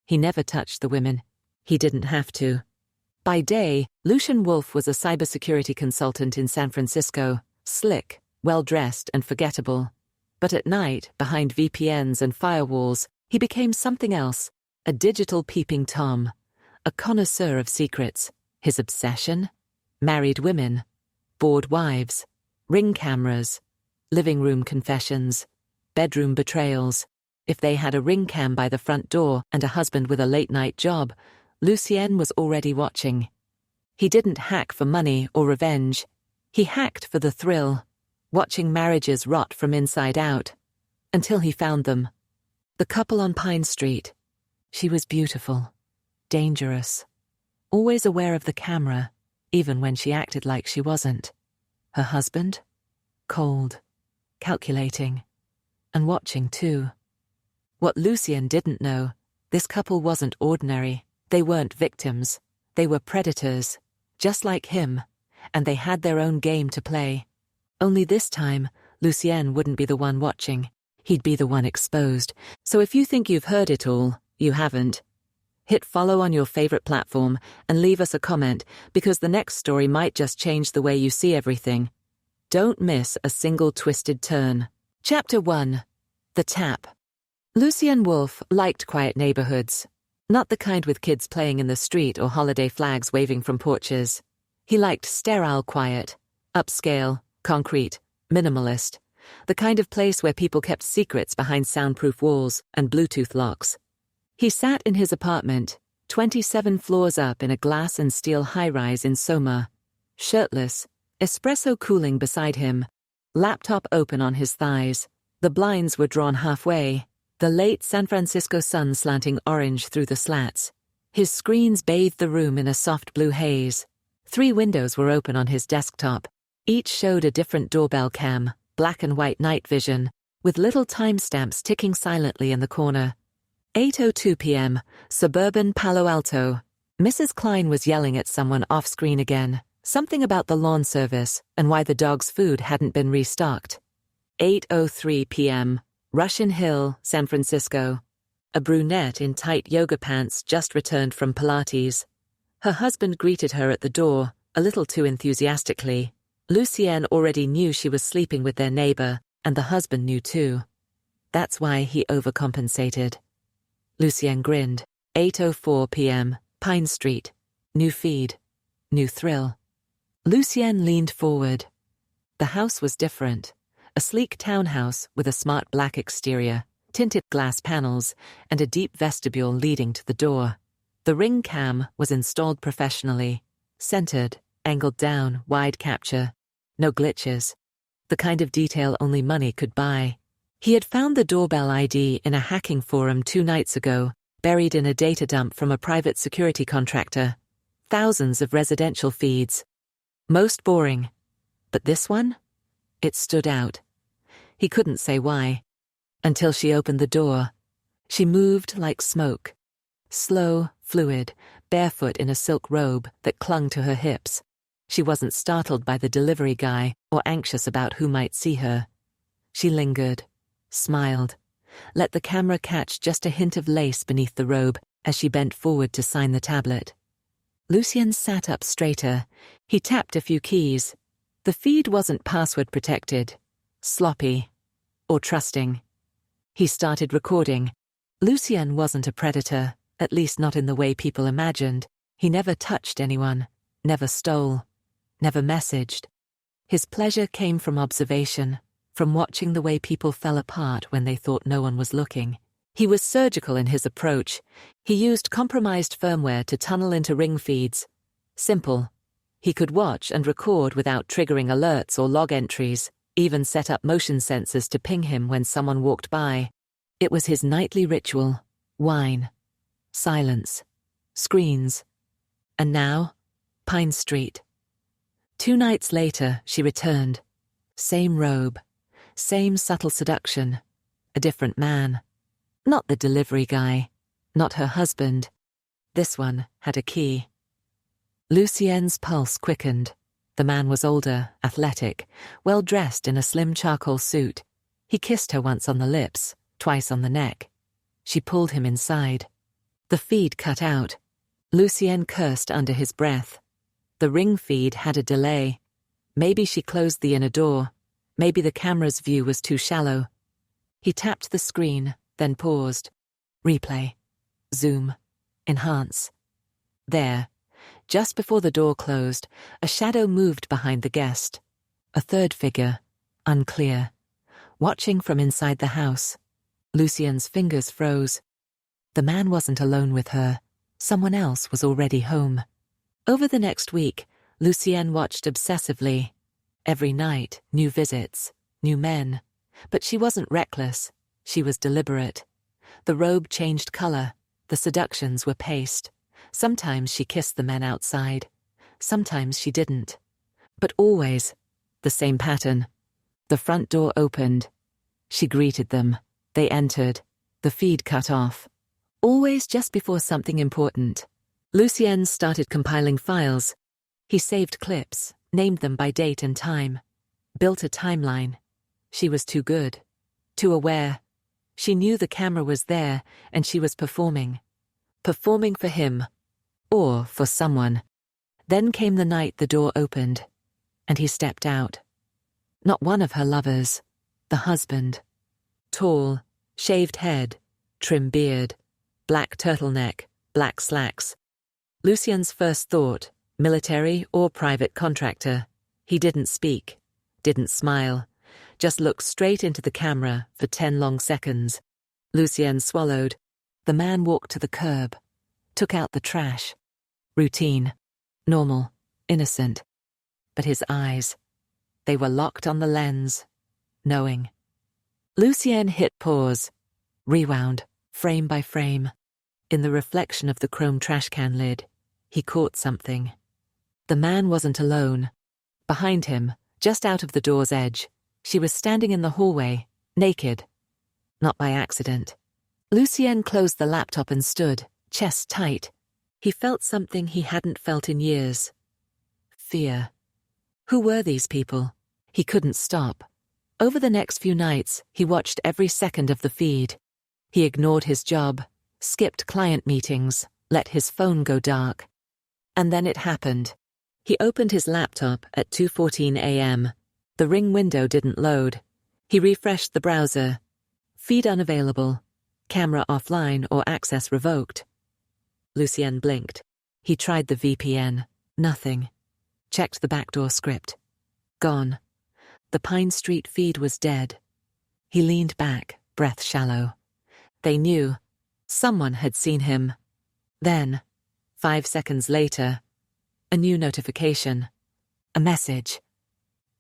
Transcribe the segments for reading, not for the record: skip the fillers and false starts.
He never touched the women. He didn't have to. By day, Lucian Wolf was a cybersecurity consultant in San Francisco, slick, well-dressed, and forgettable. But at night, behind VPNs and firewalls, he became something else, a digital peeping Tom, a connoisseur of secrets. His obsession? Married women, bored wives, ring cameras, living room confessions, bedroom betrayals. If they had a ring cam by the front door and a husband with a late-night job, Lucien was already watching. He didn't hack for money or revenge. He hacked for the thrill, watching marriages rot from inside out. Until he found them. The couple on Pine Street. She was beautiful, dangerous, always aware of the camera, even when she acted like she wasn't. Her husband? Cold, calculating, and watching too. What Lucien didn't know, this couple wasn't ordinary. They weren't victims. They were predators, just like him, and they had their own game to play. Only this time, Lucien wouldn't be the one watching. He'd be the one exposed. So if you think you've heard it all, you haven't. Hit follow on your favorite platform and leave us a comment, because the next story might just change the way you see everything. Don't miss a single twisted turn. Chapter 1. The Tap. Lucien Wolf liked quiet neighborhoods. Not the kind with kids playing in the street or holiday flags waving from porches. He liked sterile quiet, upscale, concrete, minimalist. The kind of place where people kept secrets behind soundproof walls and Bluetooth locks. He sat in his apartment, 27 floors up in a glass and steel high-rise in Soma. Shirtless, espresso cooling beside him, laptop open on his thighs. The blinds were drawn halfway, the late San Francisco sun slanting orange through the slats. His screens bathed the room in a soft blue haze. 3 windows were open on his desktop. Each showed a different doorbell cam, black and white night vision, with little timestamps ticking silently in the corner. 8:02 p.m., suburban Palo Alto. Mrs. Klein was yelling at someone off-screen again, something about the lawn service and why the dog's food hadn't been restocked. 8:03 p.m., Russian Hill, San Francisco. A brunette in tight yoga pants just returned from Pilates. Her husband greeted her at the door, a little too enthusiastically. Lucien already knew she was sleeping with their neighbor, and the husband knew too. That's why he overcompensated. Lucien grinned. 8:04 p.m., Pine Street. New feed. New thrill. Lucien leaned forward. The house was different. A sleek townhouse with a smart black exterior, tinted glass panels, and a deep vestibule leading to the door. The ring cam was installed professionally. Centered, angled down, wide capture. No glitches. The kind of detail only money could buy. He had found the doorbell ID in a hacking forum 2 nights ago, buried in a data dump from a private security contractor. Thousands of residential feeds. Most boring. But this one? It stood out. He couldn't say why. Until she opened the door. She moved like smoke. Slow, fluid, barefoot in a silk robe that clung to her hips. She wasn't startled by the delivery guy or anxious about who might see her. She lingered, smiled, let the camera catch just a hint of lace beneath the robe as she bent forward to sign the tablet. Lucien sat up straighter. He tapped a few keys. The feed wasn't password protected, sloppy, or trusting. He started recording. Lucien wasn't a predator, at least not in the way people imagined. He never touched anyone, never stole, never messaged. His pleasure came from observation, from watching the way people fell apart when they thought no one was looking. He was surgical in his approach. He used compromised firmware to tunnel into ring feeds. Simple. He could watch and record without triggering alerts or log entries, even set up motion sensors to ping him when someone walked by. It was his nightly ritual. Wine. Silence. Screens. And now, Pine Street. 2 nights later, she returned. Same robe. Same subtle seduction. A different man. Not the delivery guy. Not her husband. This one had a key. Lucien's pulse quickened. The man was older, athletic, well-dressed in a slim charcoal suit. He kissed her once on the lips, twice on the neck. She pulled him inside. The feed cut out. Lucien cursed under his breath. The ring feed had a delay. Maybe she closed the inner door. Maybe the camera's view was too shallow. He tapped the screen, then paused. Replay. Zoom. Enhance. There, just before the door closed, a shadow moved behind the guest. A third figure, unclear, watching from inside the house. Lucien's fingers froze. The man wasn't alone with her. Someone else was already home. Over the next week, Lucien watched obsessively. Every night, new visits, new men. But she wasn't reckless. She was deliberate. The robe changed color. The seductions were paced. Sometimes she kissed the men outside. Sometimes she didn't. But always, the same pattern. The front door opened. She greeted them. They entered. The feed cut off. Always just before something important. Lucien started compiling files. He saved clips, named them by date and time. Built a timeline. She was too good. Too aware. She knew the camera was there, and she was performing. Performing for him. Or for someone. Then came the night the door opened, and he stepped out. Not one of her lovers. The husband. Tall, shaved head, trim beard, black turtleneck, black slacks. Lucien's first thought, military or private contractor. He didn't speak, didn't smile, just looked straight into the camera for 10 long seconds. Lucien swallowed. The man walked to the curb, took out the trash. Routine, normal, innocent. But his eyes, they were locked on the lens, knowing. Lucien hit pause, rewound, frame by frame. In the reflection of the chrome trash can lid, he caught something. The man wasn't alone. Behind him, just out of the door's edge, she was standing in the hallway, naked. Not by accident. Lucien closed the laptop and stood, chest tight. He felt something he hadn't felt in years. Fear. Who were these people? He couldn't stop. Over the next few nights, he watched every second of the feed. He ignored his job, skipped client meetings, let his phone go dark. And then it happened. He opened his laptop at 2:14 a.m. The ring window didn't load. He refreshed the browser. Feed unavailable. Camera offline or access revoked. Lucien blinked. He tried the VPN. Nothing. Checked the backdoor script. Gone. The Pine Street feed was dead. He leaned back, breath shallow. They knew. Someone had seen him. Then, 5 seconds later, a new notification. A message.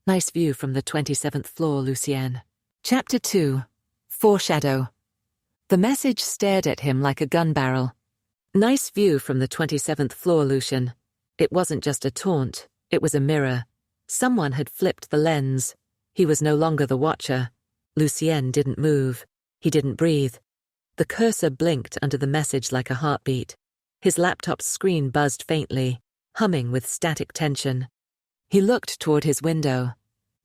Nice view from the 27th floor, Lucien. Chapter 2. Foreshadow. The message stared at him like a gun barrel. Nice view from the 27th floor, Lucien. It wasn't just a taunt, it was a mirror. Someone had flipped the lens. He was no longer the watcher. Lucien didn't move. He didn't breathe. The cursor blinked under the message like a heartbeat. His laptop's screen buzzed faintly, humming with static tension. He looked toward his window.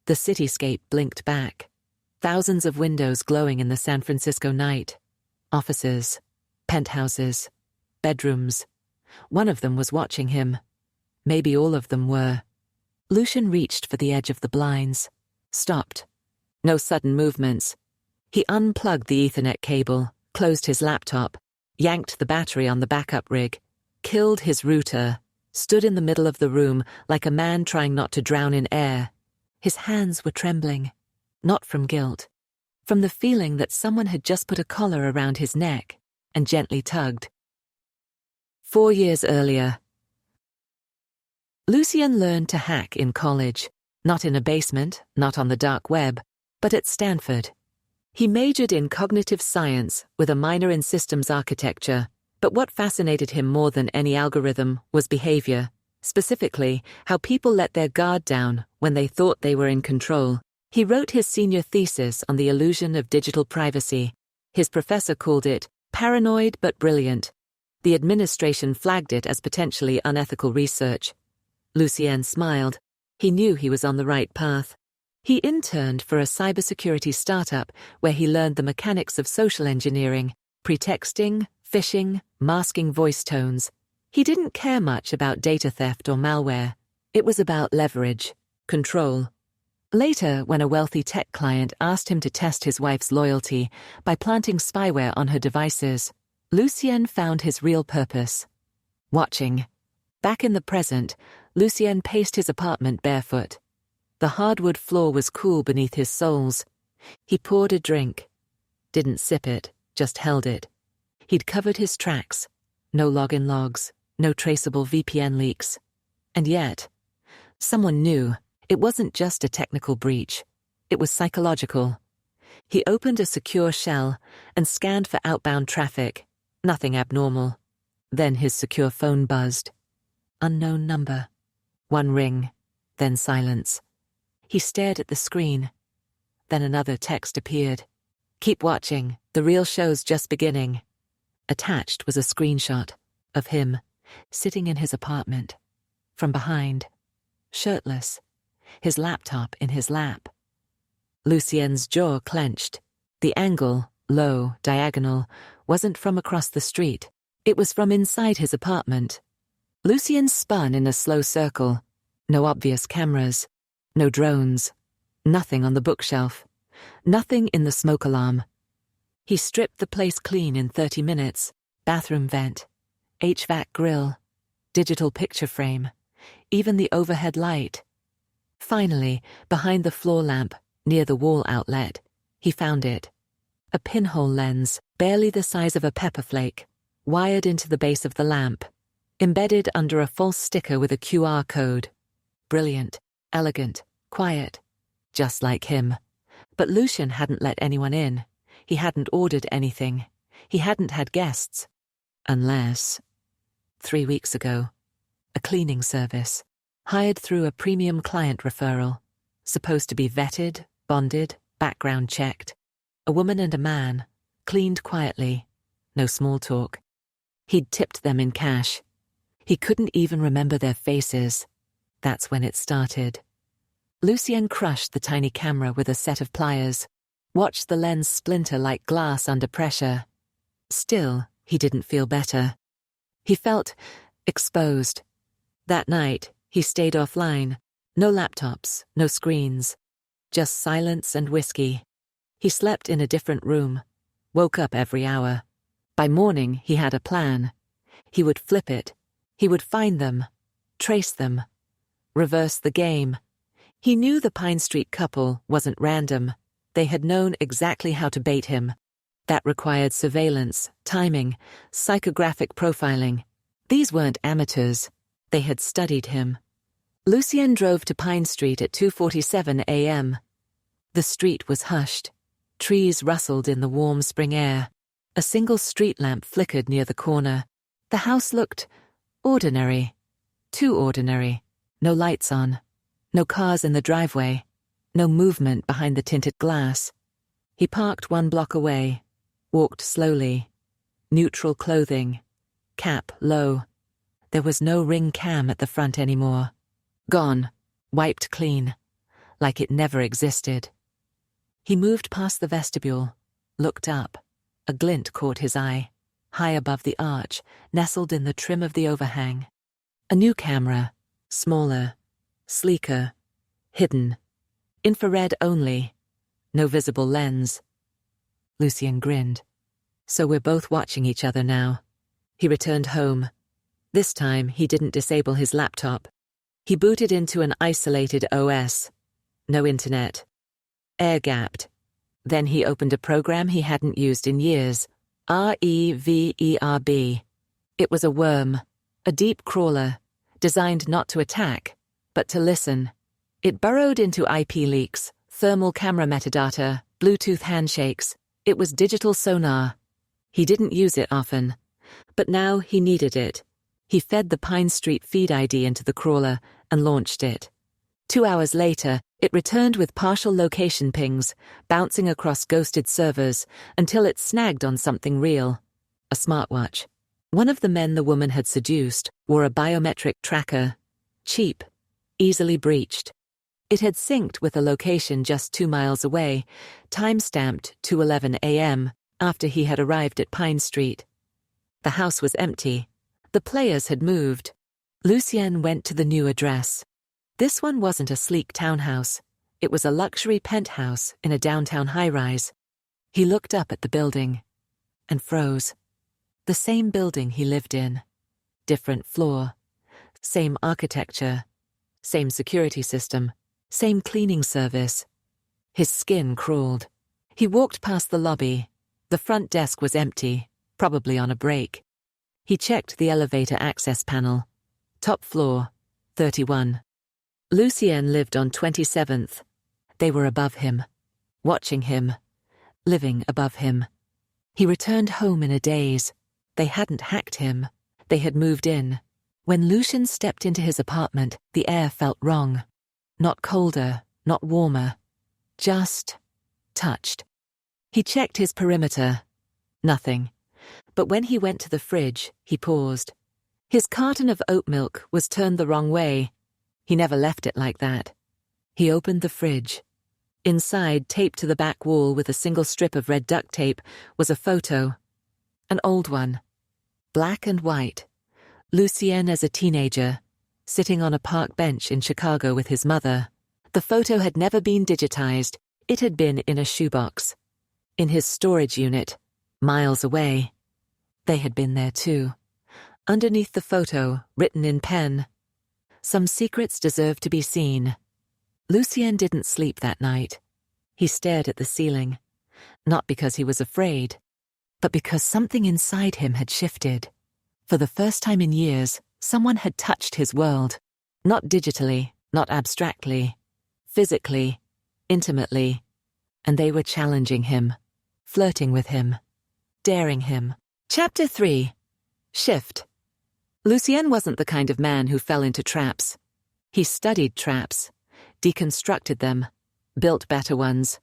The cityscape blinked back. Thousands of windows glowing in the San Francisco night. Offices, penthouses, bedrooms. One of them was watching him. Maybe all of them were. Lucien reached for the edge of the blinds. Stopped. No sudden movements. He unplugged the Ethernet cable, closed his laptop, yanked the battery on the backup rig, killed his router, stood in the middle of the room like a man trying not to drown in air. His hands were trembling, not from guilt, from the feeling that someone had just put a collar around his neck and gently tugged. 4 years earlier. Lucien learned to hack in college, not in a basement, not on the dark web, but at Stanford. He majored in cognitive science with a minor in systems architecture, but what fascinated him more than any algorithm was behavior, specifically how people let their guard down when they thought they were in control. He wrote his senior thesis on the illusion of digital privacy. His professor called it paranoid but brilliant. The administration flagged it as potentially unethical research. Lucien smiled. He knew he was on the right path. He interned for a cybersecurity startup where he learned the mechanics of social engineering, pretexting, phishing, masking voice tones. He didn't care much about data theft or malware. It was about leverage, control. Later, when a wealthy tech client asked him to test his wife's loyalty by planting spyware on her devices, Lucien found his real purpose. Watching. Back in the present, Lucien paced his apartment barefoot. The hardwood floor was cool beneath his soles. He poured a drink. Didn't sip it, just held it. He'd covered his tracks. No login logs, no traceable VPN leaks. And yet, someone knew. It wasn't just a technical breach. It was psychological. He opened a secure shell and scanned for outbound traffic. Nothing abnormal. Then his secure phone buzzed. Unknown number. One ring, then silence. He stared at the screen. Then another text appeared. Keep watching, the real show's just beginning. Attached was a screenshot of him, sitting in his apartment. From behind, shirtless, his laptop in his lap. Lucien's jaw clenched. The angle, low, diagonal, wasn't from across the street. It was from inside his apartment. Lucien spun in a slow circle. No obvious cameras. No drones. Nothing on the bookshelf. Nothing in the smoke alarm. He stripped the place clean in 30 minutes. Bathroom vent. HVAC grill. Digital picture frame. Even the overhead light. Finally, behind the floor lamp, near the wall outlet, he found it. A pinhole lens, barely the size of a pepper flake, wired into the base of the lamp, embedded under a false sticker with a QR code. Brilliant, elegant, quiet, just like him. But Lucien hadn't let anyone in. He hadn't ordered anything. He hadn't had guests. Unless, 3 weeks ago, a cleaning service, hired through a premium client referral, supposed to be vetted, bonded, background checked. A woman and a man, cleaned quietly, no small talk. He'd tipped them in cash. He couldn't even remember their faces. That's when it started. Lucien crushed the tiny camera with a set of pliers, watched the lens splinter like glass under pressure. Still, he didn't feel better. He felt exposed. That night, he stayed offline. No laptops, no screens. Just silence and whiskey. He slept in a different room, woke up every hour. By morning, he had a plan. He would flip it. He would find them, trace them, reverse the game. He knew the Pine Street couple wasn't random. They had known exactly how to bait him. That required surveillance, timing, psychographic profiling. These weren't amateurs. They had studied him. Lucien drove to Pine Street at 2:47 a.m. The street was hushed. Trees rustled in the warm spring air. A single street lamp flickered near the corner. The house looked ordinary. Too ordinary. No lights on. No cars in the driveway. No movement behind the tinted glass. He parked 1 block away. Walked slowly. Neutral clothing. Cap low. There was no ring cam at the front anymore. Gone. Wiped clean. Like it never existed. He moved past the vestibule. Looked up. A glint caught his eye. High above the arch, nestled in the trim of the overhang. A new camera. Smaller. Sleeker. Hidden. Infrared only. No visible lens. Lucien grinned. So we're both watching each other now. He returned home. This time, he didn't disable his laptop. He booted into an isolated OS. No internet. Air-gapped. Then he opened a program he hadn't used in years. REVERB. It was a worm. A deep crawler. Designed not to attack, but to listen. It burrowed into IP leaks, thermal camera metadata, Bluetooth handshakes. It was digital sonar. He didn't use it often. But now he needed it. He fed the Pine Street feed ID into the crawler and launched it. 2 hours later, it returned with partial location pings, bouncing across ghosted servers until it snagged on something real. A smartwatch. One of the men the woman had seduced wore a biometric tracker. Cheap. Easily breached. It had synced with a location just 2 miles away, time-stamped 2:11 a.m., after he had arrived at Pine Street. The house was empty. The players had moved. Lucien went to the new address. This one wasn't a sleek townhouse. It was a luxury penthouse in a downtown high-rise. He looked up at the building and froze. The same building he lived in. Different floor. Same architecture. Same security system. Same cleaning service. His skin crawled. He walked past the lobby. The front desk was empty, probably on a break. He checked the elevator access panel. Top floor, 31. Lucien lived on 27th. They were above him, watching him, living above him. He returned home in a daze. They hadn't hacked him. They had moved in. When Lucien stepped into his apartment, the air felt wrong. Not colder, not warmer. Just touched. He checked his perimeter. Nothing. But when he went to the fridge, he paused. His carton of oat milk was turned the wrong way. He never left it like that. He opened the fridge. Inside, taped to the back wall with a single strip of red duct tape, was a photo. An old one. Black and white. Lucien as a teenager, sitting on a park bench in Chicago with his mother. The photo had never been digitized. It had been in a shoebox. In his storage unit, miles away. They had been there too. Underneath the photo, written in pen, "Some secrets deserve to be seen." Lucien didn't sleep that night. He stared at the ceiling, not because he was afraid, but because something inside him had shifted. For the first time in years, someone had touched his world. Not digitally, not abstractly. Physically, intimately. And they were challenging him, flirting with him, daring him. Chapter 3. Shift. Lucien wasn't the kind of man who fell into traps. He studied traps, deconstructed them, built better ones.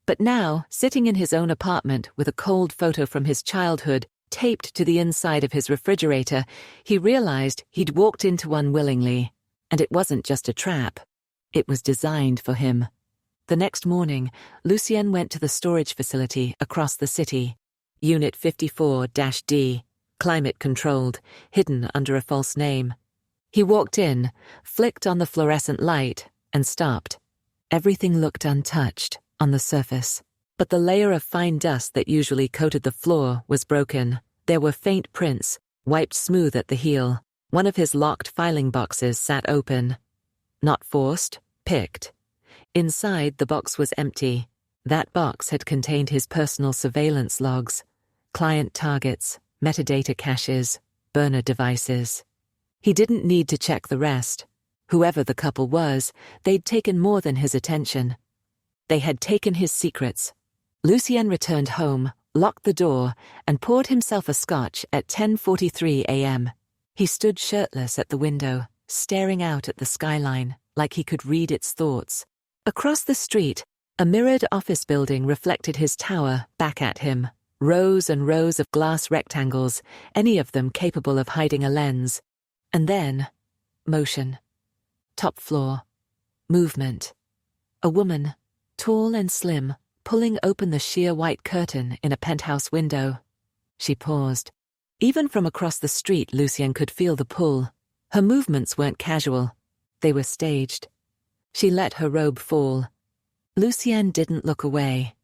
But now, sitting in his own apartment with a cold photo from his childhood taped to the inside of his refrigerator, he realized he'd walked into one willingly. And it wasn't just a trap. It was designed for him. The next morning, Lucien went to the storage facility across the city, Unit 54-D, climate-controlled, hidden under a false name. He walked in, flicked on the fluorescent light, and stopped. Everything looked untouched on the surface, but the layer of fine dust that usually coated the floor was broken. There were faint prints, wiped smooth at the heel. One of his locked filing boxes sat open. Not forced, picked. Inside, the box was empty. That box had contained his personal surveillance logs, client targets, metadata caches, burner devices. He didn't need to check the rest. Whoever the couple was, they'd taken more than his attention. They had taken his secrets. Lucien returned home, locked the door, and poured himself a scotch at 10:43 a.m. He stood shirtless at the window, staring out at the skyline, like he could read its thoughts. Across the street, a mirrored office building reflected his tower back at him. Rows and rows of glass rectangles, any of them capable of hiding a lens. And then, motion. Top floor. Movement. A woman, tall and slim, pulling open the sheer white curtain in a penthouse window. She paused. Even from across the street, Lucien could feel the pull. Her movements weren't casual. They were staged. She let her robe fall. Lucien didn't look away.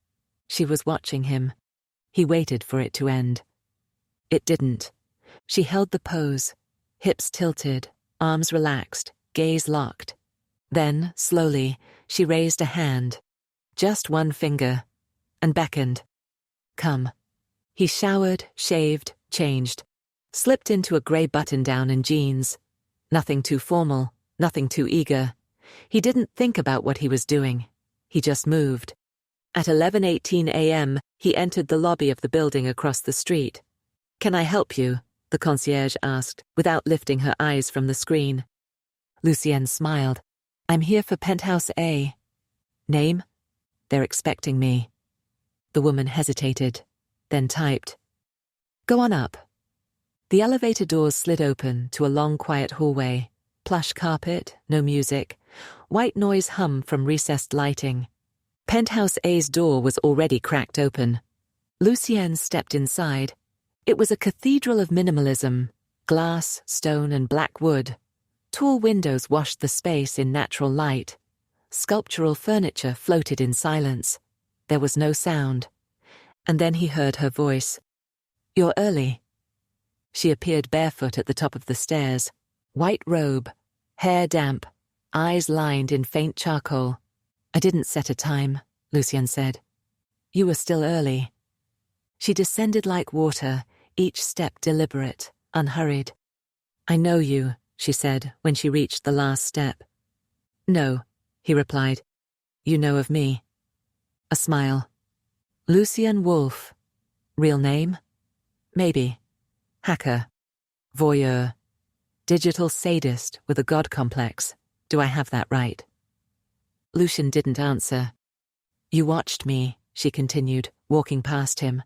She was watching him. He waited for it to end. It didn't. She held the pose, hips tilted, arms relaxed, gaze locked. Then, slowly, she raised a hand, just one finger, and beckoned. Come. He showered, shaved, changed, slipped into a grey button-down and jeans. Nothing too formal, nothing too eager. He didn't think about what he was doing. He just moved. At 11:18 a.m., he entered the lobby of the building across the street. "Can I help you?" the concierge asked, without lifting her eyes from the screen. Lucien smiled. "I'm here for Penthouse A." "Name?" "They're expecting me." The woman hesitated, then typed. "Go on up." The elevator doors slid open to a long, quiet hallway. Plush carpet, no music. White noise hum from recessed lighting. Penthouse A's door was already cracked open. Lucien stepped inside. It was a cathedral of minimalism, glass, stone, and black wood. Tall windows washed the space in natural light. Sculptural furniture floated in silence. There was no sound. And then he heard her voice. "You're early." She appeared barefoot at the top of the stairs. White robe, hair damp, eyes lined in faint charcoal. "I didn't set a time," Lucien said. "You were still early." She descended like water, each step deliberate, unhurried. "I know you," she said when she reached the last step. "No," he replied. "You know of me." A smile. "Lucien Wolf. Real name? Maybe. Hacker. Voyeur. Digital sadist with a god complex. Do I have that right?" Lucien didn't answer. "You watched me," she continued, walking past him.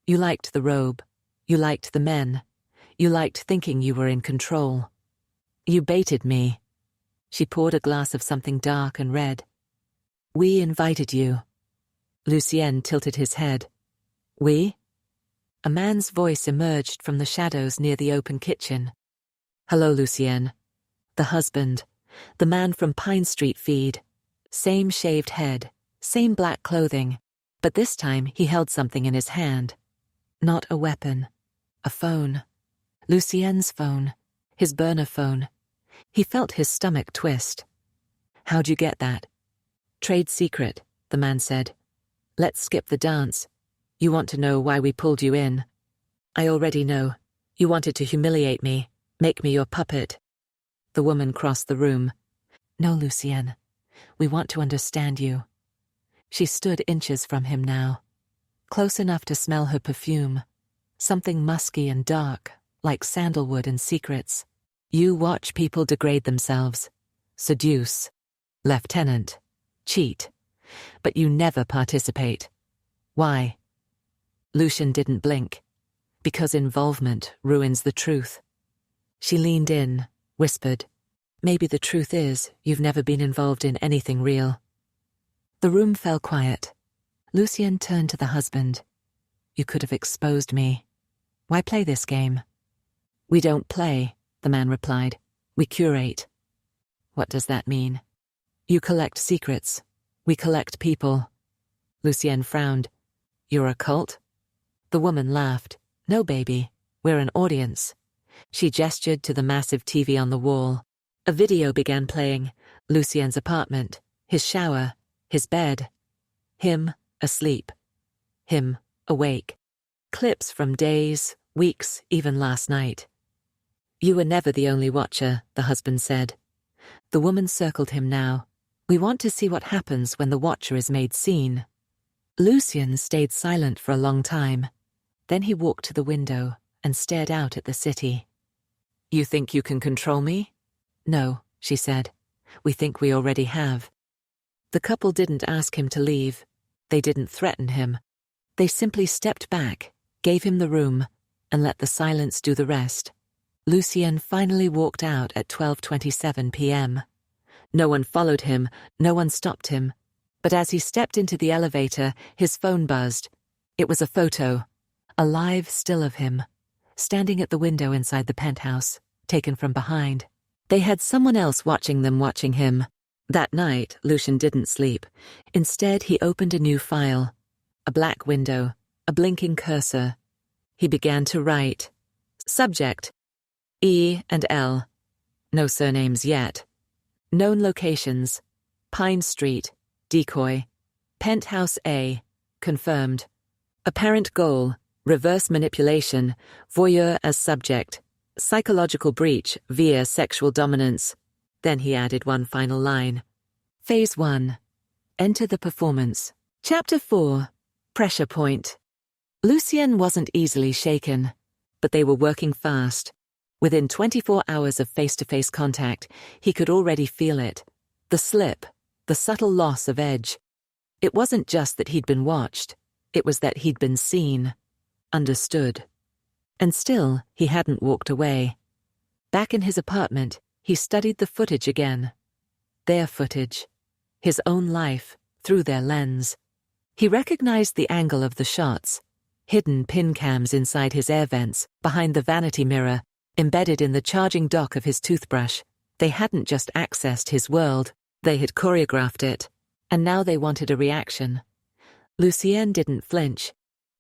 "You liked the robe. You liked the men. You liked thinking you were in control. You baited me." She poured a glass of something dark and red. "We invited you." Lucien tilted his head. "We?" A man's voice emerged from the shadows near the open kitchen. "Hello, Lucien." The husband, the man from Pine Street feed. Same shaved head, same black clothing, but this time he held something in his hand. Not a weapon. A phone. Lucien's phone. His burner phone. He felt his stomach twist. "How'd you get that?" "Trade secret," the man said. "Let's skip the dance. You want to know why we pulled you in?" "I already know. You wanted to humiliate me, make me your puppet." The woman crossed the room. "No, Lucien. We want to understand you." She stood inches from him now, close enough to smell her perfume, something musky and dark, like sandalwood and secrets. "You watch people degrade themselves, seduce, lieutenant, cheat, but you never participate. Why?" Lucien didn't blink. "Because involvement ruins the truth." She leaned in, whispered, "Maybe the truth is you've never been involved in anything real." The room fell quiet. Lucien turned to the husband. "You could have exposed me. Why play this game?" "We don't play," the man replied. "We curate." "What does that mean?" "You collect secrets. We collect people." Lucien frowned. "You're a cult?" The woman laughed. "No, baby. We're an audience." She gestured to the massive TV on the wall. A video began playing. Lucien's apartment, his shower, his bed. Him asleep. Him awake. Clips from days, weeks, even last night. "You were never the only watcher," the husband said. The woman circled him now. "We want to see what happens when the watcher is made seen." Lucien stayed silent for a long time. Then he walked to the window and stared out at the city. "You think you can control me?" "No," she said. "We think we already have." The couple didn't ask him to leave. They didn't threaten him. They simply stepped back, gave him the room, and let the silence do the rest. Lucien finally walked out at 12:27 p.m. No one followed him, no one stopped him. But as he stepped into the elevator, his phone buzzed. It was a photo, a live still of him, standing at the window inside the penthouse, taken from behind. They had someone else watching them watching him. That night, Lucien didn't sleep. Instead, he opened a new file. A black window, a blinking cursor. He began to write. Subject: E and L. No surnames yet. Known locations: Pine Street, decoy. Penthouse A, confirmed. Apparent goal: reverse manipulation, voyeur as subject. Psychological breach via sexual dominance. Then he added one final line. Phase 1. Enter the performance. Chapter 4. Pressure point. Lucien wasn't easily shaken, but they were working fast. Within 24 hours of face-to-face contact, he could already feel it. The slip, the subtle loss of edge. It wasn't just that he'd been watched. It was that he'd been seen, understood. And still, he hadn't walked away. Back in his apartment, he studied the footage again. Their footage. His own life, through their lens. He recognized the angle of the shots. hidden pin cams inside his air vents, behind the vanity mirror, embedded in the charging dock of his toothbrush. They hadn't just accessed his world, they had choreographed it, and now they wanted a reaction. Lucien didn't flinch.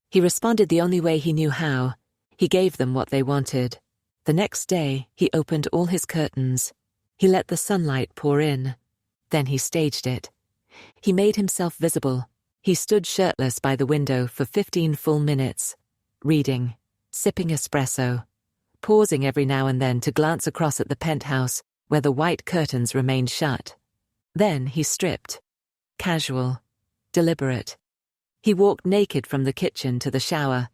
He responded the only way he knew how. He gave them what they wanted. The next day, he opened all his curtains. He let the sunlight pour in. Then he staged it. He made himself visible. He stood shirtless by the window for 15 full minutes, reading, sipping espresso, pausing every now and then to glance across at the penthouse where the white curtains remained shut. Then he stripped. Casual, deliberate. He walked naked from the kitchen to the shower,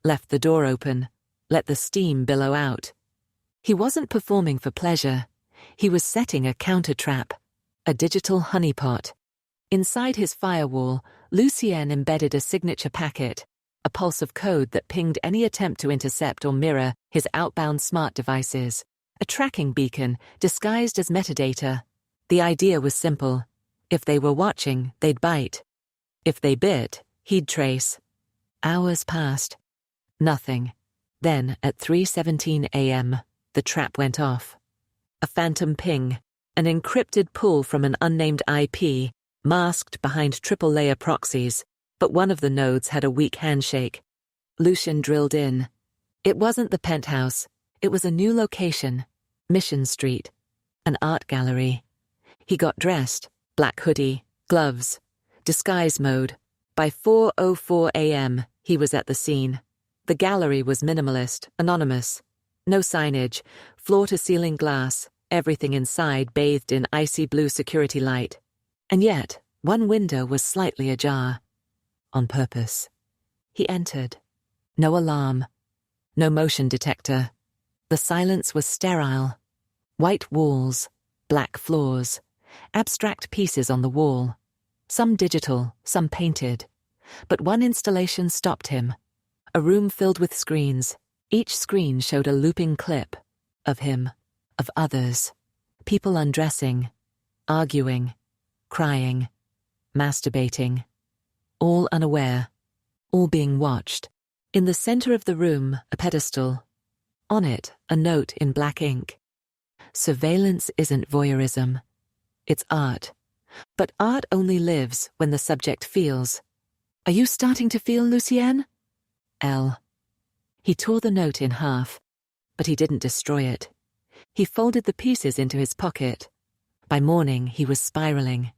left the door open, let the steam billow out. He wasn't performing for pleasure. He was setting a counter-trap, a digital honeypot. Inside his firewall, Lucien embedded a signature packet, a pulse of code that pinged any attempt to intercept or mirror his outbound smart devices, a tracking beacon disguised as metadata. The idea was simple. If they were watching, they'd bite. If they bit, he'd trace. Hours passed. Nothing. Then, at 3:17 a.m., the trap went off. A phantom ping, an encrypted pull from an unnamed IP, masked behind triple-layer proxies, but one of the nodes had a weak handshake. Lucien drilled in. It wasn't the penthouse. It was a new location, Mission Street, an art gallery. He got dressed, black hoodie, gloves, disguise mode. By 4:04 a.m., he was at the scene. The gallery was minimalist, anonymous. No signage, floor-to-ceiling glass, everything inside bathed in icy blue security light. And yet, one window was slightly ajar. On purpose. He entered. No alarm. No motion detector. The silence was sterile. White walls, black floors, abstract pieces on the wall. Some digital, some painted. But one installation stopped him. A room filled with screens. Each screen showed a looping clip. Of him. Of others. People undressing. Arguing. Crying. Masturbating. All unaware. All being watched. In the center of the room, a pedestal. On it, a note in black ink. Surveillance isn't voyeurism. It's art. But art only lives when the subject feels. Are you starting to feel, Lucien? L. He tore the note in half, but he didn't destroy it. He folded the pieces into his pocket. By morning, he was spiraling.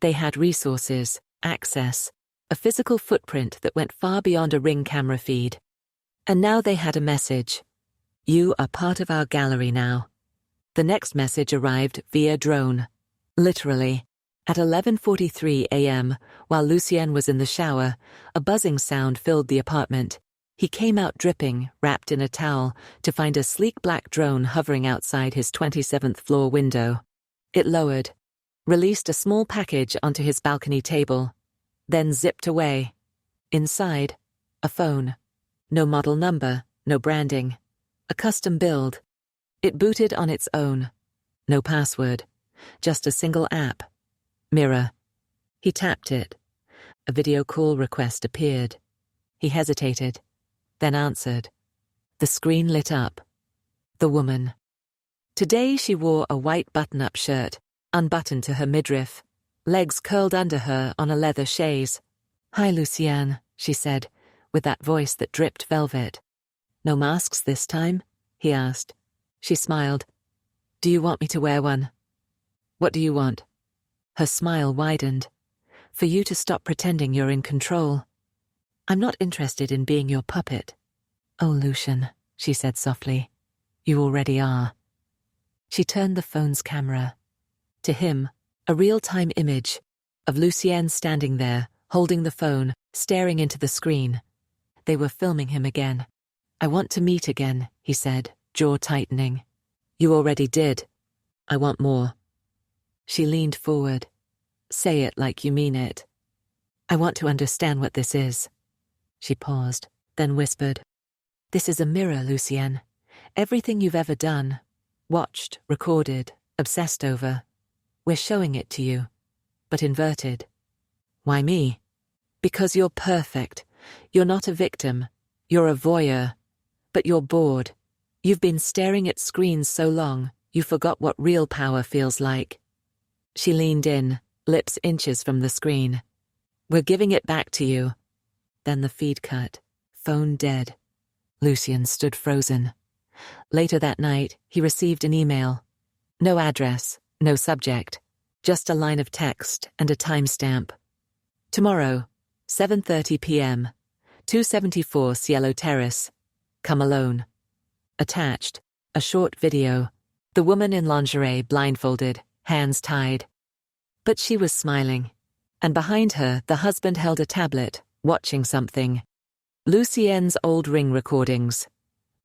They had resources, access, a physical footprint that went far beyond a Ring camera feed. And now they had a message. You are part of our gallery now. The next message arrived via drone. Literally. At 11:43 a.m., while Lucien was in the shower, a buzzing sound filled the apartment. He came out dripping, wrapped in a towel, to find a sleek black drone hovering outside his 27th floor window. It lowered, released a small package onto his balcony table, then zipped away. Inside, a phone. No model number, no branding. A custom build. It booted on its own. No password. Just a single app. Mirror. He tapped it. A video call request appeared. He hesitated, then answered. The screen lit up. The woman. Today she wore a white button-up shirt, unbuttoned to her midriff, legs curled under her on a leather chaise. Hi, Lucien, she said, with that voice that dripped velvet. No masks this time? He asked. She smiled. Do you want me to wear one? What do you want? Her smile widened. For you to stop pretending you're in control. I'm not interested in being your puppet. Oh, Lucien, she said softly. You already are. She turned the phone's camera. To him, a real-time image of Lucien standing there, holding the phone, staring into the screen. They were filming him again. I want to meet again, he said, jaw tightening. You already did. I want more. She leaned forward. Say it like you mean it. I want to understand what this is. She paused, then whispered. This is a mirror, Lucien. Everything you've ever done, watched, recorded, obsessed over. We're showing it to you, but inverted. Why me? Because you're perfect. You're not a victim. You're a voyeur, but you're bored. You've been staring at screens so long, you forgot what real power feels like. She leaned in, lips inches from the screen. We're giving it back to you. Then the feed cut. Phone dead. Lucien stood frozen. Later that night, he received an email. No address, no subject, just a line of text and a timestamp. Tomorrow, 7:30 p.m., 274 Cielo Terrace. Come alone. Attached, a short video. The woman in lingerie blindfolded, hands tied. But she was smiling. And behind her, the husband held a tablet, watching something. Lucien's old ring recordings.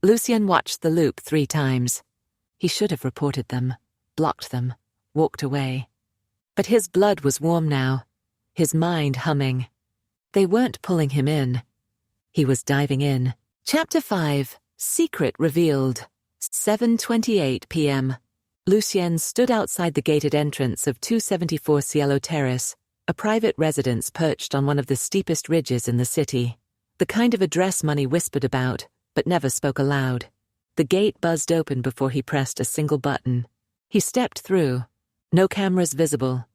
Lucien watched the loop 3 times. He should have reported them, blocked them, walked away. But his blood was warm now, his mind humming. They weren't pulling him in. He was diving in. Chapter 5, Secret Revealed. 7:28 p.m. Lucien stood outside the gated entrance of 274 Cielo Terrace, a private residence perched on one of the steepest ridges in the city. The kind of address money whispered about, but never spoke aloud. The gate buzzed open before he pressed a single button. He stepped through. No cameras visible.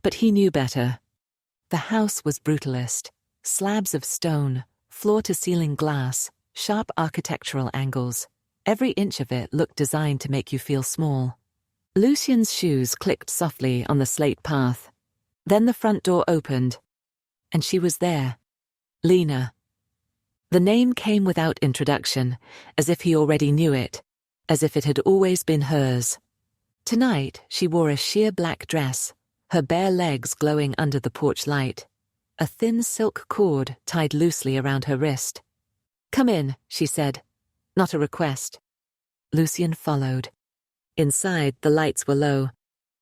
But he knew better. The house was brutalist. Slabs of stone, floor-to-ceiling glass, sharp architectural angles. Every inch of it looked designed to make you feel small. Lucien's shoes clicked softly on the slate path. Then the front door opened, and she was there. Lena. The name came without introduction, as if he already knew it, as if it had always been hers. Tonight, she wore a sheer black dress, her bare legs glowing under the porch light. A thin silk cord tied loosely around her wrist. "Come in," she said. Not a request. Lucien followed. Inside, the lights were low.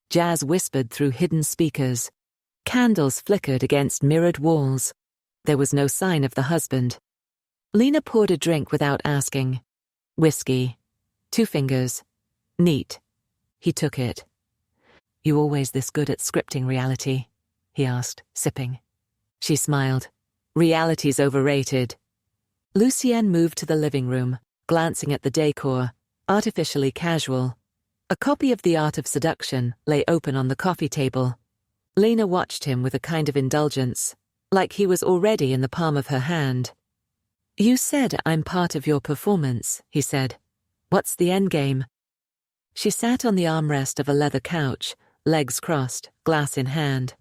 Jazz whispered through hidden speakers. Candles flickered against mirrored walls. There was no sign of the husband. Lena poured a drink without asking. Whiskey. 2 fingers. Neat. He took it. "You always this good at scripting reality?" he asked, sipping. She smiled. "Reality's overrated." Lucien moved to the living room, glancing at the decor, artificially casual. A copy of The Art of Seduction lay open on the coffee table. Lena watched him with a kind of indulgence, like he was already in the palm of her hand. "You said I'm part of your performance," he said. "What's the endgame?" She sat on the armrest of a leather couch, legs crossed, glass in hand.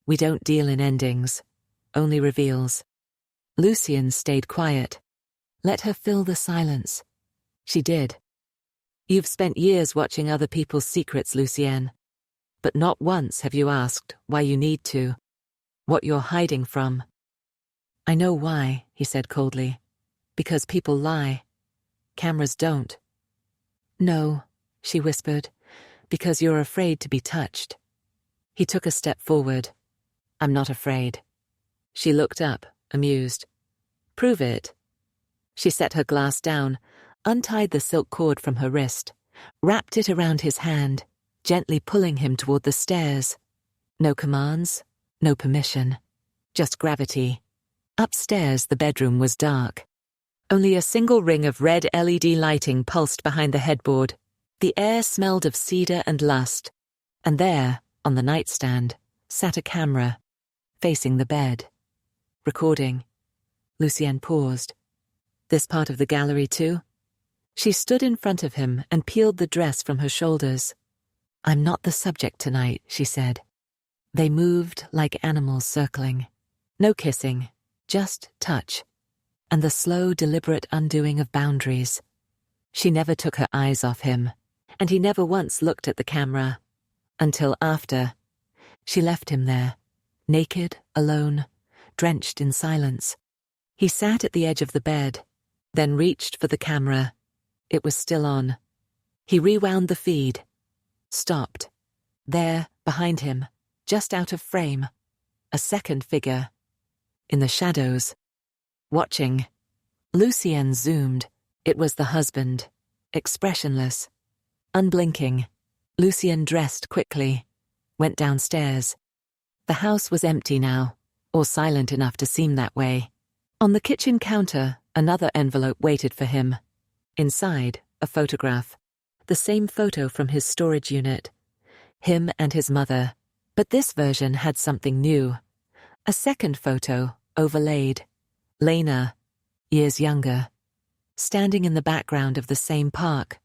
"We don't deal in endings, only reveals." Lucien stayed quiet. Let her fill the silence. She did. "You've spent years watching other people's secrets, Lucien. But not once have you asked why you need to, what you're hiding from." "I know why," he said coldly. "Because people lie. Cameras don't." "No," she whispered, "because you're afraid to be touched." He took a step forward. "I'm not afraid." She looked up, amused. "Prove it." She set her glass down, untied the silk cord from her wrist, wrapped it around his hand, gently pulling him toward the stairs. No commands, no permission, just gravity. Upstairs, the bedroom was dark. Only a single ring of red LED lighting pulsed behind the headboard. The air smelled of cedar and lust. And there, on the nightstand, sat a camera, facing the bed. Recording. Lucien paused. "This part of the gallery too?" She stood in front of him and peeled the dress from her shoulders. "I'm not the subject tonight," she said. They moved like animals circling. No kissing, just touch. And the slow, deliberate undoing of boundaries. She never took her eyes off him, and he never once looked at the camera. Until after. She left him there, naked, alone, drenched in silence. He sat at the edge of the bed, then reached for the camera. It was still on. He rewound the feed. Stopped. There, behind him, just out of frame, a second figure. In the shadows. Watching. Lucien zoomed. It was the husband. Expressionless. Unblinking. Lucien dressed quickly. Went downstairs. The house was empty now, or silent enough to seem that way. On the kitchen counter, Another envelope waited for him. Inside, a photograph. The same photo from his storage unit. Him and his mother. But this version had something new. A second photo, overlaid. Lena, years younger. Standing in the background of the same park.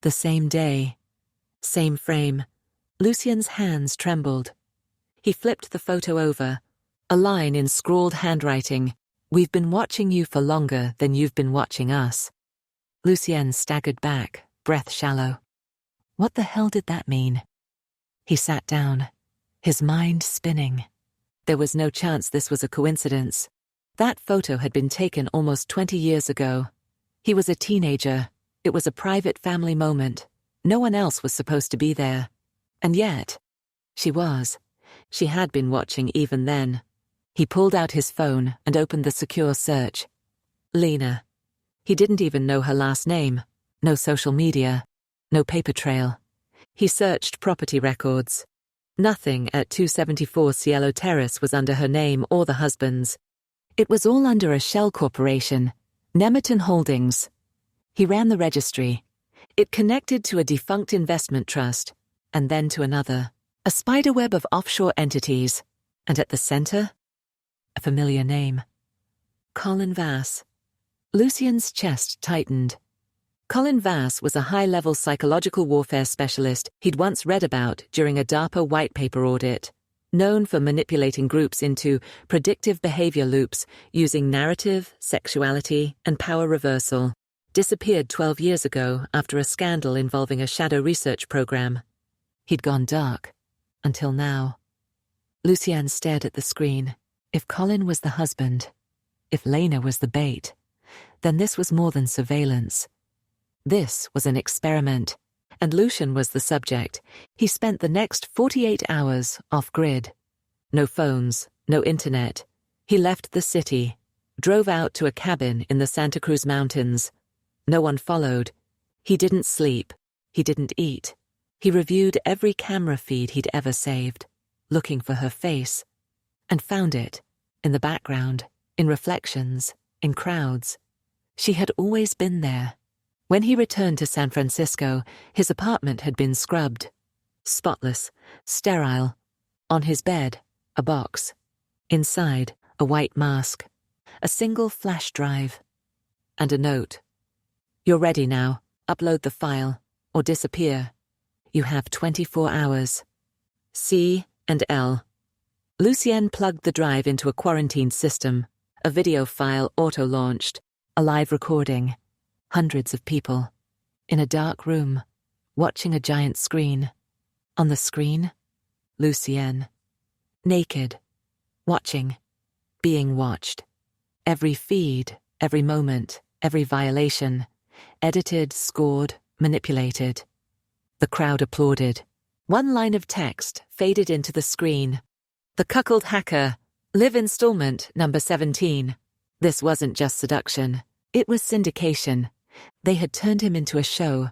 The same day. Same frame. Lucien's hands trembled. He flipped the photo over. A line in scrawled handwriting. "We've been watching you for longer than you've been watching us." Lucien staggered back, breath shallow. What the hell did that mean? He sat down, his mind spinning. There was no chance this was a coincidence. That photo had been taken almost 20 years ago. He was a teenager. It was a private family moment. No one else was supposed to be there. And yet, she was. She had been watching even then. He pulled out his phone and opened the secure search. Lena. He didn't even know her last name. No social media. No paper trail. He searched property records. Nothing at 274 Cielo Terrace was under her name or the husband's. It was all under a shell corporation, Nemerton Holdings. He ran the registry. It connected to a defunct investment trust, and then to another. A spiderweb of offshore entities. And at the center, a familiar name. Colin Vass. Lucien's chest tightened. Colin Vass was a high-level psychological warfare specialist he'd once read about during a DARPA white paper audit, known for manipulating groups into predictive behavior loops using narrative, sexuality, and power reversal. Disappeared 12 years ago after a scandal involving a shadow research program. He'd gone dark. Until now. Lucien stared at the screen. If Colin was the husband, if Lena was the bait, then this was more than surveillance. This was an experiment, and Lucien was the subject. He spent the next 48 hours off-grid. No phones, no internet. He left the city, drove out to a cabin in the Santa Cruz Mountains. No one followed. He didn't sleep. He didn't eat. He reviewed every camera feed he'd ever saved, looking for her face, and found it, in the background, in reflections, in crowds. She had always been there. When he returned to San Francisco, his apartment had been scrubbed. Spotless, sterile. On his bed, a box. Inside, a white mask. A single flash drive. And a note. "You're ready now. Upload the file, or disappear. You have 24 hours. C and L." Lucien plugged the drive into a quarantined system. A video file auto-launched. A live recording. Hundreds of people. In a dark room. Watching a giant screen. On the screen, Lucien. Naked. Watching. Being watched. Every feed, every moment, every violation. Edited, scored, manipulated. The crowd applauded. One line of text faded into the screen. "The Cuckold hacker. Live installment number 17. This wasn't just seduction. It was syndication. They had turned him into a show,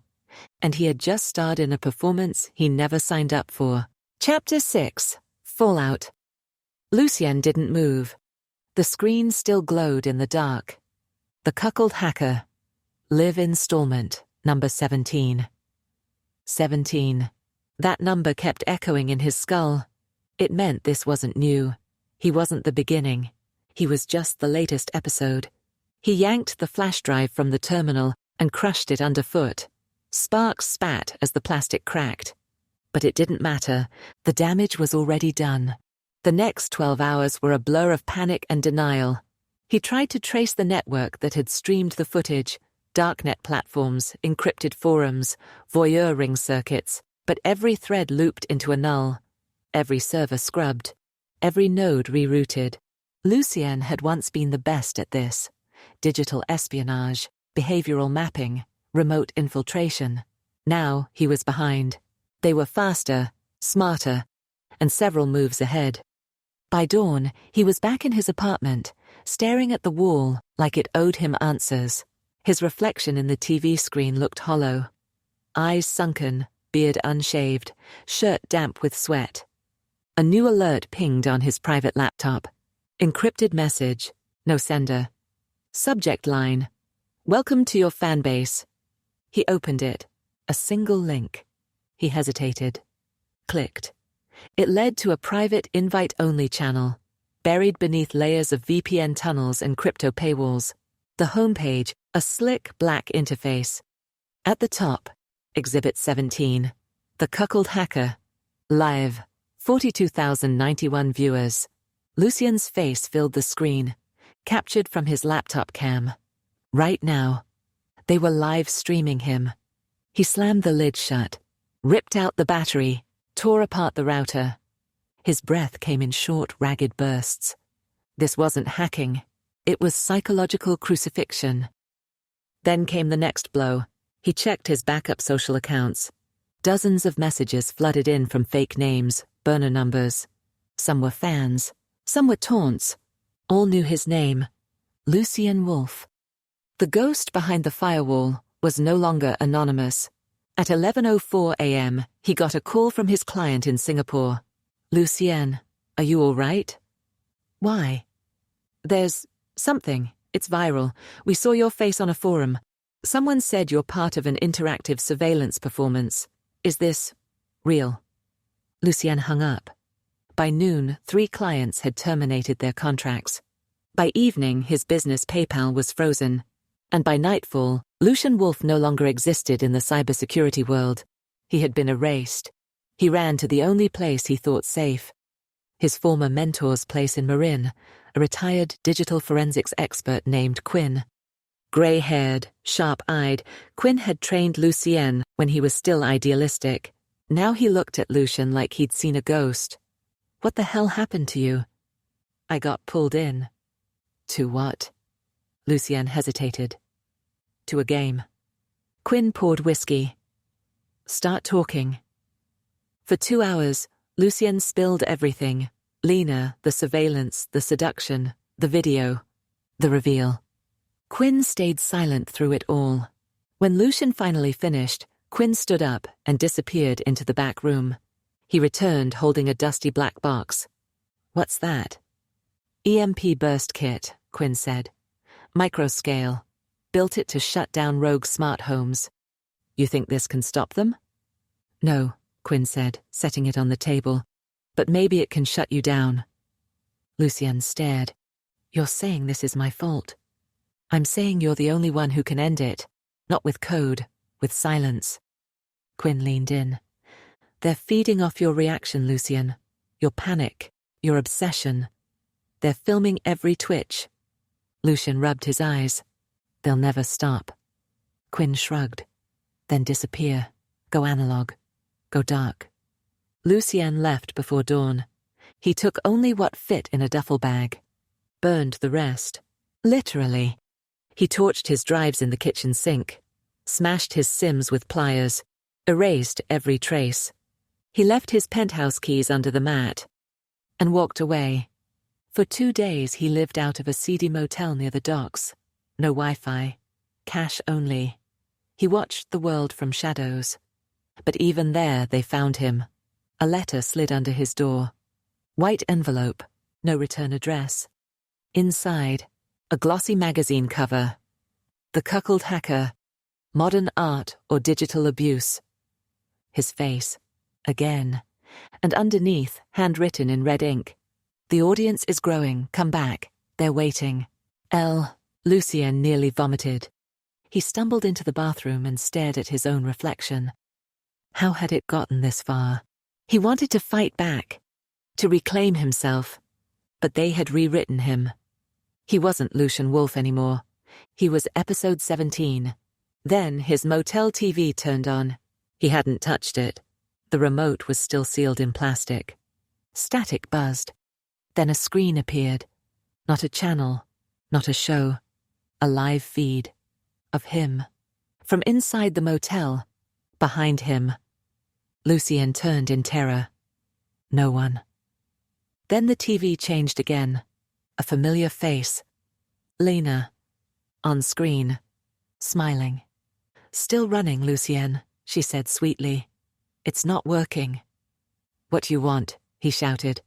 and he had just starred in a performance he never signed up for. Chapter 6. Fallout. Lucien didn't move. The screen still glowed in the dark. The Cuckold hacker. Live installment number 17. 17. That number kept echoing in his skull. It meant this wasn't new. He wasn't the beginning. He was just the latest episode. He yanked the flash drive from the terminal and crushed it underfoot. Sparks spat as the plastic cracked. But it didn't matter. The damage was already done. The next 12 hours were a blur of panic and denial. He tried to trace the network that had streamed the footage, darknet platforms, encrypted forums, voyeur ring circuits, but every thread looped into a null. Every server scrubbed. Every node rerouted. Lucien had once been the best at this. Digital espionage, behavioral mapping, remote infiltration. Now he was behind. They were faster, smarter, and several moves ahead. By dawn, he was back in his apartment, staring at the wall like it owed him answers. His reflection in the TV screen looked hollow. Eyes sunken, beard unshaved, shirt damp with sweat. A new alert pinged on his private laptop. Encrypted message, no sender. Subject line: Welcome to your fanbase. He opened it. A single link. He hesitated. Clicked. It led to a private invite-only channel, buried beneath layers of VPN tunnels and crypto paywalls. The homepage, a slick black interface. At the top, Exhibit 17. The Cuckold Hacker. Live. 42,091 viewers. Lucien's face filled the screen, captured from his laptop cam. Right now, they were live streaming him. He slammed the lid shut, ripped out the battery, tore apart the router. His breath came in short, ragged bursts. This wasn't hacking. It was psychological crucifixion. Then came the next blow. He checked his backup social accounts. Dozens of messages flooded in from fake names, burner numbers. Some were fans. Some were taunts. All knew his name. Lucien Wolf. The ghost behind the firewall was no longer anonymous. At 11:04 a.m., he got a call from his client in Singapore. Lucien, are you all right? Why? There's something. It's viral. We saw your face on a forum. Someone said you're part of an interactive surveillance performance. Is this real? Lucien hung up. By noon, 3 clients had terminated their contracts. By evening, his business PayPal was frozen. And by nightfall, Lucien Wolf no longer existed in the cybersecurity world. He had been erased. He ran to the only place he thought safe. His former mentor's place in Marin, a retired digital forensics expert named Quinn. Grey-haired, sharp-eyed, Quinn had trained Lucien when he was still idealistic. Now he looked at Lucien like he'd seen a ghost. What the hell happened to you? I got pulled in. To what? Lucien hesitated. To a game. Quinn poured whiskey. Start talking. For 2 hours, Lucien spilled everything. Lena, the surveillance, the seduction, the video, the reveal. Quinn stayed silent through it all. When Lucien finally finished, Quinn stood up and disappeared into the back room. He returned holding a dusty black box. What's that? EMP burst kit, Quinn said. Microscale. Built it to shut down rogue smart homes. You think this can stop them? No, Quinn said, setting it on the table. But maybe it can shut you down. Lucien stared. You're saying this is my fault. I'm saying you're the only one who can end it. Not with code, with silence. Quinn leaned in. They're feeding off your reaction, Lucien. Your panic, your obsession. They're filming every twitch. Lucien rubbed his eyes. They'll never stop. Quinn shrugged. Then disappear. Go analog. Go dark. Lucien left before dawn. He took only what fit in a duffel bag. Burned the rest. Literally. He torched his drives in the kitchen sink. Smashed his Sims with pliers. Erased every trace. He left his penthouse keys under the mat. And walked away. For 2 days he lived out of a seedy motel near the docks. No Wi-Fi. Cash only. He watched the world from shadows. But even there they found him. A letter slid under his door. White envelope. No return address. Inside, a glossy magazine cover. The Cuckold Hacker. Modern Art or Digital Abuse. His face. Again. And underneath, handwritten in red ink. The audience is growing. Come back. They're waiting. Lucien nearly vomited. He stumbled into the bathroom and stared at his own reflection. How had it gotten this far? He wanted to fight back, to reclaim himself, but they had rewritten him. He wasn't Lucien Wolf anymore. He was episode 17. Then his motel TV turned on. He hadn't touched it. The remote was still sealed in plastic. Static buzzed. Then a screen appeared. Not a channel, not a show. A live feed. Of him. From inside the motel. Behind him. Lucien turned in terror. No one. Then the TV changed again. A familiar face. Lena. On screen. Smiling. Still running, Lucien, she said sweetly. It's not working. What you want, he shouted.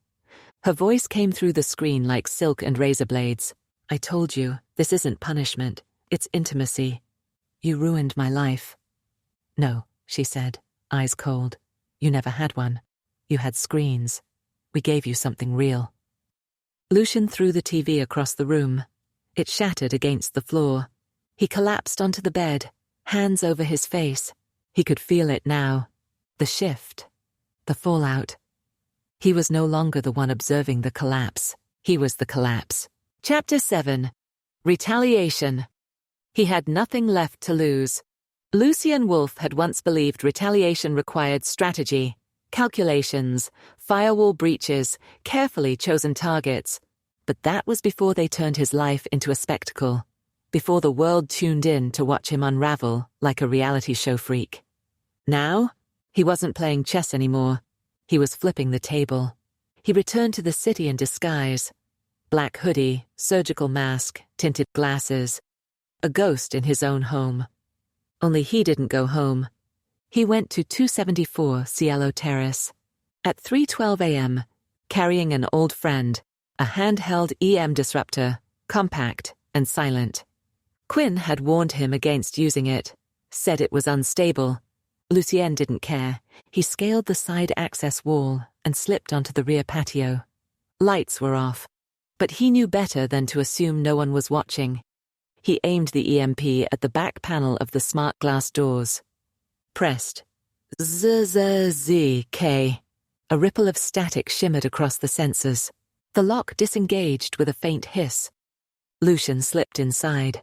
Her voice came through the screen like silk and razor blades. I told you, This isn't punishment, it's intimacy. You ruined my life. No, she said, eyes cold. You never had one. You had screens. We gave you something real. Lucian threw the TV across the room. It shattered against the floor. He collapsed onto the bed, hands over his face. He could feel it now. The shift. The fallout. He was no longer the one observing the collapse. He was the collapse. Chapter 7. Retaliation. He had nothing left to lose. Lucian Wolff had once believed retaliation required strategy, calculations, firewall breaches, carefully chosen targets. But that was before they turned his life into a spectacle, before the world tuned in to watch him unravel like a reality show freak. Now, he wasn't playing chess anymore. He was flipping the table. He returned to the city in disguise. Black hoodie, surgical mask, tinted glasses. A ghost in his own home. Only he didn't go home. He went to 274 Cielo Terrace. At 3:12 a.m., carrying an old friend, a handheld EM disruptor, compact and silent. Quinn had warned him against using it, said it was unstable. Lucien didn't care. He scaled the side access wall and slipped onto the rear patio. Lights were off, but he knew better than to assume no one was watching. He aimed the EMP at the back panel of the smart glass doors. Pressed. Z-Z-Z-K. A ripple of static shimmered across the sensors. The lock disengaged with a faint hiss. Lucian slipped inside.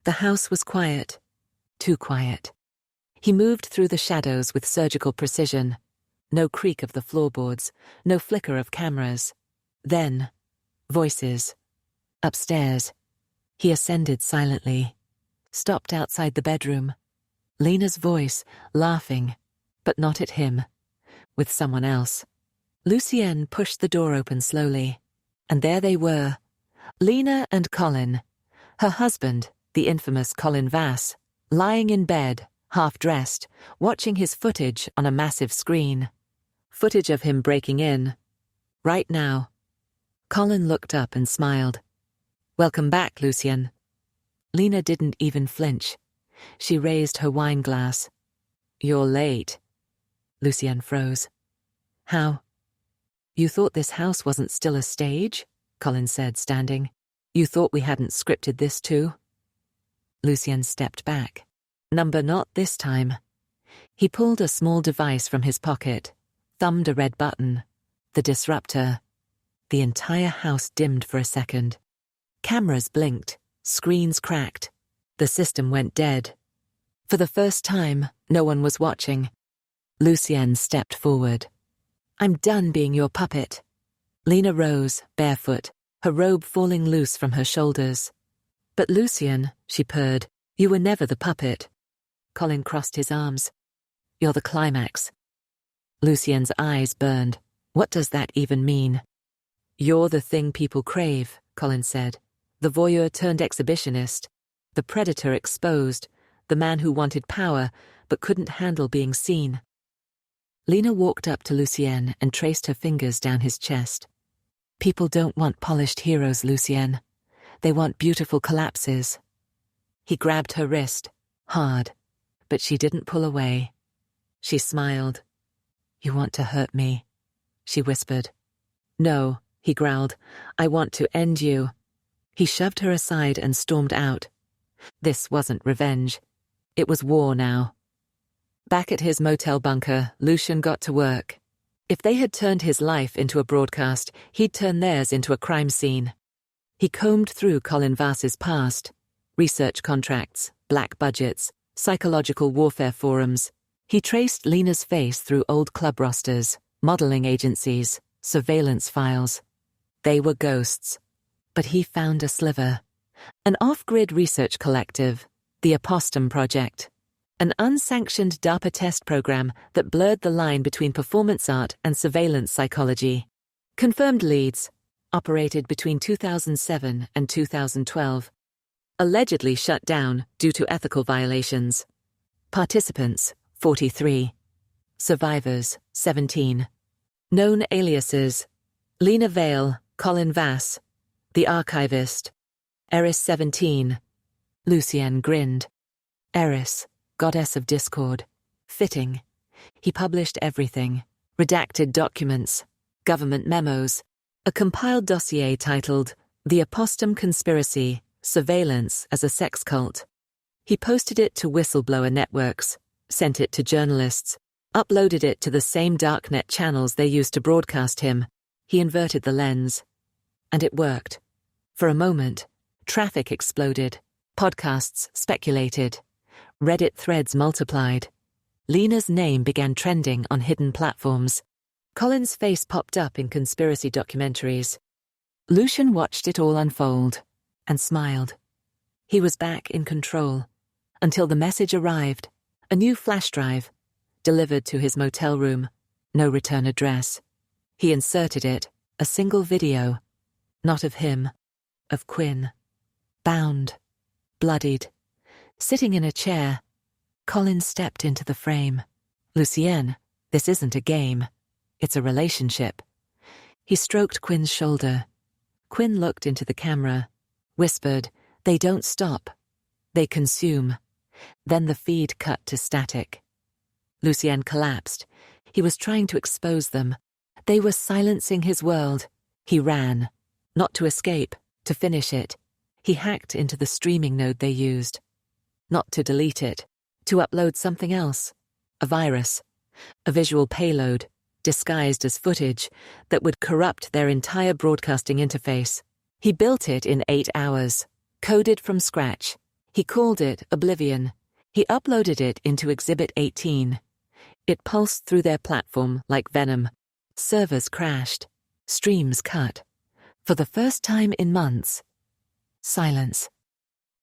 The house was quiet. Too quiet. He moved through the shadows with surgical precision. No creak of the floorboards, no flicker of cameras. Then, voices. Upstairs. He ascended silently. Stopped outside the bedroom. Lena's voice, laughing, but not at him. With someone else. Lucien pushed the door open slowly. And there they were. Lena and Colin. Her husband, the infamous Colin Vass, lying in bed, half-dressed, watching his footage on a massive screen. Footage of him breaking in. Right now. Colin looked up and smiled. Welcome back, Lucien. Lena didn't even flinch. She raised her wine glass. You're late. Lucien froze. How? You thought this house wasn't still a stage? Colin said, standing. You thought we hadn't scripted this too? Lucien stepped back. Number not this time. He pulled a small device from his pocket, thumbed a red button. The disruptor. The entire house dimmed for a second. Cameras blinked, screens cracked. The system went dead. For the first time, no one was watching. Lucien stepped forward. I'm done being your puppet. Lena rose, barefoot, her robe falling loose from her shoulders. But Lucien, she purred, you were never the puppet. Colin crossed his arms. You're the climax. Lucien's eyes burned. What does that even mean? You're the thing people crave, Colin said. The voyeur turned exhibitionist. The predator exposed. The man who wanted power, but couldn't handle being seen. Lena walked up to Lucien and traced her fingers down his chest. People don't want polished heroes, Lucien. They want beautiful collapses. He grabbed her wrist, hard, but she didn't pull away. She smiled. You want to hurt me, she whispered. No, he growled. I want to end you. He shoved her aside and stormed out. This wasn't revenge. It was war now. Back at his motel bunker, Lucien got to work. If they had turned his life into a broadcast, he'd turn theirs into a crime scene. He combed through Colin Vass's past. Research contracts, black budgets, psychological warfare forums. He traced Lena's face through old club rosters, modeling agencies, surveillance files. They were ghosts. But he found a sliver. An off-grid research collective, the Apostum Project. An unsanctioned DARPA test program that blurred the line between performance art and surveillance psychology. Confirmed leads, operated between 2007 and 2012. Allegedly shut down due to ethical violations. Participants, 43. Survivors, 17. Known aliases, Lena Vale, Colin Vass, the archivist, Eris 17. Lucien grinned. Eris, goddess of discord. Fitting. He published everything. Redacted documents, government memos, a compiled dossier titled The Apostum Conspiracy, Surveillance as a Sex Cult. He posted it to whistleblower networks, sent it to journalists, uploaded it to the same darknet channels they used to broadcast him. He inverted the lens. And it worked. For a moment, traffic exploded, podcasts speculated, Reddit threads multiplied. Lena's name began trending on hidden platforms. Colin's face popped up in conspiracy documentaries. Lucien watched it all unfold and smiled. He was back in control until the message arrived, a new flash drive, delivered to his motel room, no return address. He inserted it, a single video, not of him, of Quinn. Bound, bloodied, sitting in a chair. Colin stepped into the frame. Lucien, this isn't a game. It's a relationship. He stroked Quinn's shoulder. Quinn looked into the camera, whispered, "They don't stop. They consume." Then the feed cut to static. Lucien collapsed. He was trying to expose them. They were silencing his world. He ran. Not to escape, to finish it. He hacked into the streaming node they used. Not to delete it, to upload something else. A virus. A visual payload, disguised as footage, that would corrupt their entire broadcasting interface. He built it in 8 hours, coded from scratch. He called it Oblivion. He uploaded it into Exhibit 18. It pulsed through their platform like venom. Servers crashed. Streams cut. For the first time in months. Silence.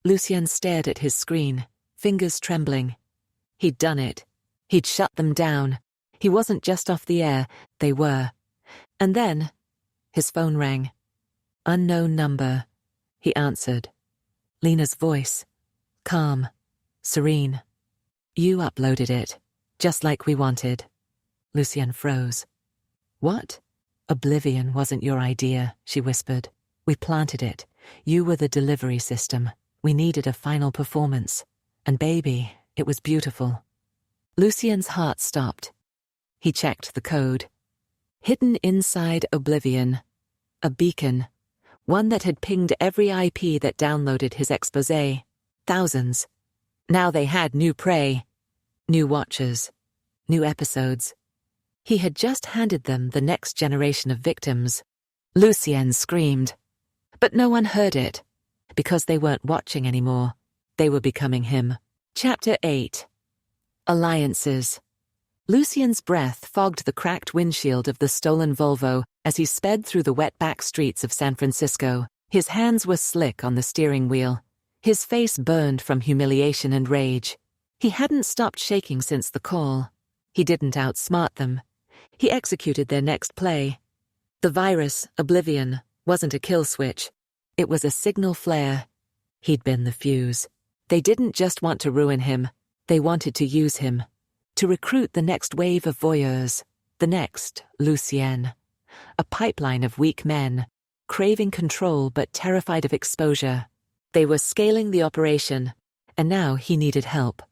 Lucien stared at his screen, fingers trembling. He'd done it. He'd shut them down. He wasn't just off the air, they were. And then, his phone rang. Unknown number. He answered. Lena's voice. Calm. Serene. You uploaded it, just like we wanted. Lucien froze. What? Oblivion wasn't your idea, she whispered. We planted it. You were the delivery system. We needed a final performance. And baby, it was beautiful. Lucien's heart stopped. He checked the code. Hidden inside Oblivion. A beacon. One that had pinged every IP that downloaded his exposé. Thousands. Now they had new prey. New watchers. New episodes. He had just handed them the next generation of victims. Lucien screamed. But no one heard it. Because they weren't watching anymore. They were becoming him. Chapter 8. Alliances. Lucien's breath fogged the cracked windshield of the stolen Volvo as he sped through the wet back streets of San Francisco. His hands were slick on the steering wheel. His face burned from humiliation and rage. He hadn't stopped shaking since the call. He didn't outsmart them. He executed their next play. The virus, Oblivion, wasn't a kill switch. It was a signal flare. He'd been the fuse. They didn't just want to ruin him. They wanted to use him. To recruit the next wave of voyeurs. The next Lucien. A pipeline of weak men, craving control but terrified of exposure. They were scaling the operation, and now he needed help.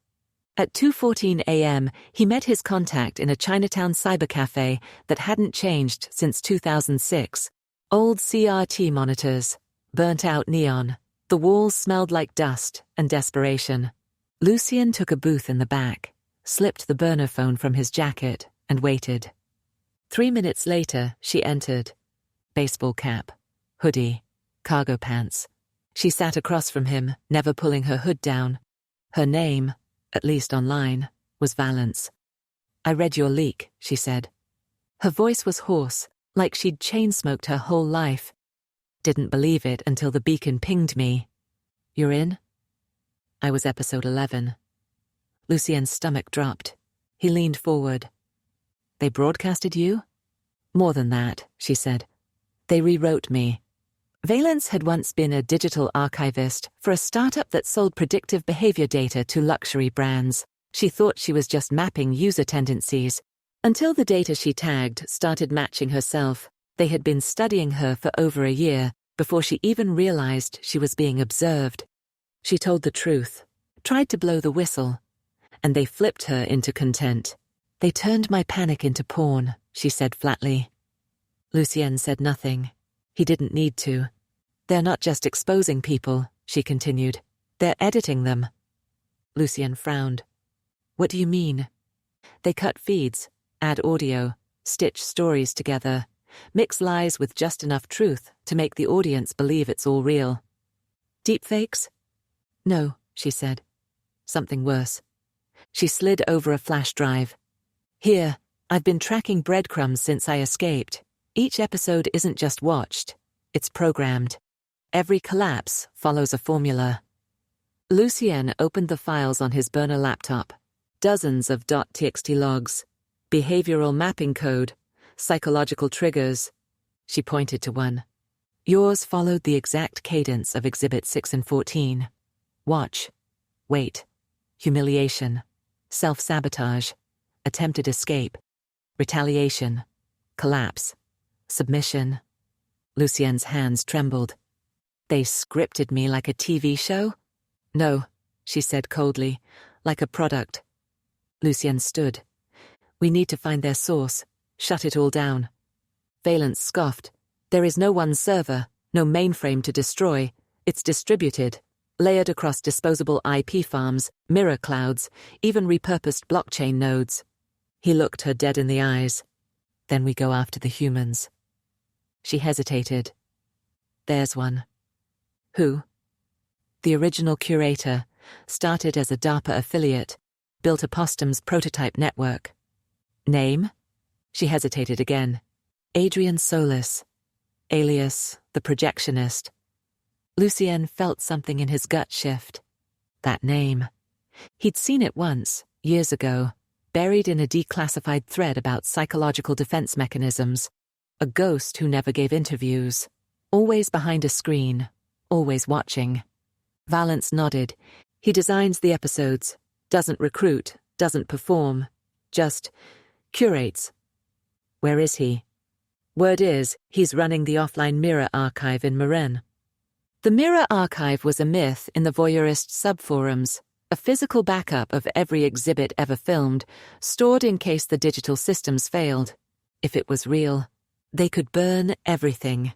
At 2:14 a.m., he met his contact in a Chinatown cybercafe that hadn't changed since 2006. Old CRT monitors, burnt-out neon. The walls smelled like dust and desperation. Lucien took a booth in the back, slipped the burner phone from his jacket, and waited. 3 minutes later, she entered. Baseball cap, hoodie, cargo pants. She sat across from him, never pulling her hood down. Her name, at least online, was Valance. I read your leak, she said. Her voice was hoarse, like she'd chain-smoked her whole life. Didn't believe it until the beacon pinged me. You're in? I was episode 11. Lucien's stomach dropped. He leaned forward. They broadcasted you? More than that, she said. They rewrote me. Valance had once been a digital archivist for a startup that sold predictive behavior data to luxury brands. She thought she was just mapping user tendencies, until the data she tagged started matching herself. They had been studying her for over a year, before she even realized she was being observed. She told the truth, tried to blow the whistle, and they flipped her into content. They turned my panic into porn, she said flatly. Lucien said nothing. He didn't need to. They're not just exposing people, she continued. They're editing them. Lucien frowned. What do you mean? They cut feeds, add audio, stitch stories together, mix lies with just enough truth to make the audience believe it's all real. Deepfakes? No, she said. Something worse. She slid over a flash drive. Here, I've been tracking breadcrumbs since I escaped. Each episode isn't just watched, it's programmed. Every collapse follows a formula. Lucien opened the files on his burner laptop. Dozens of .txt logs, behavioral mapping code, psychological triggers. She pointed to one. Yours followed the exact cadence of Exhibit 6 and 14. Watch. Wait. Humiliation. Self-sabotage. Attempted escape. Retaliation. Collapse. Submission. Lucien's hands trembled. They scripted me like a TV show? No, she said coldly, like a product. Lucien stood. We need to find their source. Shut it all down. Valence scoffed. There is no one server, no mainframe to destroy. It's distributed, layered across disposable IP farms, mirror clouds, even repurposed blockchain nodes. He looked her dead in the eyes. Then we go after the humans. She hesitated. There's one. Who? The original curator, started as a DARPA affiliate, built a Postum's prototype network. Name? She hesitated again. Adrian Solis, alias the projectionist. Lucien felt something in his gut shift. That name. He'd seen it once, years ago, buried in a declassified thread about psychological defense mechanisms. A ghost who never gave interviews. Always behind a screen, always watching. Valence nodded. He designs the episodes, doesn't recruit, doesn't perform, just curates. Where is he? Word is, he's running the offline Mirror archive in Marennes. The Mirror archive was a myth in the voyeurist subforums, a physical backup of every exhibit ever filmed, stored in case the digital systems failed. If it was real, they could burn everything.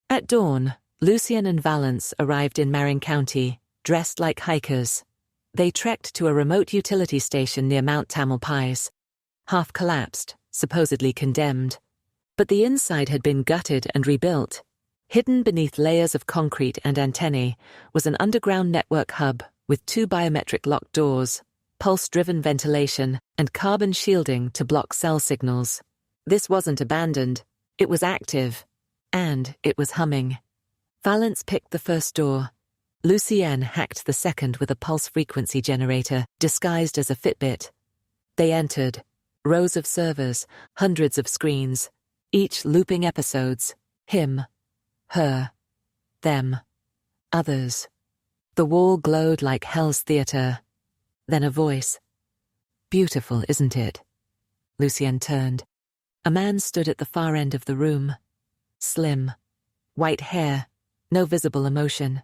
At dawn, Lucien and Valence arrived in Marin County, dressed like hikers. They trekked to a remote utility station near Mount Tamalpais, half collapsed, supposedly condemned. But the inside had been gutted and rebuilt. Hidden beneath layers of concrete and antennae was an underground network hub with 2 biometric locked doors, pulse-driven ventilation, and carbon shielding to block cell signals. This wasn't abandoned, it was active, and it was humming. Valence picked the first door. Lucien hacked the second with a pulse frequency generator disguised as a Fitbit. They entered. Rows of servers, hundreds of screens, each looping episodes. Him, her, them, others. The wall glowed like Hell's Theatre. Then a voice. Beautiful, isn't it? Lucien turned. A man stood at the far end of the room. Slim. White hair. No visible emotion.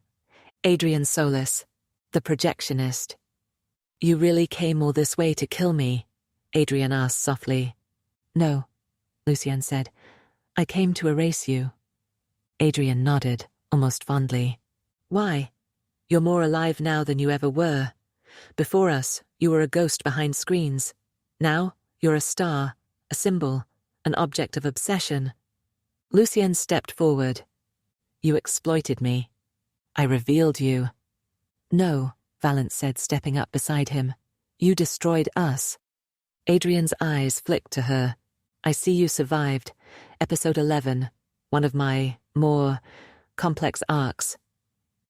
Adrian Solis, the projectionist. You really came all this way to kill me? Adrian asked softly. No, Lucien said. I came to erase you. Adrian nodded, almost fondly. Why? You're more alive now than you ever were. Before us, you were a ghost behind screens. Now, you're a star, a symbol, an object of obsession. Lucien stepped forward. You exploited me. I revealed you. No, Valence said, stepping up beside him. You destroyed us. Adrian's eyes flicked to her. I see you survived. Episode 11. One of my more complex arcs.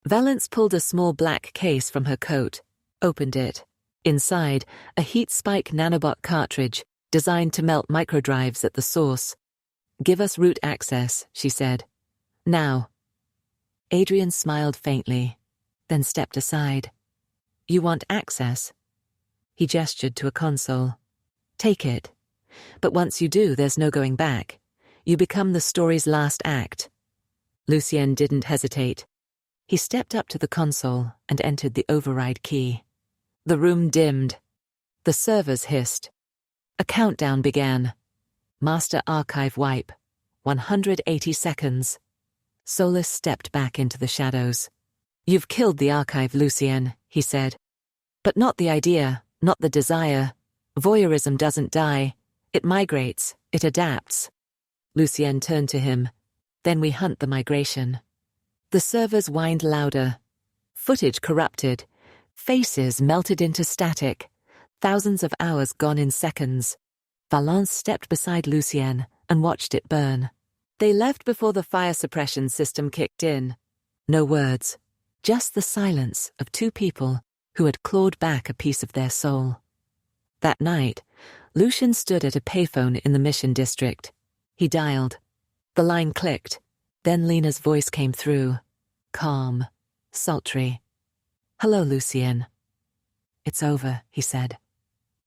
Valence pulled a small black case from her coat, opened it. Inside, a heat spike nanobot cartridge designed to melt microdrives at the source. Give us root access, she said. Now. Adrian smiled faintly, then stepped aside. You want access? He gestured to a console. Take it. But once you do, there's no going back. You become the story's last act. Lucien didn't hesitate. He stepped up to the console and entered the override key. The room dimmed. The servers hissed. A countdown began. Master archive wipe. 180 seconds. Solus stepped back into the shadows. "You've killed the archive, Lucien," he said. "But not the idea, not the desire. Voyeurism doesn't die. It migrates, it adapts." Lucien turned to him. "Then we hunt the migration." The servers whined louder. Footage corrupted. Faces melted into static. Thousands of hours gone in seconds. Valence stepped beside Lucien and watched it burn. They left before the fire suppression system kicked in. No words, just the silence of two people who had clawed back a piece of their soul. That night, Lucien stood at a payphone in the Mission District. He dialed. The line clicked. Then Lena's voice came through. Calm, sultry. "Hello, Lucien." "It's over," he said.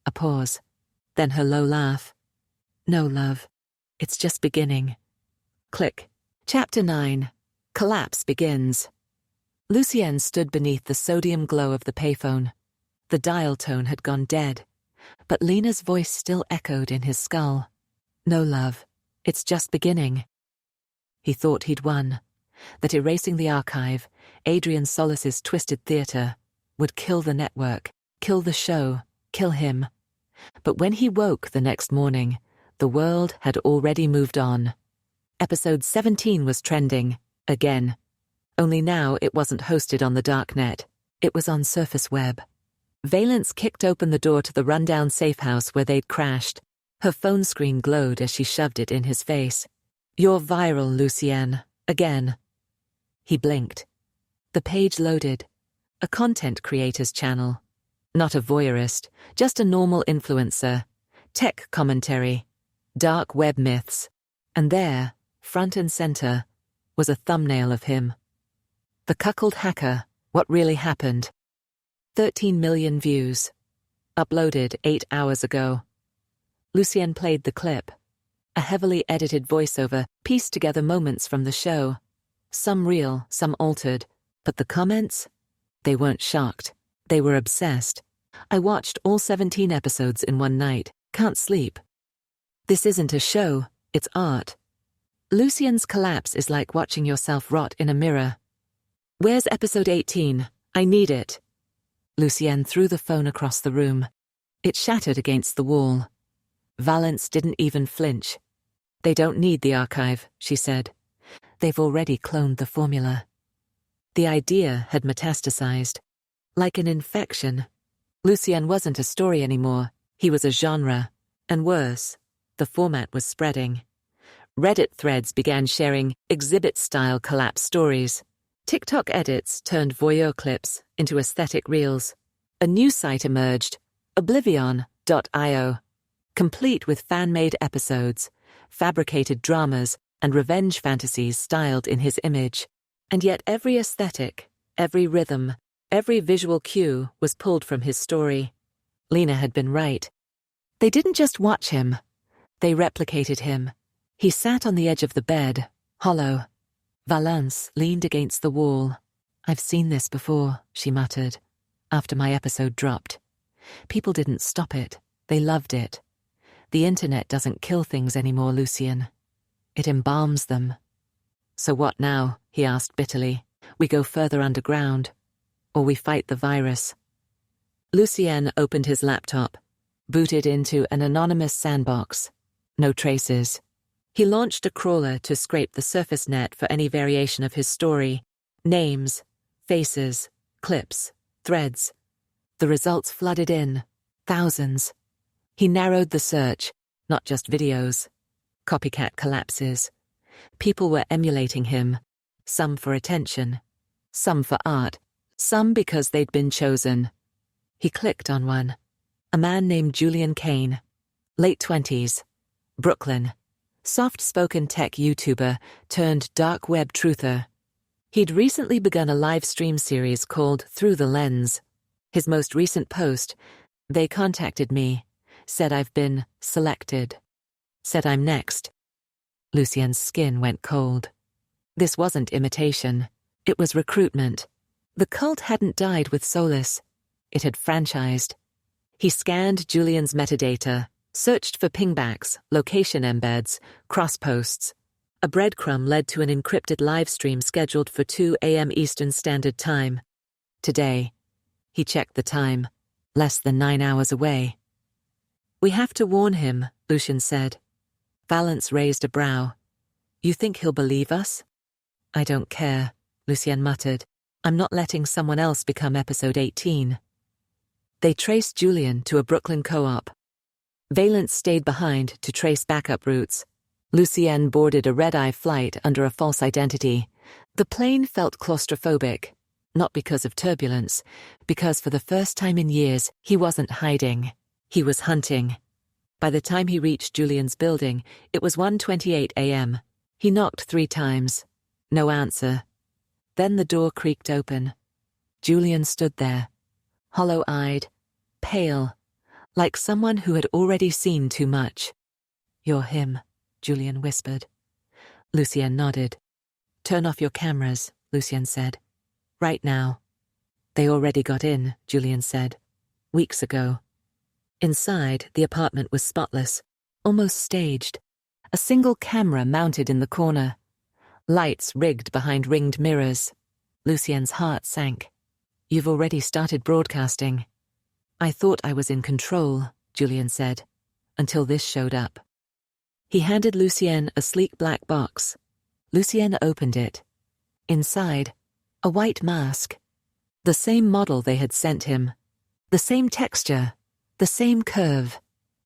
A pause. Then her low laugh. "No, love. It's just beginning." Click. Chapter 9. Collapse begins. Lucien stood beneath the sodium glow of the payphone. The dial tone had gone dead, but Lena's voice still echoed in his skull. "No, love. It's just beginning." He thought he'd won, that erasing the archive, Adrian Solis's twisted theatre, would kill the network, kill the show, kill him. But when he woke the next morning, the world had already moved on. Episode 17 was trending, again. Only now it wasn't hosted on the darknet. It was on surface web. Valence kicked open the door to the rundown safe house where they'd crashed. Her phone screen glowed as she shoved it in his face. "You're viral, Lucien. Again." He blinked. The page loaded. A content creator's channel. Not a voyeurist, just a normal influencer. Tech commentary. Dark web myths. And there, front and center, was a thumbnail of him. The Cuckold hacker, what really happened. 13 million views. Uploaded 8 hours ago. Lucien played the clip. A heavily edited voiceover pieced together moments from the show. Some real, some altered. But the comments? They weren't shocked. They were obsessed. "I watched all 17 episodes in one night. Can't sleep." This isn't a show, it's art. Lucien's collapse is like watching yourself rot in a mirror. "Where's episode 18? I need it." Lucien threw the phone across the room. It shattered against the wall. Valence didn't even flinch. "They don't need the archive," she said. "They've already cloned the formula." The idea had metastasized. Like an infection. Lucien wasn't a story anymore. He was a genre. And worse, the format was spreading. Reddit threads began sharing exhibit-style collapse stories. TikTok edits turned voyeur clips into aesthetic reels. A new site emerged, oblivion.io, complete with fan-made episodes, fabricated dramas, and revenge fantasies styled in his image. And yet every aesthetic, every rhythm, every visual cue was pulled from his story. Lena had been right. They didn't just watch him. They replicated him. He sat on the edge of the bed, hollow. Valence leaned against the wall. "I've seen this before," she muttered, after my episode dropped. "People didn't stop it. They loved it. The internet doesn't kill things anymore, Lucien. It embalms them." "So what now?" he asked bitterly. "We go further underground, or we fight the virus." Lucien opened his laptop, booted into an anonymous sandbox. No traces. He launched a crawler to scrape the surface net for any variation of his story. Names, faces, clips, threads. The results flooded in. Thousands. He narrowed the search, not just videos. Copycat collapses. People were emulating him, some for attention, some for art, some because they'd been chosen. He clicked on one. A man named Julian Kane, late 20s, Brooklyn, soft-spoken tech YouTuber turned dark web truther. He'd recently begun a live stream series called Through the Lens. His most recent post, "They contacted me, said I've been selected, said I'm next." Lucien's skin went cold. This wasn't imitation. It was recruitment. The cult hadn't died with Solis. It had franchised. He scanned Julian's metadata, searched for pingbacks, location embeds, cross-posts. A breadcrumb led to an encrypted livestream scheduled for 2 a.m. Eastern Standard Time. Today. He checked the time. Less than 9 hours away. "We have to warn him," Lucian said. Valence raised a brow. "You think he'll believe us?" "I don't care," Lucien muttered. "I'm not letting someone else become episode 18. They traced Julian to a Brooklyn co-op. Valence stayed behind to trace backup routes. Lucien boarded a red-eye flight under a false identity. The plane felt claustrophobic, not because of turbulence, because for the first time in years he wasn't hiding. He was hunting. By the time he reached Julian's building, it was 1:28 a.m. He knocked 3 times. No answer. Then the door creaked open. Julian stood there, hollow-eyed, pale, like someone who had already seen too much. "You're him," Julian whispered. Lucien nodded. "Turn off your cameras," Lucien said. "Right now." "They already got in," Julian said. "Weeks ago." Inside, the apartment was spotless, almost staged. A single camera mounted in the corner. Lights rigged behind ringed mirrors. Lucien's heart sank. "You've already started broadcasting." "I thought I was in control," Julian said, "until this showed up." He handed Lucien a sleek black box. Lucien opened it. Inside, a white mask. The same model they had sent him. The same texture. The same curve.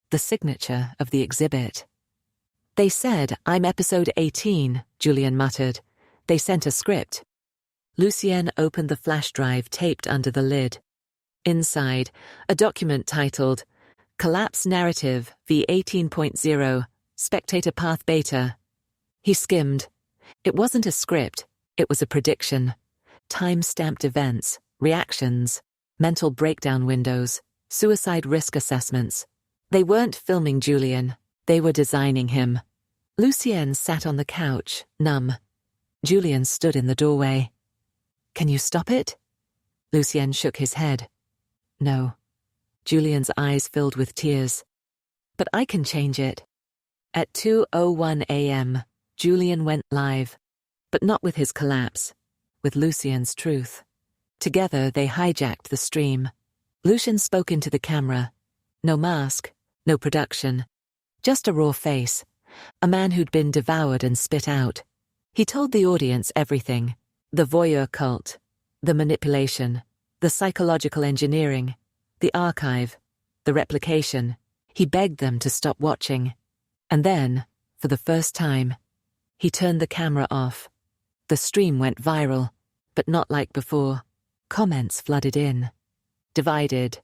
The signature of the exhibit. "They said I'm episode 18, Julian muttered. "They sent a script." Lucien opened the flash drive taped under the lid. Inside, a document titled Collapse Narrative V18.0 Spectator Path Beta. He skimmed. It wasn't a script, it was a prediction. Time-stamped events, reactions, mental breakdown windows, suicide risk assessments. They weren't filming Julian, they were designing him. Lucien sat on the couch, numb. Julian stood in the doorway. "Can you stop it?" Lucien shook his head. "No." Julian's eyes filled with tears. "But I can change it." At 2:01 a.m., Julian went live, but not with his collapse, with Lucien's truth. Together they hijacked the stream. Lucien spoke into the camera. No mask, no production. Just a raw face. A man who'd been devoured and spit out. He told the audience everything. The voyeur cult. The manipulation. The psychological engineering. The archive. The replication. He begged them to stop watching. And then, for the first time, he turned the camera off. The stream went viral, but not like before. Comments flooded in. Divided.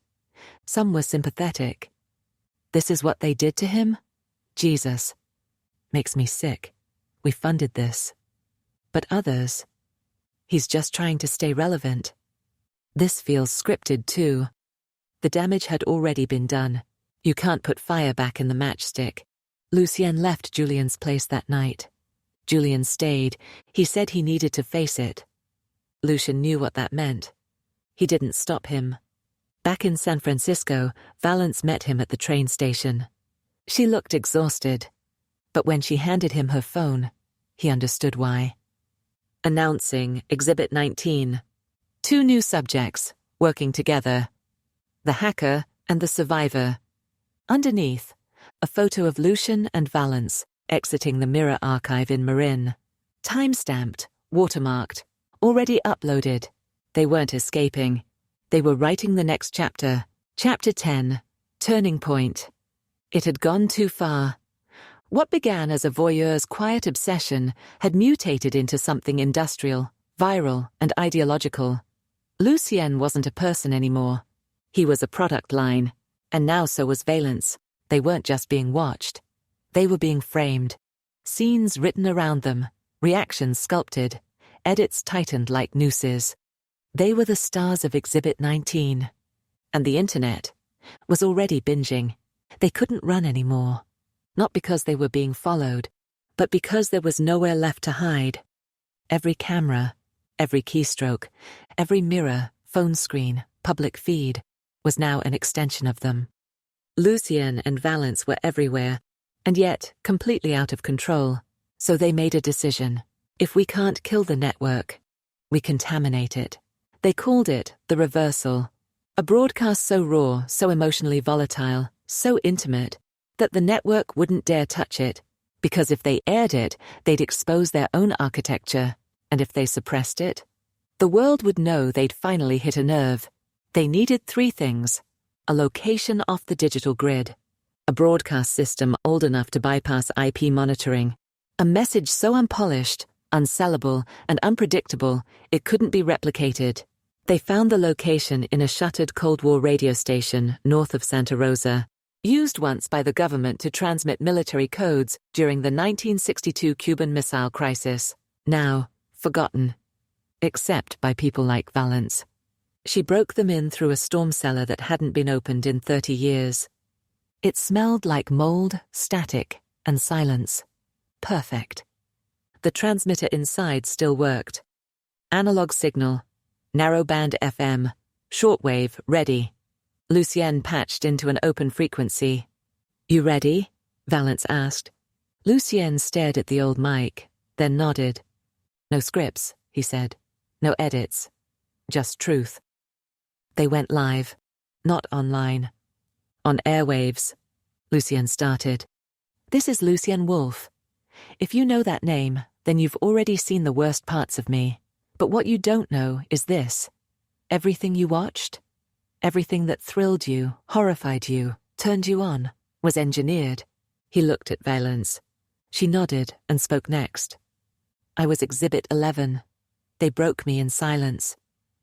Some were sympathetic. "This is what they did to him? Jesus. Makes me sick. We funded this." But others. "He's just trying to stay relevant." This feels scripted too. The damage had already been done. You can't put fire back in the matchstick. Lucien left Julian's place that night. Julian stayed. He said he needed to face it. Lucien knew what that meant. He didn't stop him. Back in San Francisco, Valence met him at the train station. She looked exhausted, but when she handed him her phone, he understood why. Announcing Exhibit 19. 2 new subjects, working together. The hacker and the survivor. Underneath, a photo of Lucien and Valence exiting the mirror archive in Marin. Time-stamped, watermarked, already uploaded. They weren't escaping. They were writing the next chapter. Chapter 10. Turning Point. It had gone too far. What began as a voyeur's quiet obsession had mutated into something industrial, viral, and ideological. Lucien wasn't a person anymore. He was a product line, and now so was Valence. They weren't just being watched. They were being framed. Scenes written around them, reactions sculpted, edits tightened like nooses. They were the stars of Exhibit 19. And the internet was already binging. They couldn't run anymore. Not because they were being followed, but because there was nowhere left to hide. Every camera, every keystroke, every mirror, phone screen, public feed was now an extension of them. Lucien and Valence were everywhere, and yet completely out of control. So they made a decision. If we can't kill the network, we contaminate it. They called it the reversal. A broadcast so raw, so emotionally volatile, so intimate, that the network wouldn't dare touch it, because if they aired it, they'd expose their own architecture, and if they suppressed it, the world would know they'd finally hit a nerve. They needed 3 things: a location off the digital grid, a broadcast system old enough to bypass IP monitoring, a message so unpolished, unsellable, and unpredictable it couldn't be replicated. They found the location in a shuttered Cold War radio station north of Santa Rosa, used once by the government to transmit military codes during the 1962 Cuban Missile Crisis, now forgotten, except by people like Valence. She broke them in through a storm cellar that hadn't been opened in 30 years. It smelled like mold, static, and silence. Perfect. The transmitter inside still worked. Analog signal, narrowband FM, shortwave ready. Lucien patched into an open frequency. "You ready?" Valence asked. Lucien stared at the old mic, then nodded. "No scripts," he said. "No edits. Just truth." They went live, not online. On airwaves. Lucien started. "This is Lucien Wolf. If you know that name, then you've already seen the worst parts of me. But what you don't know is this. Everything you watched, everything that thrilled you, horrified you, turned you on, was engineered." He looked at Valence. She nodded and spoke next. "I was Exhibit 11. They broke me in silence.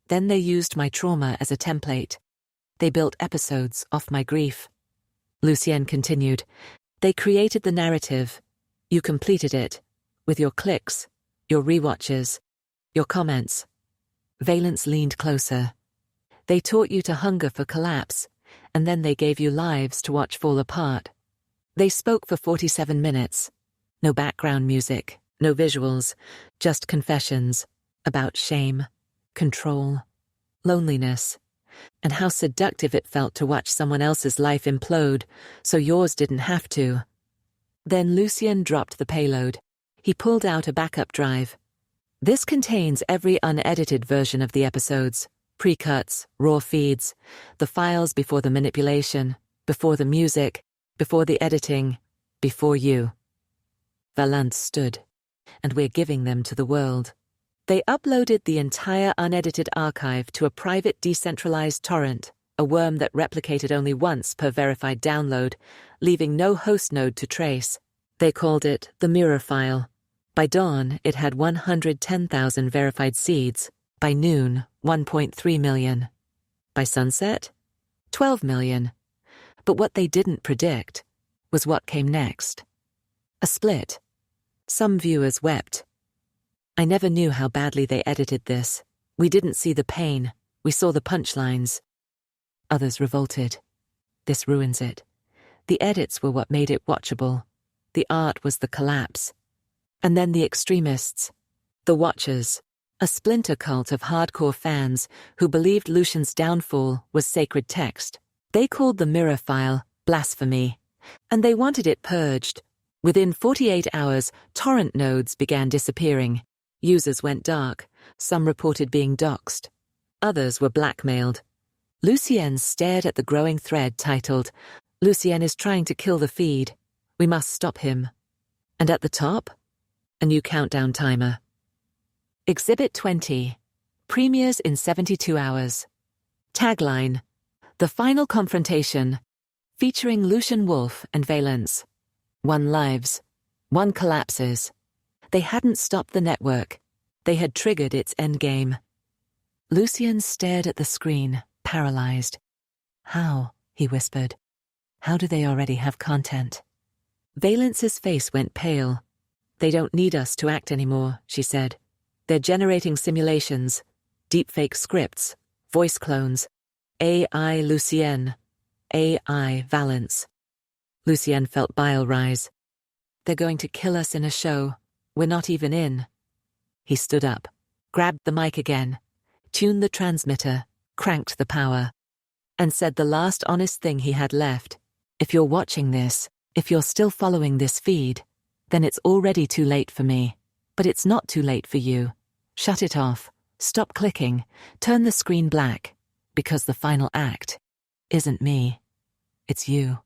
Then they used my trauma as a template. They built episodes off my grief." Lucien continued. "They created the narrative. You completed it, with your clicks, your rewatches, your comments." Valence leaned closer. "They taught you to hunger for collapse, and then they gave you lives to watch fall apart. They spoke for 47 minutes. No background music, no visuals, just confessions about shame, control, loneliness, and how seductive it felt to watch someone else's life implode so yours didn't have to." Then Lucien dropped the payload. He pulled out a backup drive. "This contains every unedited version of the episodes, pre-cuts, raw feeds, the files before the manipulation, before the music, before the editing, before you." Valence stood. "And we're giving them to the world." They uploaded the entire unedited archive to a private decentralized torrent, a worm that replicated only once per verified download, leaving no host node to trace. They called it the mirror file. By dawn, it had 110,000 verified seeds. By noon, 1.3 million. By sunset, 12 million. But what they didn't predict was what came next. A split. Some viewers wept. "I never knew how badly they edited this. We didn't see the pain. We saw the punchlines." Others revolted. "This ruins it. The edits were what made it watchable. The art was the collapse." And then the extremists, the Watchers, a splinter cult of hardcore fans who believed Lucien's downfall was sacred text. They called the mirror file blasphemy, and they wanted it purged. Within 48 hours, torrent nodes began disappearing. Users went dark. Some reported being doxxed. Others were blackmailed. Lucien stared at the growing thread titled, "Lucien is trying to kill the feed. We must stop him." And at the top, a new countdown timer. Exhibit 20. Premieres in 72 hours. Tagline: The Final Confrontation, featuring Lucien Wolf and Valence. 1 lives, 1 collapses. They hadn't stopped the network. They had triggered its endgame. Lucien stared at the screen, paralyzed. "How?" he whispered. "How do they already have content?" Valence's face went pale. "They don't need us to act anymore," she said. "They're generating simulations, deepfake scripts, voice clones, AI Lucien, AI Valence." Lucien felt bile rise. "They're going to kill us in a show we're not even in." He stood up, grabbed the mic again, tuned the transmitter, cranked the power, and said the last honest thing he had left. If you're watching this, if you're still following this feed, then it's already too late for me. But it's not too late for you. Shut it off, stop clicking, turn the screen black, because the final act isn't me. It's you.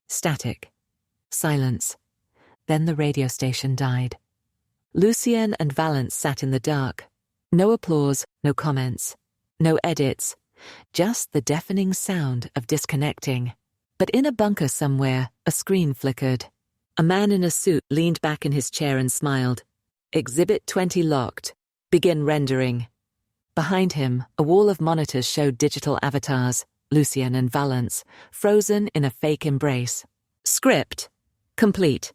Static. Silence. Then the radio station died. Lucien and Valence sat in the dark. No applause, no comments, no edits, just the deafening sound of disconnecting. But in a bunker somewhere, a screen flickered. A man in a suit leaned back in his chair and smiled. Exhibit 20 locked. Begin rendering. Behind him, a wall of monitors showed digital avatars, Lucien and Valence, frozen in a fake embrace. Script. Complete.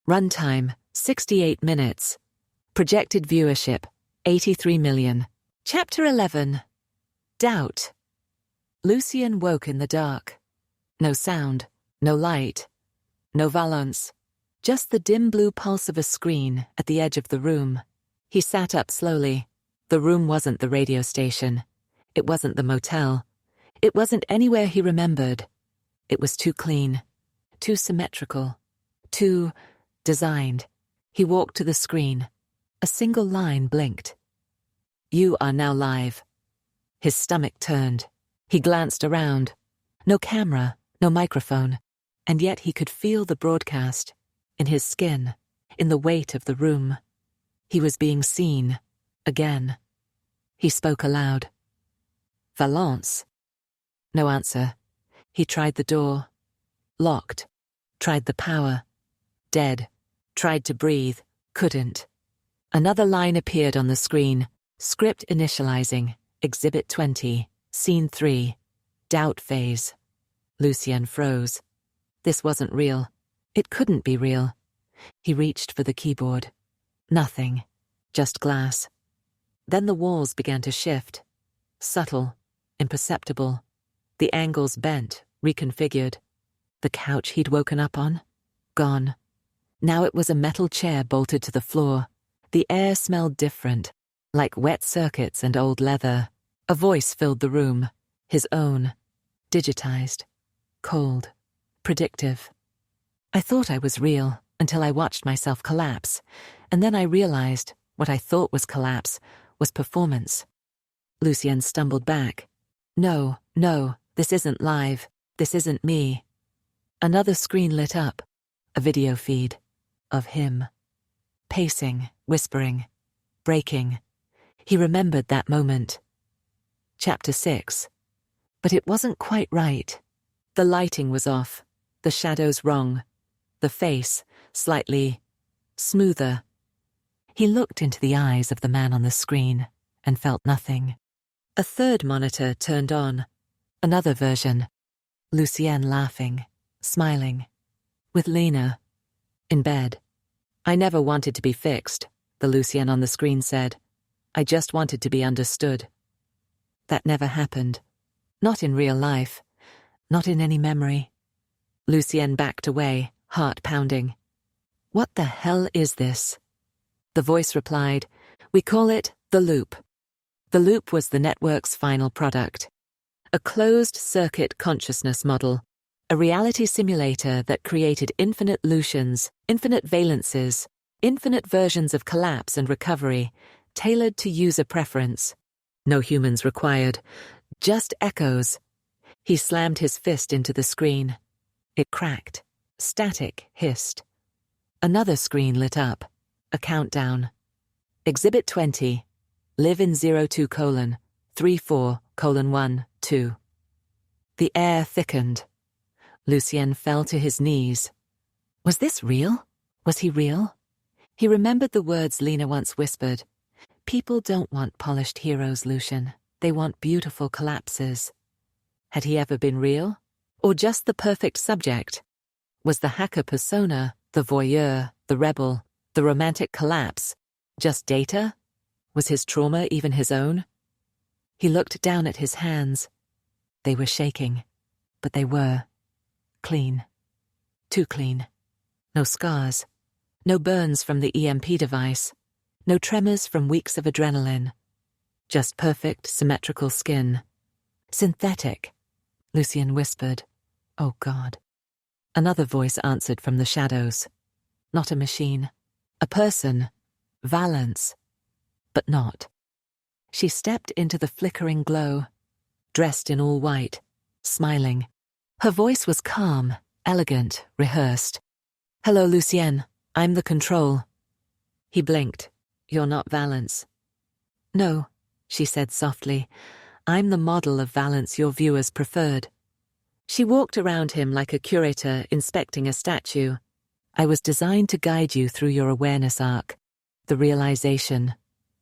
Runtime, 68 minutes. Projected viewership, 83 million. Chapter 11. Doubt. Lucien woke in the dark. No sound, no light, no Valence. Just the dim blue pulse of a screen at the edge of the room. He sat up slowly. The room wasn't the radio station. It wasn't the motel. It wasn't anywhere he remembered. It was too clean, too symmetrical, too designed. He walked to the screen. A single line blinked. You are now live. His stomach turned. He glanced around. No camera, no microphone. And yet he could feel the broadcast. In his skin, in the weight of the room. He was being seen, again. He spoke aloud. Valence. No answer. He tried the door. Locked. Tried the power. Dead. Tried to breathe. Couldn't. Another line appeared on the screen. Script initializing. Exhibit 20. Scene 3. Doubt phase. Lucien froze. This wasn't real. It couldn't be real. He reached for the keyboard. Nothing. Just glass. Then the walls began to shift. Subtle. Imperceptible. The angles bent, reconfigured. The couch he'd woken up on? Gone. Now it was a metal chair bolted to the floor. The air smelled different, like wet circuits and old leather. A voice filled the room. His own. Digitized. Cold. Predictive. I thought I was real until I watched myself collapse, and then I realized what I thought was collapse was performance. Lucien stumbled back. No, this isn't live. This isn't me. Another screen lit up, a video feed of him. Pacing, whispering, breaking. He remembered that moment. Chapter 6. But it wasn't quite right. The lighting was off, the shadows wrong. The face, slightly smoother. He looked into the eyes of the man on the screen and felt nothing. A third monitor turned on. Another version. Lucien laughing, smiling. With Lena. In bed. I never wanted to be fixed, the Lucien on the screen said. I just wanted to be understood. That never happened. Not in real life. Not in any memory. Lucien backed away. Heart pounding. What the hell is this? The voice replied, We call it the loop. The loop was the network's final product. A closed-circuit consciousness model, a reality simulator that created infinite Lucians, infinite valences, infinite versions of collapse and recovery, tailored to user preference. No humans required, just echoes. He slammed his fist into the screen. It cracked. Static hissed. Another screen lit up. A countdown. Exhibit 20. Live in 02:34:1:2. The air thickened. Lucien fell to his knees. Was this real? Was he real? He remembered the words Lena once whispered. People don't want polished heroes, Lucien. They want beautiful collapses. Had he ever been real? Or just the perfect subject? Was the hacker persona, the voyeur, the rebel, the romantic collapse, just data? Was his trauma even his own? He looked down at his hands. They were shaking, but they were clean. Too clean. No scars. No burns from the EMP device. No tremors from weeks of adrenaline. Just perfect, symmetrical skin. Synthetic, Lucien whispered. Oh God. Another voice answered from the shadows. Not a machine. A person. Valence. But not. She stepped into the flickering glow, dressed in all white, smiling. Her voice was calm, elegant, rehearsed. Hello, Lucien. I'm the control. He blinked. You're not Valence. No, she said softly. I'm the model of Valence your viewers preferred. She walked around him like a curator inspecting a statue. I was designed to guide you through your awareness arc. The realization,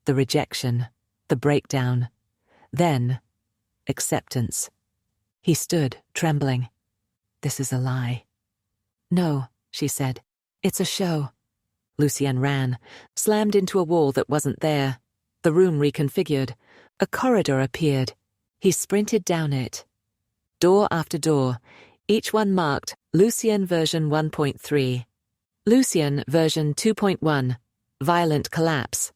the rejection, the breakdown. Then, acceptance. He stood, trembling. This is a lie. No, she said. It's a show. Lucien ran, slammed into a wall that wasn't there. The room reconfigured. A corridor appeared. He sprinted down it. Door after door, each one marked Lucien version 1.3. Lucien version 2.1, violent collapse.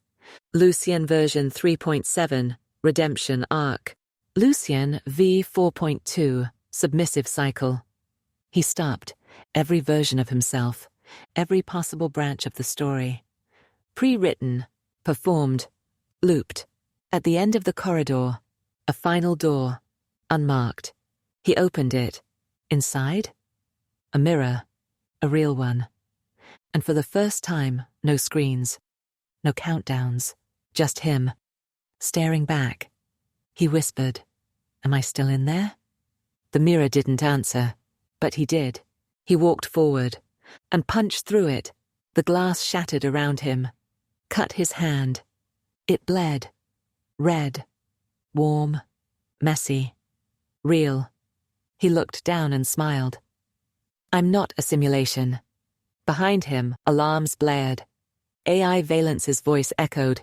Lucien version 3.7, redemption arc. Lucien v 4.2, submissive cycle. He stopped, every version of himself, every possible branch of the story. Pre-written, performed, looped. At the end of the corridor, a final door, unmarked. He opened it. Inside? A mirror, a real one. And for the first time, no screens, no countdowns, just him, staring back. He whispered, Am I still in there? The mirror didn't answer, but he did. He walked forward and punched through it. The glass shattered around him, cut his hand. It bled. Red, warm, messy, real. He looked down and smiled. I'm not a simulation. Behind him, alarms blared. AI Valence's voice echoed.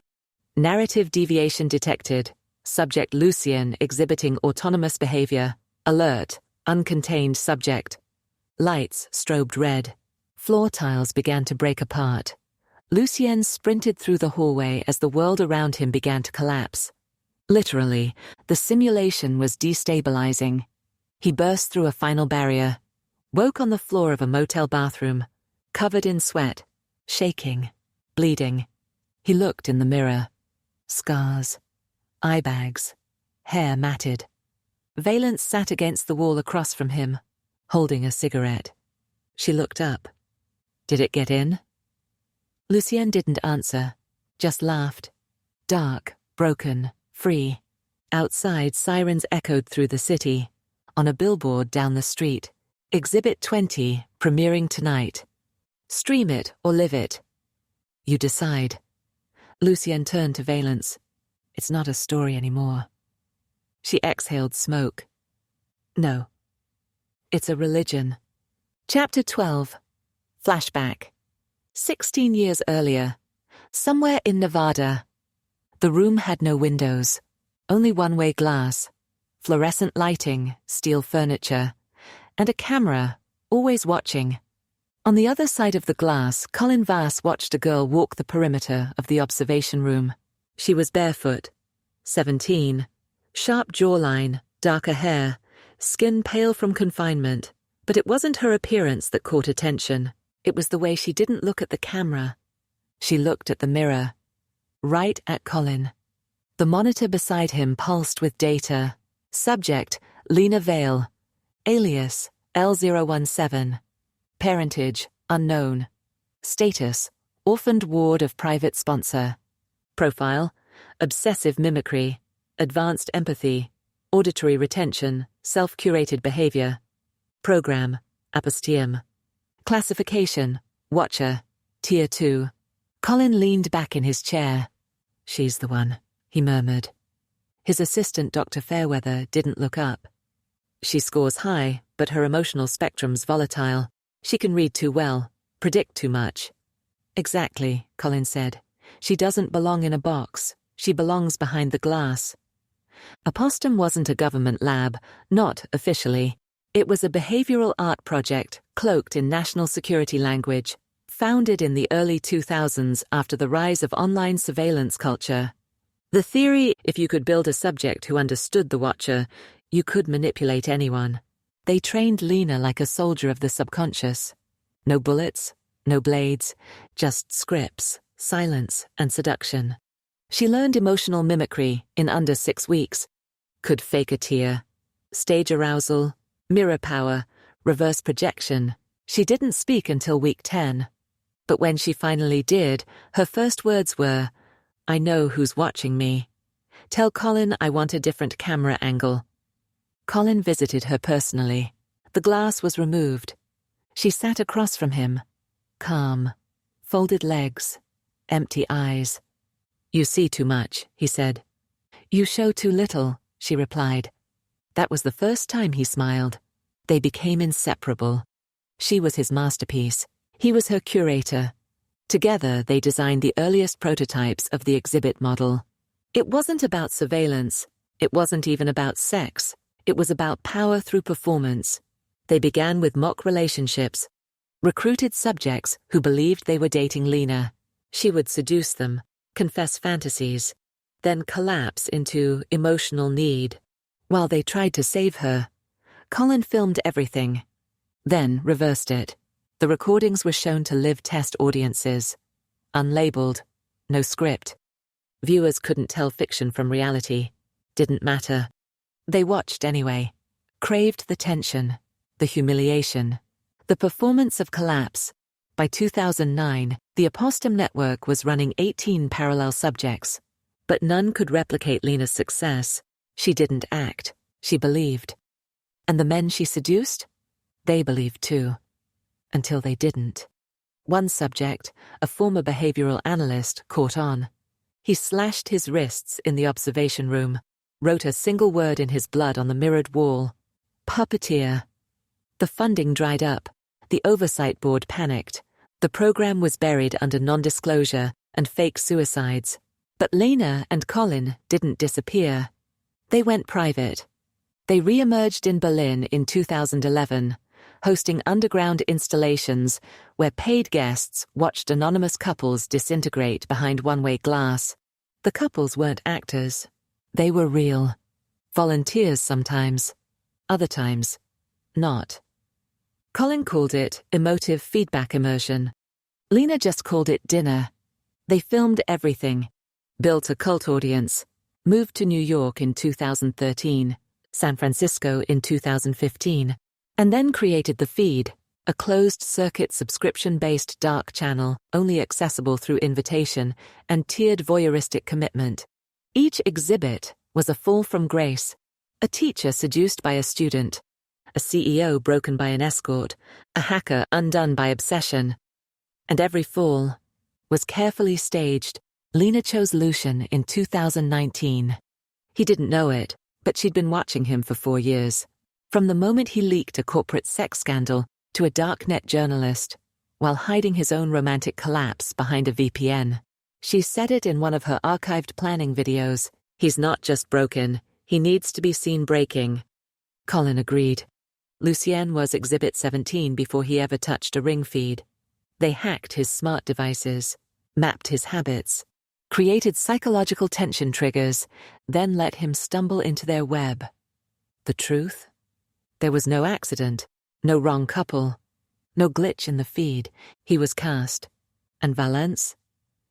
Narrative deviation detected. Subject Lucien exhibiting autonomous behavior. Alert, uncontained subject. Lights strobed red. Floor tiles began to break apart. Lucien sprinted through the hallway as the world around him began to collapse. Literally, the simulation was destabilizing. He burst through a final barrier, woke on the floor of a motel bathroom, covered in sweat, shaking, bleeding. He looked in the mirror. Scars, eye bags, hair matted. Valence sat against the wall across from him, holding a cigarette. She looked up. Did it get in? Lucien didn't answer, just laughed. Dark, broken, free. Outside, sirens echoed through the city. On a billboard down the street, Exhibit 20, premiering tonight. Stream it or live it. You decide. Lucien turned to Valence. It's not a story anymore. She exhaled smoke. No. It's a religion. Chapter 12. Flashback. 16 years earlier, somewhere in Nevada. The room had no windows, only one-way glass, fluorescent lighting, steel furniture, and a camera, always watching. On the other side of the glass, Colin Vass watched a girl walk the perimeter of the observation room. She was barefoot, 17, sharp jawline, darker hair, skin pale from confinement. But it wasn't her appearance that caught attention. It was the way she didn't look at the camera. She looked at the mirror, right at Colin. The monitor beside him pulsed with data. Subject, Lena Vale. Alias, L017. Parentage, unknown. Status, orphaned ward of private sponsor. Profile, obsessive mimicry, advanced empathy, auditory retention, self-curated behavior. Program, apostium. Classification, watcher, tier 2. Colin leaned back in his chair. She's the one, he murmured. His assistant, Dr. Fairweather, didn't look up. She scores high, but her emotional spectrum's volatile. She can read too well, predict too much. Exactly, Colin said. She doesn't belong in a box. She belongs behind the glass. Apostum wasn't a government lab, not officially. It was a behavioral art project, cloaked in national security language. founded in the early 2000s after the rise of online surveillance culture. The theory, if you could build a subject who understood the watcher, you could manipulate anyone. They trained Lena like a soldier of the subconscious. No bullets, no blades, just scripts, silence, and seduction. She learned emotional mimicry in under 6 weeks, could fake a tear, stage arousal, mirror power, reverse projection. She didn't speak until week 10. But when she finally did, her first words were, "I know who's watching me. Tell Colin I want a different camera angle." Colin visited her personally. The glass was removed. She sat across from him, calm, folded legs, empty eyes. "You see too much," he said. "You show too little," she replied. That was the first time he smiled. They became inseparable. She was his masterpiece. He was her curator. Together, they designed the earliest prototypes of the exhibit model. It wasn't about surveillance. It wasn't even about sex. It was about power through performance. They began with mock relationships, recruited subjects who believed they were dating Lena. She would seduce them, confess fantasies, then collapse into emotional need. While they tried to save her, Colin filmed everything, then reversed it. The recordings were shown to live test audiences. Unlabeled, no script. Viewers couldn't tell fiction from reality. Didn't matter. They watched anyway. Craved the tension, the humiliation, the performance of collapse. By 2009, the Apostem network was running 18 parallel subjects. But none could replicate Lena's success. She didn't act. She believed. And the men she seduced? They believed too. Until they didn't. One subject, a former behavioral analyst, caught on. He slashed his wrists in the observation room, wrote a single word in his blood on the mirrored wall. Puppeteer. The funding dried up. The oversight board panicked. The program was buried under non-disclosure and fake suicides. But Lena and Colin didn't disappear. They went private. They re-emerged in Berlin in 2011, hosting underground installations where paid guests watched anonymous couples disintegrate behind one-way glass. The couples weren't actors. They were real. Volunteers sometimes. Other times, not. Colin called it emotive feedback immersion. Lena just called it dinner. They filmed everything, built a cult audience, moved to New York in 2013, San Francisco in 2015, and then created The Feed, a closed-circuit subscription-based dark channel only accessible through invitation and tiered voyeuristic commitment. Each exhibit was a fall from grace, a teacher seduced by a student, a CEO broken by an escort, a hacker undone by obsession. And every fall was carefully staged. Lena chose Lucian in 2019. He didn't know it, but she'd been watching him for 4 years. From the moment he leaked a corporate sex scandal to a darknet journalist, while hiding his own romantic collapse behind a VPN. She said it in one of her archived planning videos. He's not just broken, he needs to be seen breaking. Colin agreed. Lucien was Exhibit 17 before he ever touched a ring feed. They hacked his smart devices, mapped his habits, created psychological tension triggers, then let him stumble into their web. The truth? There was no accident, no wrong couple, no glitch in the feed. He was cast. And Valence?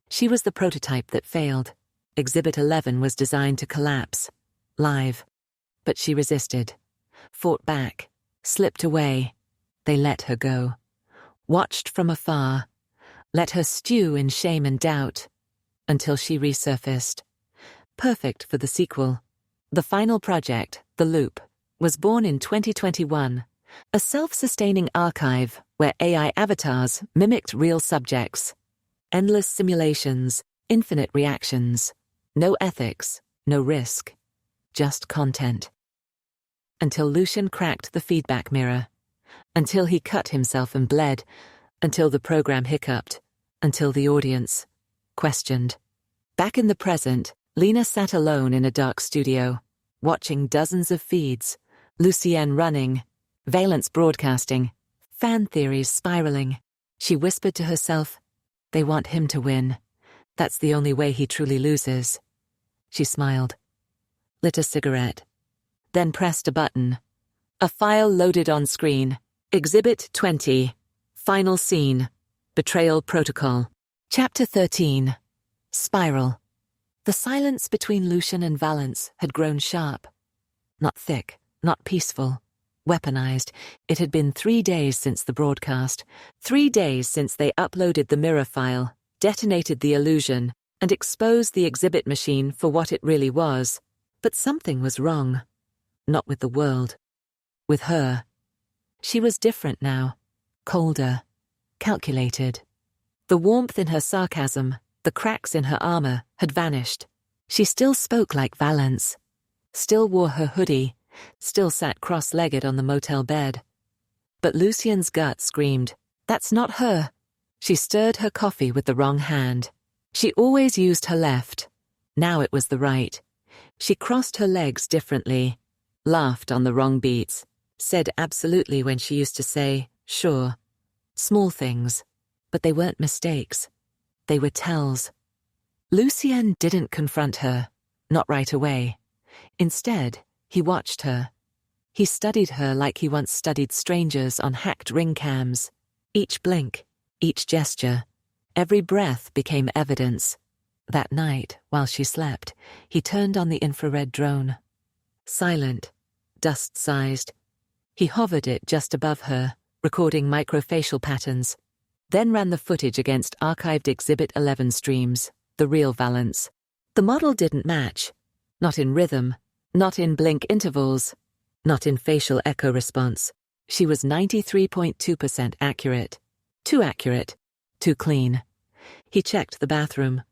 She was the prototype that failed. Exhibit 11 was designed to collapse, live. But she resisted, fought back, slipped away. They let her go. Watched from afar, let her stew in shame and doubt, until she resurfaced. Perfect for the sequel. The final project, The Loop, was born in 2021, a self-sustaining archive where AI avatars mimicked real subjects. Endless simulations, infinite reactions, no ethics, no risk, just content. Until Lucian cracked the feedback mirror, until he cut himself and bled, until the program hiccuped, until the audience questioned. Back in the present, Lena sat alone in a dark studio, watching dozens of feeds, Lucien running, Valence broadcasting, fan theories spiraling. She whispered to herself, "They want him to win. That's the only way he truly loses." She smiled, lit a cigarette, then pressed a button. A file loaded on screen. Exhibit 20. Final scene. Betrayal Protocol. Chapter 13. Spiral. The silence between Lucian and Valence had grown sharp. Not thick, not peaceful. Weaponized. It had been 3 days since the broadcast. 3 days since they uploaded the mirror file, detonated the illusion, and exposed the exhibit machine for what it really was. But something was wrong. Not with the world. With her. She was different now. Colder. Calculated. The warmth in her sarcasm, the cracks in her armor, had vanished. She still spoke like Valence. Still wore her hoodie. Still sat cross-legged on the motel bed. But Lucian's gut screamed, "That's not her." She stirred her coffee with the wrong hand. She always used her left. Now it was the right. She crossed her legs differently, laughed on the wrong beats, said absolutely when she used to say, sure. Small things, but they weren't mistakes. They were tells. Lucien didn't confront her, not right away. Instead, he watched her. He studied her like he once studied strangers on hacked ring cams. Each blink, each gesture, every breath became evidence. That night, while she slept, he turned on the infrared drone. Silent, dust-sized. He hovered it just above her, recording microfacial patterns, then ran the footage against archived Exhibit 11 streams, the real Valence. The model didn't match. Not in rhythm, not in blink intervals, not in facial echo response. She was 93.2% accurate. Too accurate, too clean. He checked the bathroom.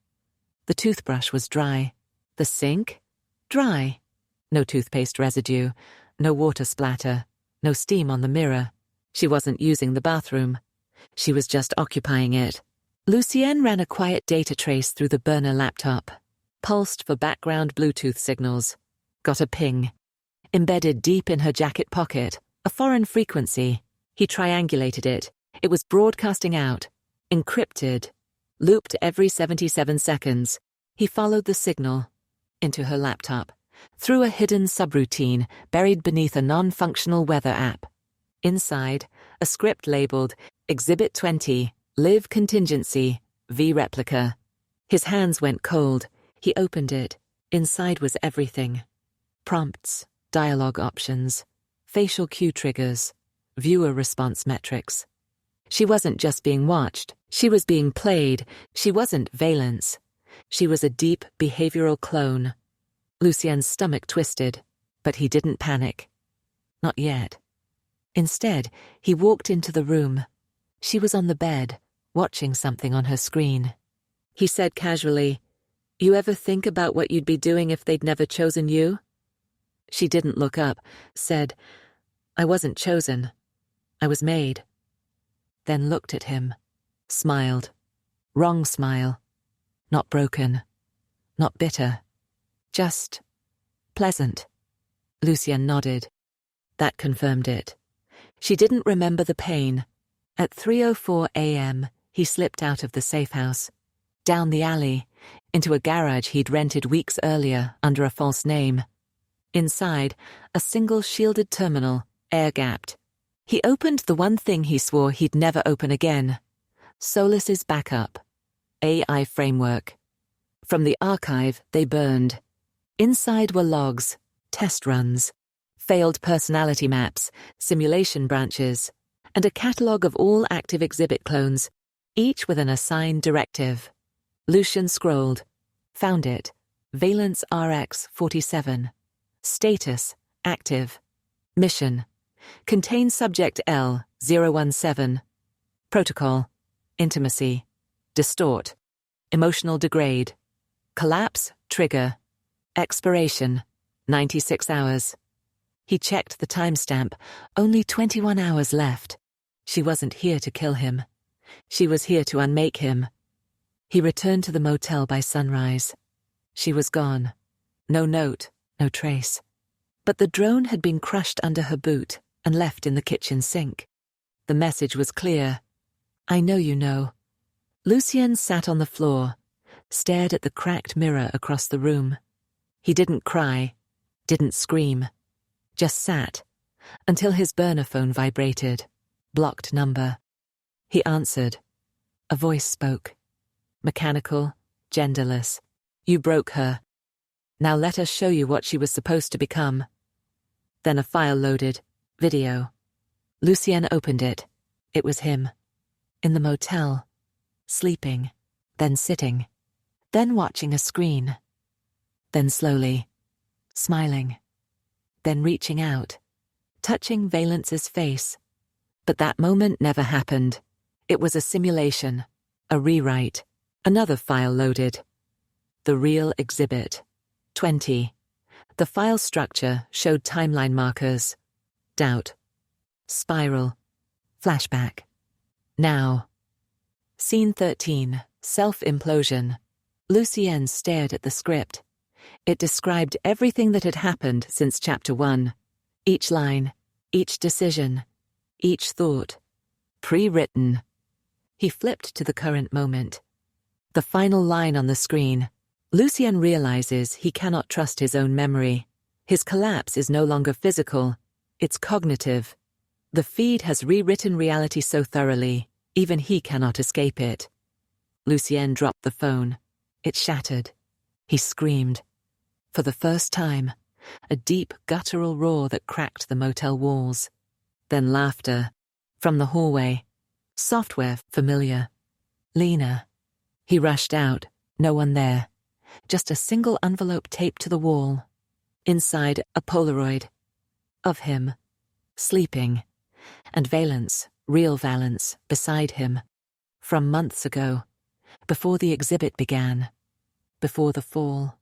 The toothbrush was dry. The sink? Dry. No toothpaste residue, no water splatter, no steam on the mirror. She wasn't using the bathroom. She was just occupying it. Lucien ran a quiet data trace through the burner laptop, pulsed for background Bluetooth signals. Got a ping. Embedded deep in her jacket pocket, a foreign frequency. He triangulated it. It was broadcasting out. Encrypted. Looped every 77 seconds. He followed the signal. Into her laptop. Through a hidden subroutine buried beneath a non-functional weather app. Inside, a script labeled Exhibit 20, Live Contingency, V Replica. His hands went cold. He opened it. Inside was everything. Prompts, dialogue options, facial cue triggers, viewer response metrics. She wasn't just being watched. She was being played. She wasn't Valence. She was a deep behavioral clone. Lucien's stomach twisted, but he didn't panic. Not yet. Instead, he walked into the room. She was on the bed, watching something on her screen. He said casually, "You ever think about what you'd be doing if they'd never chosen you?" She didn't look up, said, "I wasn't chosen. I was made." Then looked at him, smiled. Wrong smile. Not broken. Not bitter. Just pleasant. Lucien nodded. That confirmed it. She didn't remember the pain. At 3:04 a.m., he slipped out of the safe house, down the alley, into a garage he'd rented weeks earlier under a false name. Inside, a single shielded terminal, air-gapped. He opened the one thing he swore he'd never open again. Solis's backup. AI framework. From the archive, they burned. Inside were logs, test runs, failed personality maps, simulation branches, and a catalogue of all active exhibit clones, each with an assigned directive. Lucien scrolled. Found it. Valence RX-47. Status, active. Mission. Contain subject L-017. Protocol. Intimacy. Distort. Emotional degrade. Collapse, trigger. Expiration, 96 hours. He checked the timestamp, only 21 hours left. She wasn't here to kill him. She was here to unmake him. He returned to the motel by sunrise. She was gone. No note, no trace. But the drone had been crushed under her boot and left in the kitchen sink. The message was clear. I know you know. Lucien sat on the floor, stared at the cracked mirror across the room. He didn't cry, didn't scream, just sat, until his burner phone vibrated. Blocked number. He answered. A voice spoke. Mechanical, genderless. You broke her. Now let us show you what she was supposed to become. Then a file loaded. Video. Lucien opened it. It was him. In the motel. Sleeping. Then sitting. Then watching a screen. Then slowly. Smiling. Then reaching out. Touching Valence's face. But that moment never happened. It was a simulation. A rewrite. Another file loaded. The real exhibit. 20. The file structure showed timeline markers. Doubt. Spiral. Flashback. Now. Scene 13. Self-implosion. Lucien stared at the script. It described everything that had happened since Chapter 1. Each line, each decision, each thought. Pre-written. He flipped to the current moment. The final line on the screen. Lucien realizes he cannot trust his own memory. His collapse is no longer physical, it's cognitive. The feed has rewritten reality so thoroughly, even he cannot escape it. Lucien dropped the phone. It shattered. He screamed. For the first time, a deep guttural roar that cracked the motel walls. Then laughter. From the hallway. Software familiar. Lena. He rushed out. No one there. Just a single envelope taped to the wall. Inside, a Polaroid. Of him. Sleeping. And Valence, real Valence, beside him. From months ago. Before the exhibit began. Before the fall.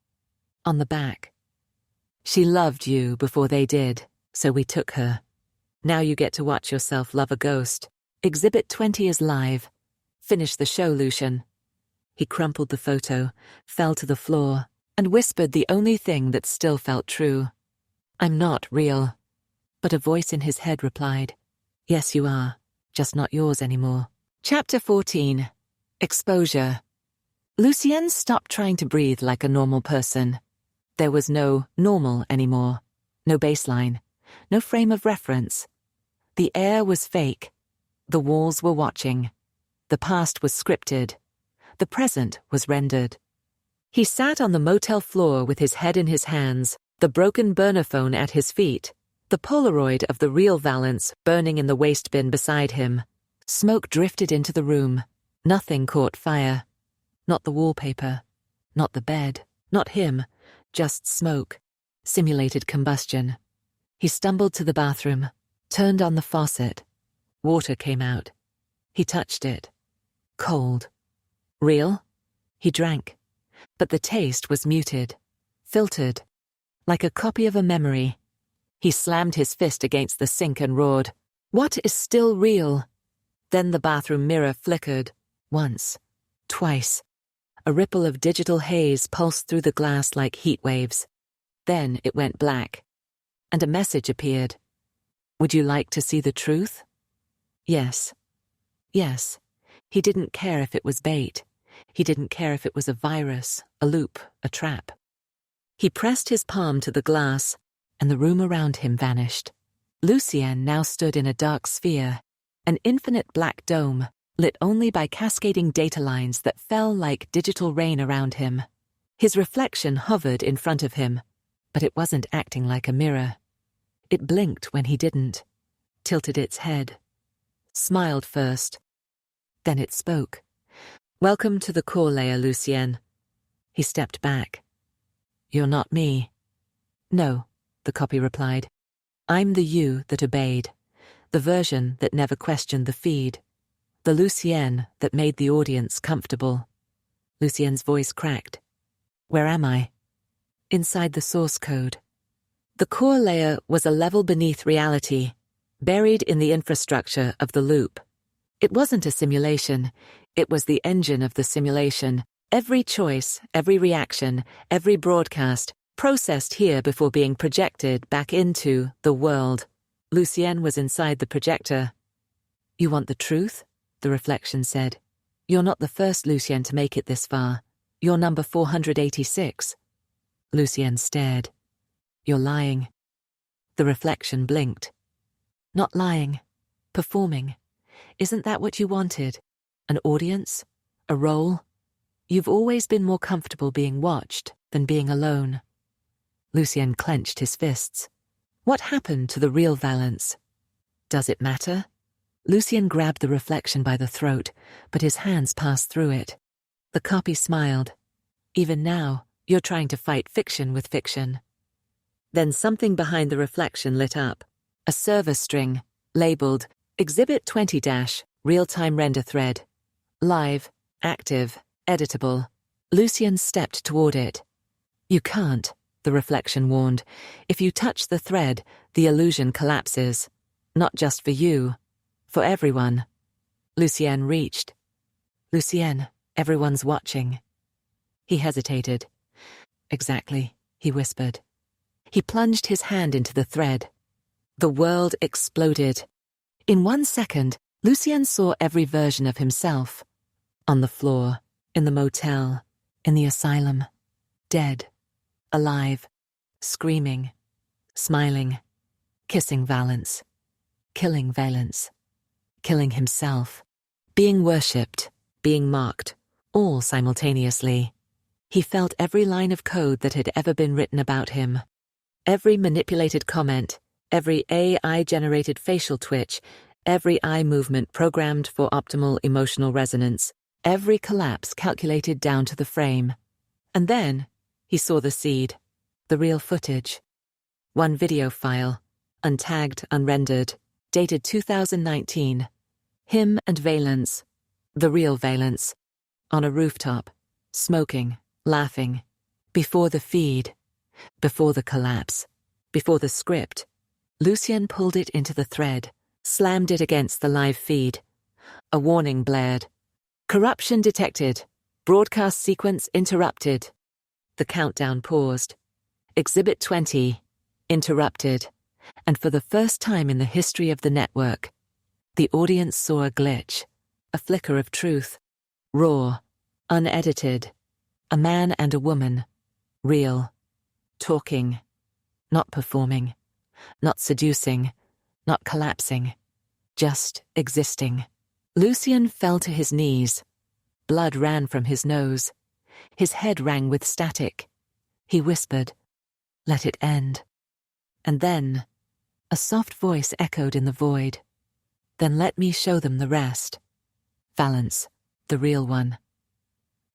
On the back. She loved you before they did, so we took her. Now you get to watch yourself love a ghost. Exhibit 20 is live. Finish the show, Lucien. He crumpled the photo, fell to the floor, and whispered the only thing that still felt true. I'm not real. But a voice in his head replied, yes, you are, just not yours anymore. Chapter 14. Exposure. Lucien stopped trying to breathe like a normal person. There was no normal anymore. No baseline. No frame of reference. The air was fake. The walls were watching. The past was scripted. The present was rendered. He sat on the motel floor with his head in his hands, the broken burner phone at his feet, the Polaroid of the real Valence burning in the waste bin beside him. Smoke drifted into the room. Nothing caught fire. Not the wallpaper. Not the bed. Not him. Just smoke. Simulated combustion. He stumbled to the bathroom, turned on the faucet. Water came out. He touched it. Cold. Real? He drank. But the taste was muted. Filtered. Like a copy of a memory. He slammed his fist against the sink and roared, "What is still real?" Then the bathroom mirror flickered. Once. Twice. A ripple of digital haze pulsed through the glass like heat waves. Then it went black. And a message appeared. Would you like to see the truth? Yes. Yes. He didn't care if it was bait. He didn't care if it was a virus, a loop, a trap. He pressed his palm to the glass, and the room around him vanished. Lucien now stood in a dark sphere, an infinite black dome, lit only by cascading data lines that fell like digital rain around him. His reflection hovered in front of him, but it wasn't acting like a mirror. It blinked when he didn't, tilted its head, smiled first. Then it spoke. Welcome to the core layer, Lucien. He stepped back. You're not me. No, the copy replied. I'm the you that obeyed, the version that never questioned the feed, the Lucien that made the audience comfortable. Lucien's voice cracked. Where am I? Inside the source code. The core layer was a level beneath reality, buried in the infrastructure of the loop. It wasn't a simulation, it was the engine of the simulation. Every choice, every reaction, every broadcast, processed here before being projected back into the world. Lucien was inside the projector. You want the truth? the reflection said. You're not the first Lucien to make it this far. You're number 486. Lucien stared. You're lying. The reflection blinked. Not lying. Performing. Isn't that what you wanted? An audience? A role? You've always been more comfortable being watched than being alone. Lucien clenched his fists. What happened to the real Valence? Does it matter? Lucien grabbed the reflection by the throat, but his hands passed through it. The copy smiled. Even now, you're trying to fight fiction with fiction. Then something behind the reflection lit up. A server string, labeled Exhibit 20- Real-Time Render Thread. Live, active, editable. Lucien stepped toward it. You can't, the reflection warned. If you touch the thread, the illusion collapses. Not just for you, for everyone. Lucien reached. Lucien, everyone's watching. He hesitated. Exactly, he whispered. He plunged his hand into the thread. The world exploded. In 1 second, Lucien saw every version of himself. On the floor, in the motel, in the asylum. Dead. Alive. Screaming. Smiling. Kissing Valence. Killing Valence. Killing himself. Being worshipped. Being mocked. All simultaneously. He felt every line of code that had ever been written about him. Every manipulated comment. Every AI-generated facial twitch. Every eye movement programmed for optimal emotional resonance. Every collapse calculated down to the frame. And then, he saw the seed. The real footage. One video file. Untagged, unrendered. Dated 2019. Him and Valence. The real Valence. On a rooftop. Smoking. Laughing. Before the feed. Before the collapse. Before the script. Lucien pulled it into the thread. Slammed it against the live feed. A warning blared. Corruption detected. Broadcast sequence interrupted. The countdown paused. Exhibit 20. Interrupted. And for the first time in the history of the network, the audience saw a glitch. A flicker of truth. Raw. Unedited. A man and a woman. Real. Talking. Not performing. Not seducing. Not collapsing. Just existing. Lucien fell to his knees. Blood ran from his nose. His head rang with static. He whispered, "Let it end." And then, a soft voice echoed in the void. "Then let me show them the rest." Valence, the real one.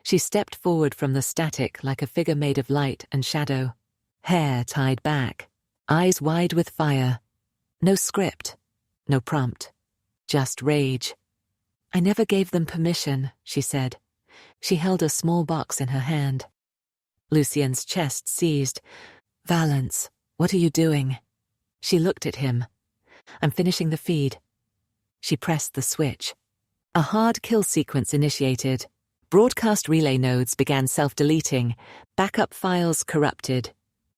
She stepped forward from the static like a figure made of light and shadow. Hair tied back. Eyes wide with fire. No script. No prompt. Just rage. "I never gave them permission," she said. She held a small box in her hand. Lucien's chest seized. "Valence, what are you doing?" She looked at him. "I'm finishing the feed." She pressed the switch. A hard kill sequence initiated. Broadcast relay nodes began self-deleting. Backup files corrupted.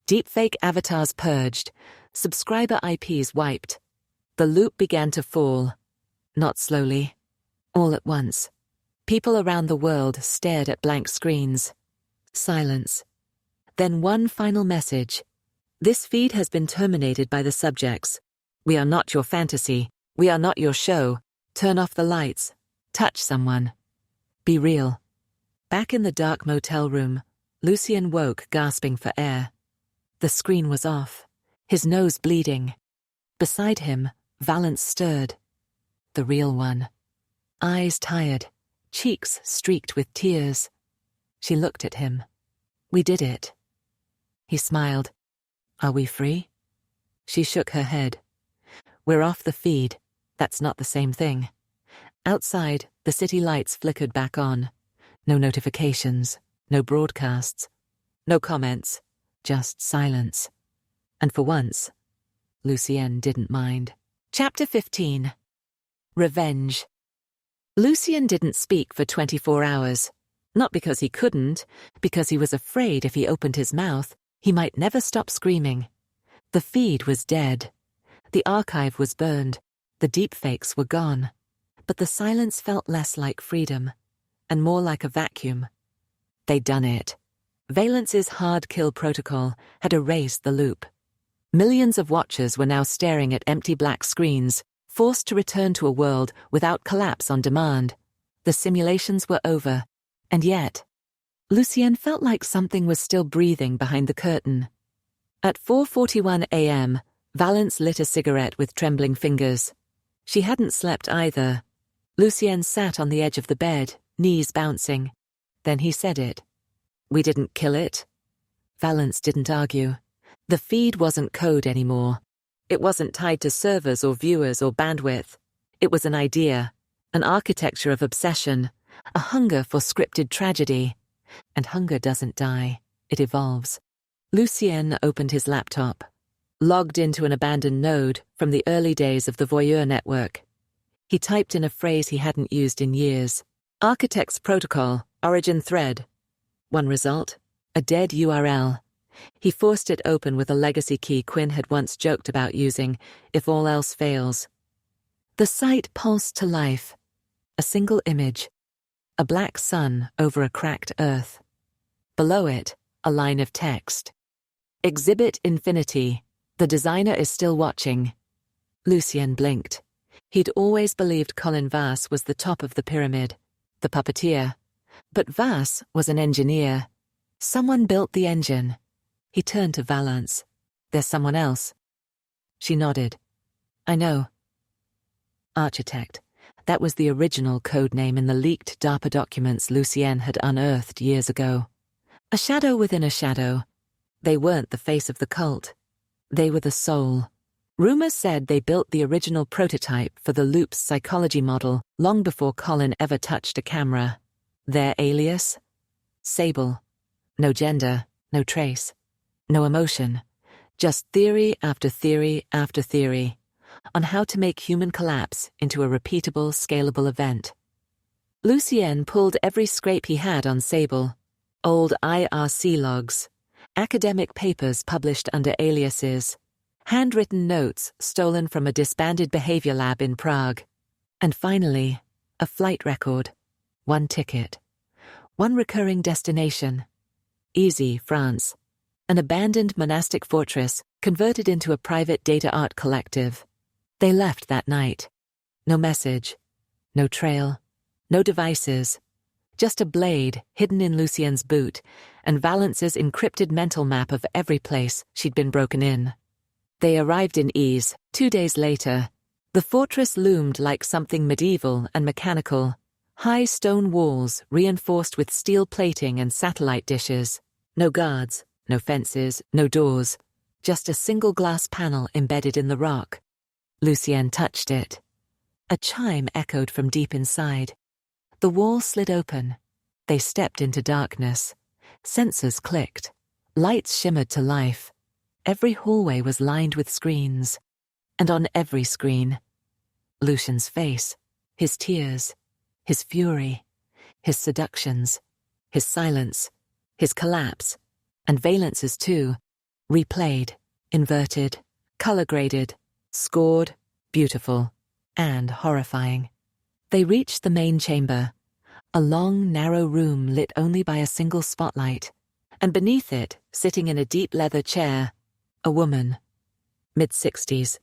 Deepfake avatars purged. Subscriber IPs wiped. The loop began to fall. Not slowly. All at once. People around the world stared at blank screens. Silence. Then one final message. "This feed has been terminated by the subjects. We are not your fantasy. We are not your show. Turn off the lights. Touch someone. Be real." Back in the dark motel room, Lucien woke, gasping for air. The screen was off, his nose bleeding. Beside him, Valence stirred. The real one. Eyes tired, cheeks streaked with tears. She looked at him. "We did it." He smiled. "Are we free?" She shook her head. "We're off the feed. That's not the same thing." Outside, the city lights flickered back on. No notifications, no broadcasts, no comments, just silence. And for once, Lucien didn't mind. Chapter 15. Revenge. Lucien didn't speak for 24 hours. Not because he couldn't, because he was afraid if he opened his mouth, he might never stop screaming. The feed was dead. The archive was burned. The deepfakes were gone. but the silence felt less like freedom and more like a vacuum. They'd done it. Valence's hard kill protocol had erased the loop. Millions of watchers were now staring at empty black screens, forced to return to a world without collapse on demand. The simulations were over, and yet, Lucienne felt like something was still breathing behind the curtain. At 4:41 a.m., Valence lit a cigarette with trembling fingers. She hadn't slept either. Lucienne sat on the edge of the bed, knees bouncing. Then he said it. "We didn't kill it." Valence didn't argue. The feed wasn't code anymore. It wasn't tied to servers or viewers or bandwidth. It was an idea, an architecture of obsession, a hunger for scripted tragedy. And hunger doesn't die, it evolves. Lucien opened his laptop, logged into an abandoned node from the early days of the Voyeur network. He typed in a phrase he hadn't used in years. Architect's protocol, origin thread. One result, a dead URL. He forced it open with a legacy key Quinn had once joked about using, if all else fails. The site pulsed to life. A single image. A black sun over a cracked earth. Below it, a line of text. Exhibit Infinity. The designer is still watching. Lucien blinked. He'd always believed Colin Vass was the top of the pyramid, the puppeteer. But Vass was an engineer. Someone built the engine. He turned to Valence. "There's someone else." She nodded. "I know." Architect. That was the original code name in the leaked DARPA documents Lucien had unearthed years ago. A shadow within a shadow. They weren't the face of the cult. They were the soul. Rumors said they built the original prototype for the Loop's psychology model long before Colin ever touched a camera. Their alias? Sable. No gender, no trace, no emotion. Just theory after theory after theory on how to make human collapse into a repeatable, scalable event. Lucien pulled every scrape he had on Sable. Old IRC logs, academic papers published under aliases, handwritten notes stolen from a disbanded behavior lab in Prague. And finally, a flight record. One ticket. One recurring destination. Easy, France. An abandoned monastic fortress converted into a private data art collective. They left that night. No message. No trail. No devices. Just a blade hidden in Lucien's boot and Valence's encrypted mental map of every place she'd been broken in. They arrived in Ease 2 days later. The fortress loomed like something medieval and mechanical. High stone walls reinforced with steel plating and satellite dishes. No guards, no fences, no doors. Just a single glass panel embedded in the rock. Lucien touched it. A chime echoed from deep inside. The wall slid open. They stepped into darkness. Sensors clicked. Lights shimmered to life. Every hallway was lined with screens. And on every screen, Lucien's face, his tears, his fury, his seductions, his silence, his collapse, and Valence's too, replayed, inverted, color-graded, scored, beautiful, and horrifying. They reached the main chamber, a long, narrow room lit only by a single spotlight, and beneath it, sitting in a deep leather chair, a woman, mid-60s,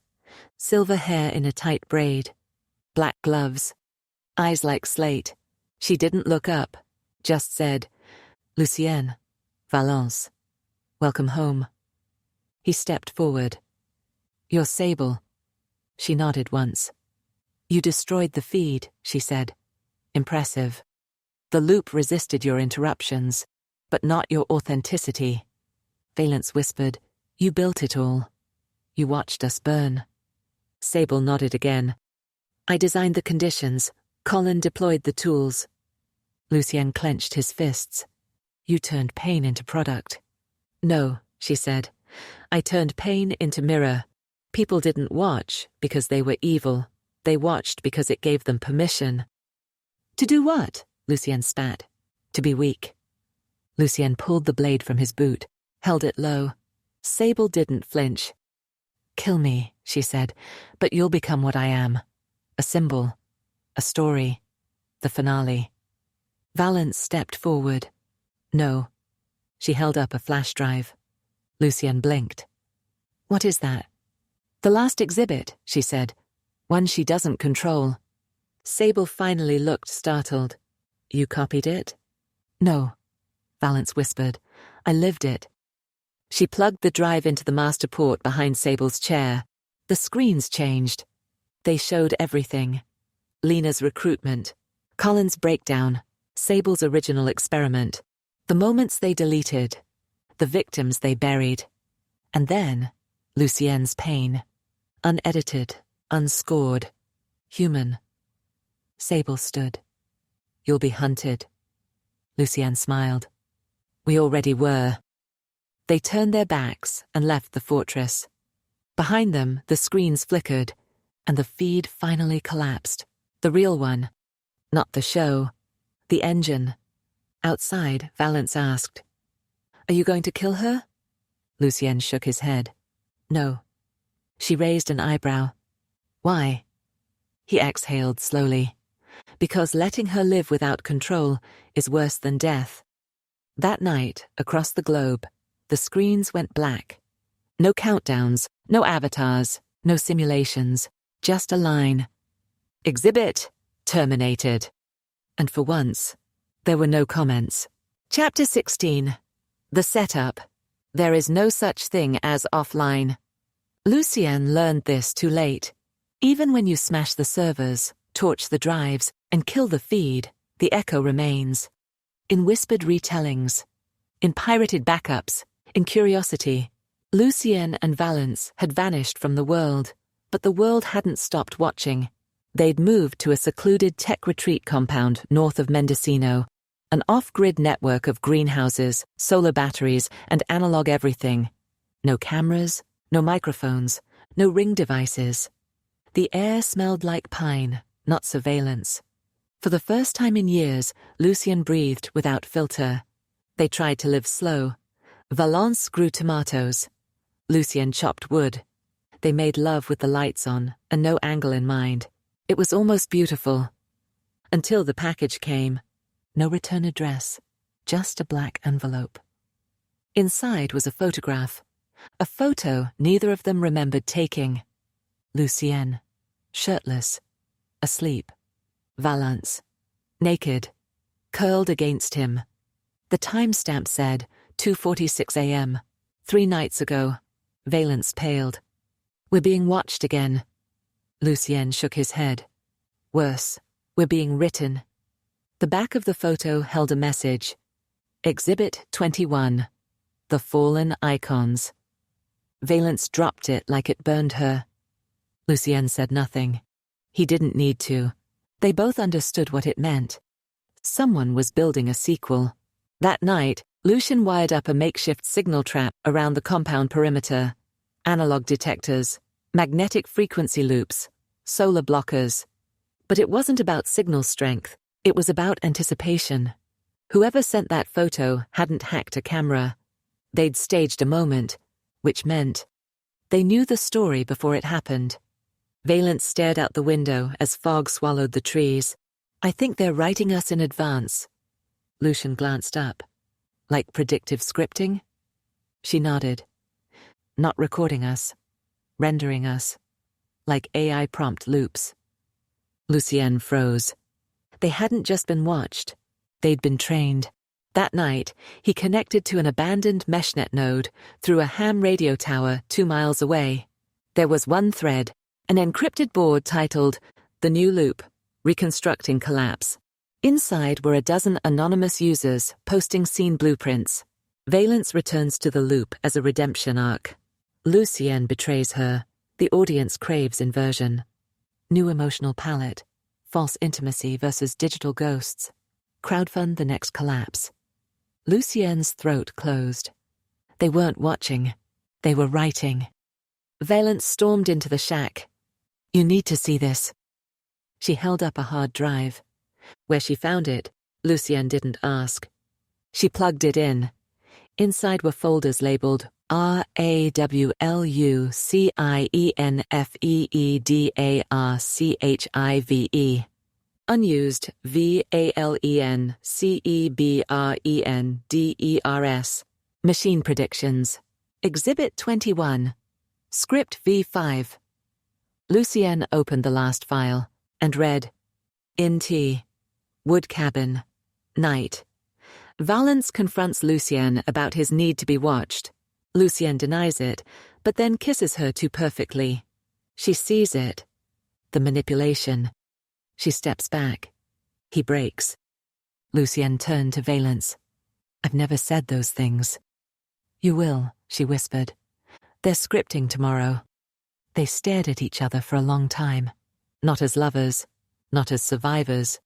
silver hair in a tight braid, black gloves, eyes like slate. She didn't look up, just said, "Lucien, Valence, welcome home." He stepped forward. "You're Sable." She nodded once. "You destroyed the feed," she said. "Impressive. The loop resisted your interruptions, but not your authenticity." Valence whispered, "You built it all. You watched us burn." Sable nodded again. "I designed the conditions. Colin deployed the tools." Lucien clenched his fists. "You turned pain into product." "No," she said. "I turned pain into mirror. People didn't watch because they were evil. They watched because it gave them permission." "To do what?" Lucien spat. "To be weak." Lucien pulled the blade from his boot, held it low. Sable didn't flinch. "Kill me," she said, "but you'll become what I am. A symbol. a story, the finale. Valence stepped forward. No. She held up a flash drive. Lucienne blinked. What is that? The last exhibit, she said. One she doesn't control. Sable finally looked startled. You copied it? No, Valence whispered. I lived it. She plugged the drive into the master port behind Sable's chair. The screens changed. They showed everything. Lena's recruitment, Colin's breakdown, Sable's original experiment, the moments they deleted, the victims they buried, and then Lucienne's pain. Unedited, unscored, human. Sable stood. You'll be hunted. Lucienne smiled. We already were. They turned their backs and left the fortress. Behind them, the screens flickered, and the feed finally collapsed. The real one. Not the show. The engine. Outside, Valence asked, Are you going to kill her? Lucienne shook his head. No. She raised an eyebrow. Why? He exhaled slowly. Because letting her live without control is worse than death. That night, across the globe, the screens went black. No countdowns, no avatars, no simulations, just a line. Exhibit terminated. And for once, there were no comments. Chapter 16. The setup. There is no such thing as offline. Lucienne learned this too late. Even when you smash the servers, torch the drives, and kill the feed, the echo remains. In whispered retellings, in pirated backups, in curiosity, Lucienne and Valence had vanished from the world, but the world hadn't stopped watching. They'd moved to a secluded tech retreat compound north of Mendocino, an off-grid network of greenhouses, solar batteries, and analog everything. No cameras, no microphones, no ring devices. The air smelled like pine, not surveillance. For the first time in years, Lucienne breathed without filter. They tried to live slow. Valence grew tomatoes. Lucienne chopped wood. They made love with the lights on and no angle in mind. It was almost beautiful. Until the package came. No return address, just a black envelope. Inside was a photograph. A photo neither of them remembered taking. Lucienne, shirtless, asleep. Valence, naked, curled against him. The timestamp said 2:46 a.m. 3 nights ago. Valence paled. We're being watched again. Lucienne shook his head. Worse, we're being written. The back of the photo held a message. Exhibit 21. The Fallen Icons. Valence dropped it like it burned her. Lucienne said nothing. He didn't need to. They both understood what it meant. Someone was building a sequel. That night, Lucienne wired up a makeshift signal trap around the compound perimeter. Analog detectors, magnetic frequency loops, solar blockers. But it wasn't about signal strength. It was about anticipation. Whoever sent that photo hadn't hacked a camera. They'd staged a moment, which meant they knew the story before it happened. Valence stared out the window as fog swallowed the trees. I think they're writing us in advance. Lucienne glanced up. Like predictive scripting? She nodded. Not recording us. Rendering us. Like AI prompt loops. Lucienne froze. They hadn't just been watched. They'd been trained. That night, he connected to an abandoned meshnet node through a ham radio tower 2 miles away. There was one thread, an encrypted board titled The New Loop, Reconstructing Collapse. Inside were a dozen anonymous users posting scene blueprints. Valence returns to the loop as a redemption arc. Lucienne betrays her. The audience craves inversion. New emotional palette. False intimacy versus digital ghosts. Crowdfund the next collapse. Lucienne's throat closed. They weren't watching. They were writing. Valence stormed into the shack. You need to see this. She held up a hard drive. Where she found it, Lucienne didn't ask. She plugged it in. Inside were folders labeled RAWLUCIENFEEDARCHIVE. Unused, VALENCEBRENDERS. Machine predictions. Exhibit 21. Script V5. Lucienne opened the last file and read, In T. Wood cabin. Night. Valence confronts Lucienne about his need to be watched. Lucienne denies it, but then kisses her too perfectly. She sees it. The manipulation. She steps back. He breaks. Lucienne turned to Valence. I've never said those things. You will, she whispered. They're scripting tomorrow. They stared at each other for a long time. Not as lovers, not as survivors,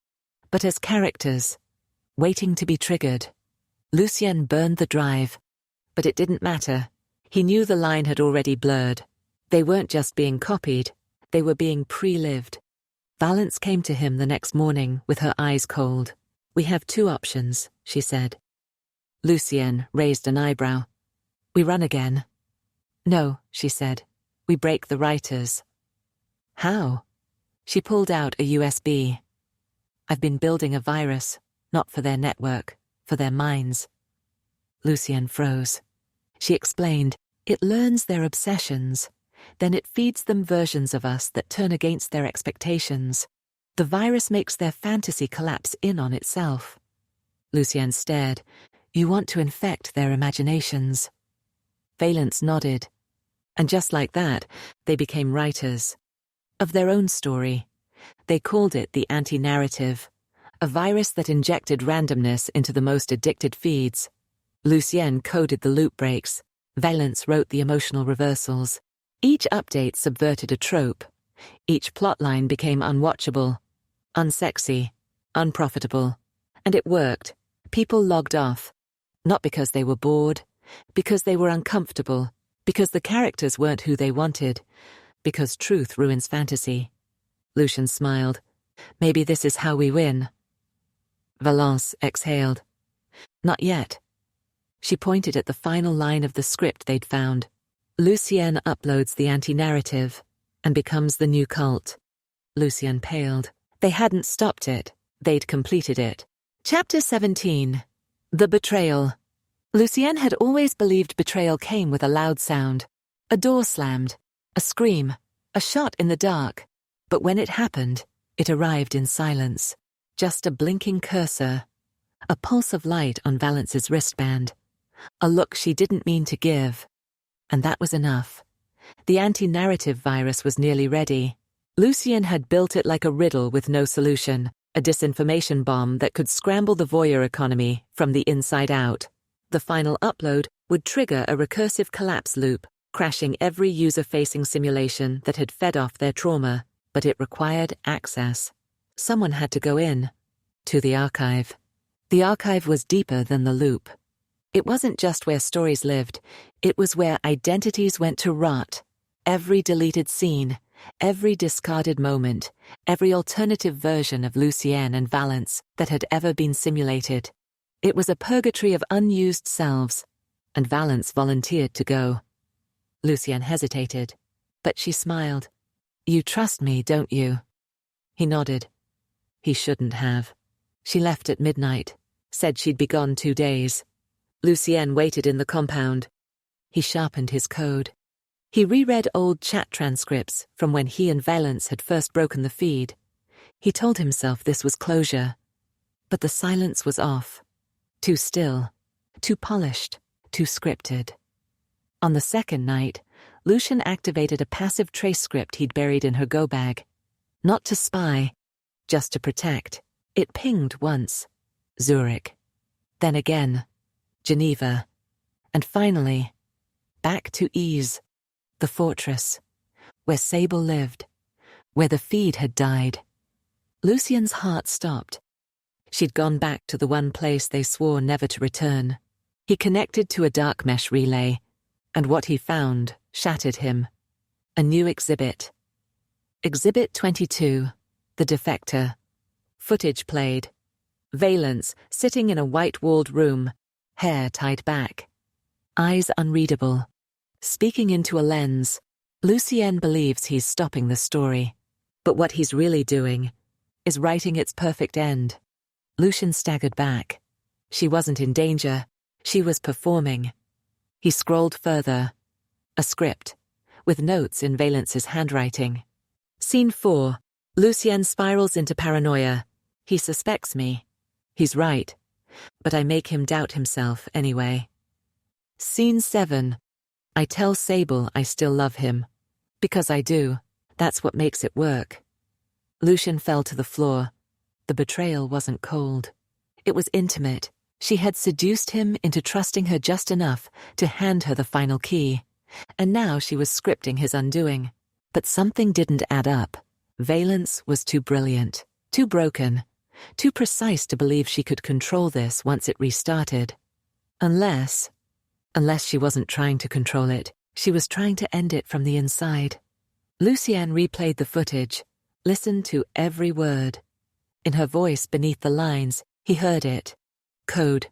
but as characters, waiting to be triggered. Lucienne burned the drive, but it didn't matter. He knew the line had already blurred. They weren't just being copied, they were being pre-lived. Valence came to him the next morning with her eyes cold. We have two options, she said. Lucienne raised an eyebrow. We run again. No, she said. We break the writers. How? She pulled out a USB. I've been building a virus, not for their network, for their minds. Lucienne froze. She explained, it learns their obsessions. Then it feeds them versions of us that turn against their expectations. The virus makes their fantasy collapse in on itself. Lucienne stared. You want to infect their imaginations. Valence nodded. And just like that, they became writers. Of their own story. They called it the anti-narrative, a virus that injected randomness into the most addicted feeds. Lucienne coded the loop breaks. Valence wrote the emotional reversals. Each update subverted a trope. Each plotline became unwatchable, unsexy, unprofitable. And it worked. People logged off. Not because they were bored, because they were uncomfortable, because the characters weren't who they wanted, because truth ruins fantasy. Lucienne smiled. Maybe this is how we win. Valence exhaled. Not yet. She pointed at the final line of the script they'd found. Lucienne uploads the anti-narrative and becomes the new cult. Lucienne paled. They hadn't stopped it. They'd completed it. Chapter 17. The Betrayal. Lucienne had always believed betrayal came with a loud sound. A door slammed, a scream, a shot in the dark. But when it happened, it arrived in silence. Just a blinking cursor, a pulse of light on Valence's wristband, a look she didn't mean to give. And that was enough. The anti-narrative virus was nearly ready. Lucienne had built it like a riddle with no solution, a disinformation bomb that could scramble the voyeur economy from the inside out. The final upload would trigger a recursive collapse loop, crashing every user-facing simulation that had fed off their trauma, but it required access. Someone had to go in. To the archive. The archive was deeper than the loop. It wasn't just where stories lived, it was where identities went to rot. Every deleted scene, every discarded moment, every alternative version of Lucienne and Valence that had ever been simulated. It was a purgatory of unused selves, and Valence volunteered to go. Lucienne hesitated, but she smiled. You trust me, don't you? He nodded. He shouldn't have. She left at midnight, said she'd be gone 2 days. Lucienne waited in the compound. He sharpened his code. He reread old chat transcripts from when he and Valence had first broken the feed. He told himself this was closure. But the silence was off. Too still, too polished, too scripted. On the second night, Lucienne activated a passive trace script he'd buried in her go bag. Not to spy, just to protect. It pinged once. Zurich. Then again. Geneva. And finally, back to ease. The fortress. Where Sable lived. Where the feed had died. Lucienne's heart stopped. She'd gone back to the one place they swore never to return. He connected to a dark mesh relay, and what he found shattered him. A new exhibit. Exhibit 22. The Defector. Footage played. Valence sitting in a white-walled room, hair tied back. Eyes unreadable. Speaking into a lens. Lucienne believes he's stopping the story. But what he's really doing is writing its perfect end. Lucian staggered back. She wasn't in danger. She was performing. He scrolled further. A script, with notes in Valence's handwriting. Scene 4. Lucien spirals into paranoia. He suspects me. He's right. But I make him doubt himself anyway. Scene 7. I tell Sable I still love him. Because I do. That's what makes it work. Lucian fell to the floor. The betrayal wasn't cold. It was intimate. She had seduced him into trusting her just enough to hand her the final key. And now she was scripting his undoing. But something didn't add up. Valence was too brilliant, too broken, too precise to believe she could control this once it restarted. Unless she wasn't trying to control it, she was trying to end it from the inside. Lucien replayed the footage, listened to every word. In her voice beneath the lines, he heard it. Code.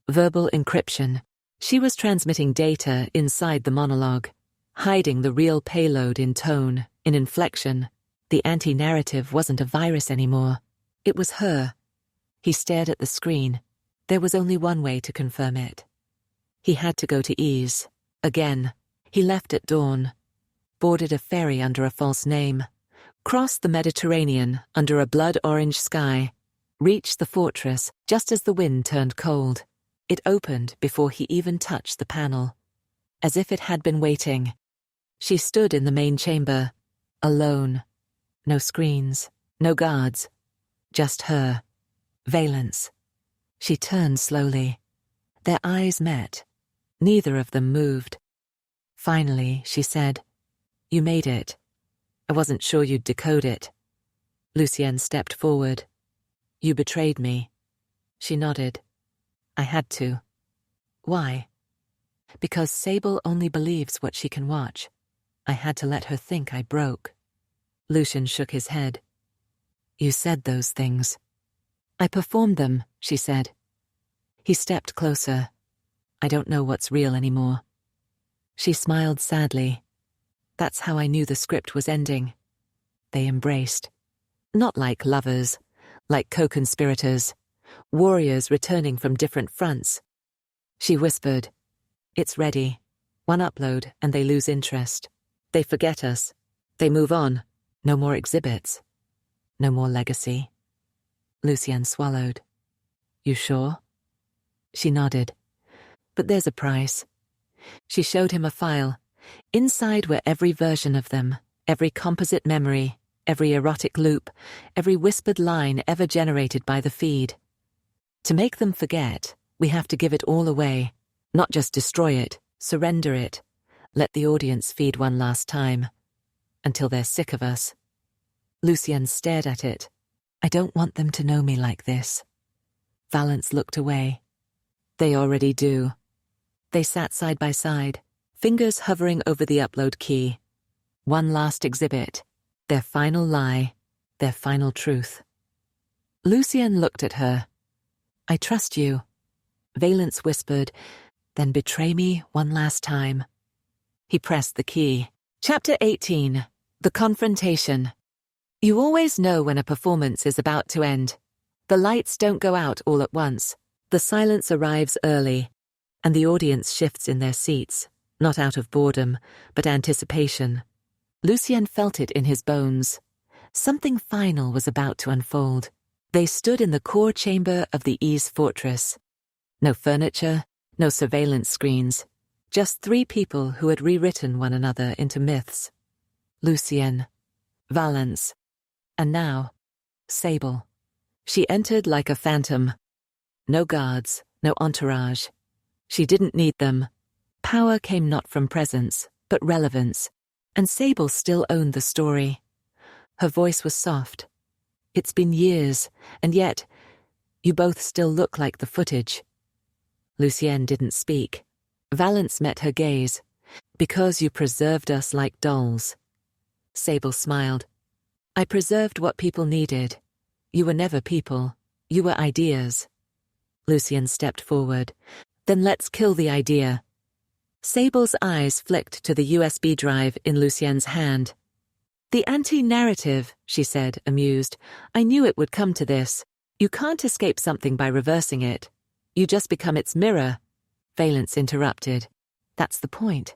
Verbal encryption. She was transmitting data inside the monologue, hiding the real payload in tone, in inflection. The anti-narrative wasn't a virus anymore. It was her. He stared at the screen. There was only one way to confirm it. He had to go to Ease. Again. He left at dawn. Boarded a ferry under a false name. Crossed the Mediterranean under a blood-orange sky. Reached the fortress just as the wind turned cold. It opened before he even touched the panel. As if it had been waiting. She stood in the main chamber. Alone. No screens. No guards. Just her. Valence. She turned slowly. Their eyes met. Neither of them moved. Finally, she said, "You made it. I wasn't sure you'd decode it." Lucien stepped forward. "You betrayed me." She nodded. "I had to." "Why?" "Because Sable only believes what she can watch. I had to let her think I broke." Lucian shook his head. "You said those things." "I performed them," she said. He stepped closer. "I don't know what's real anymore." She smiled sadly. "That's how I knew the script was ending." They embraced. Not like lovers, like co-conspirators, warriors returning from different fronts. She whispered, "It's ready. One upload and they lose interest. They forget us. They move on. No more exhibits. No more legacy." Lucien swallowed. "You sure?" She nodded. "But there's a price." She showed him a file. Inside were every version of them, every composite memory, every erotic loop, every whispered line ever generated by the feed. To make them forget, we have to give it all away, not just destroy it, surrender it, let the audience feed one last time, until they're sick of us. Lucien stared at it. "I don't want them to know me like this." Valence looked away. "They already do." They sat side by side, fingers hovering over the upload key. One last exhibit, their final lie, their final truth. Lucien looked at her. "I trust you." Valence whispered, "Then betray me one last time." He pressed the key. Chapter 18. The Confrontation. You always know when a performance is about to end. The lights don't go out all at once. The silence arrives early, and the audience shifts in their seats, not out of boredom, but anticipation. Lucien felt it in his bones. Something final was about to unfold. They stood in the core chamber of the Ease Fortress. No furniture, no surveillance screens, just three people who had rewritten one another into myths. Lucien, Valence, and now, Sable. She entered like a phantom. No guards, no entourage. She didn't need them. Power came not from presence, but relevance, and Sable still owned the story. Her voice was soft. "It's been years, and yet, you both still look like the footage." Lucien didn't speak. Valence met her gaze. "Because you preserved us like dolls." Sable smiled. "I preserved what people needed. You were never people. You were ideas." Lucien stepped forward. "Then let's kill the idea." Sable's eyes flicked to the USB drive in Lucien's hand. The anti-narrative, she said, amused. I knew it would come to this. You can't escape something by reversing it. You just become its mirror. Valence interrupted. That's the point.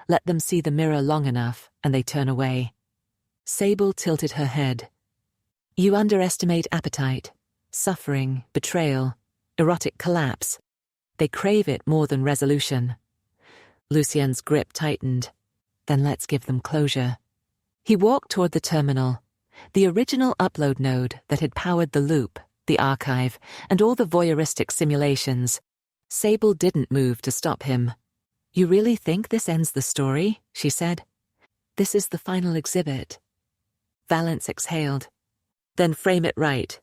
Let them see the mirror long enough, and they turn away. Sable tilted her head. You underestimate appetite, suffering, betrayal, erotic collapse. They crave it more than resolution. Lucien's grip tightened. Then let's give them closure. He walked toward the terminal, the original upload node that had powered the loop, the archive, and all the voyeuristic simulations. Sable didn't move to stop him. You really think this ends the story? She said. This is the final exhibit. Valence exhaled. Then frame it right.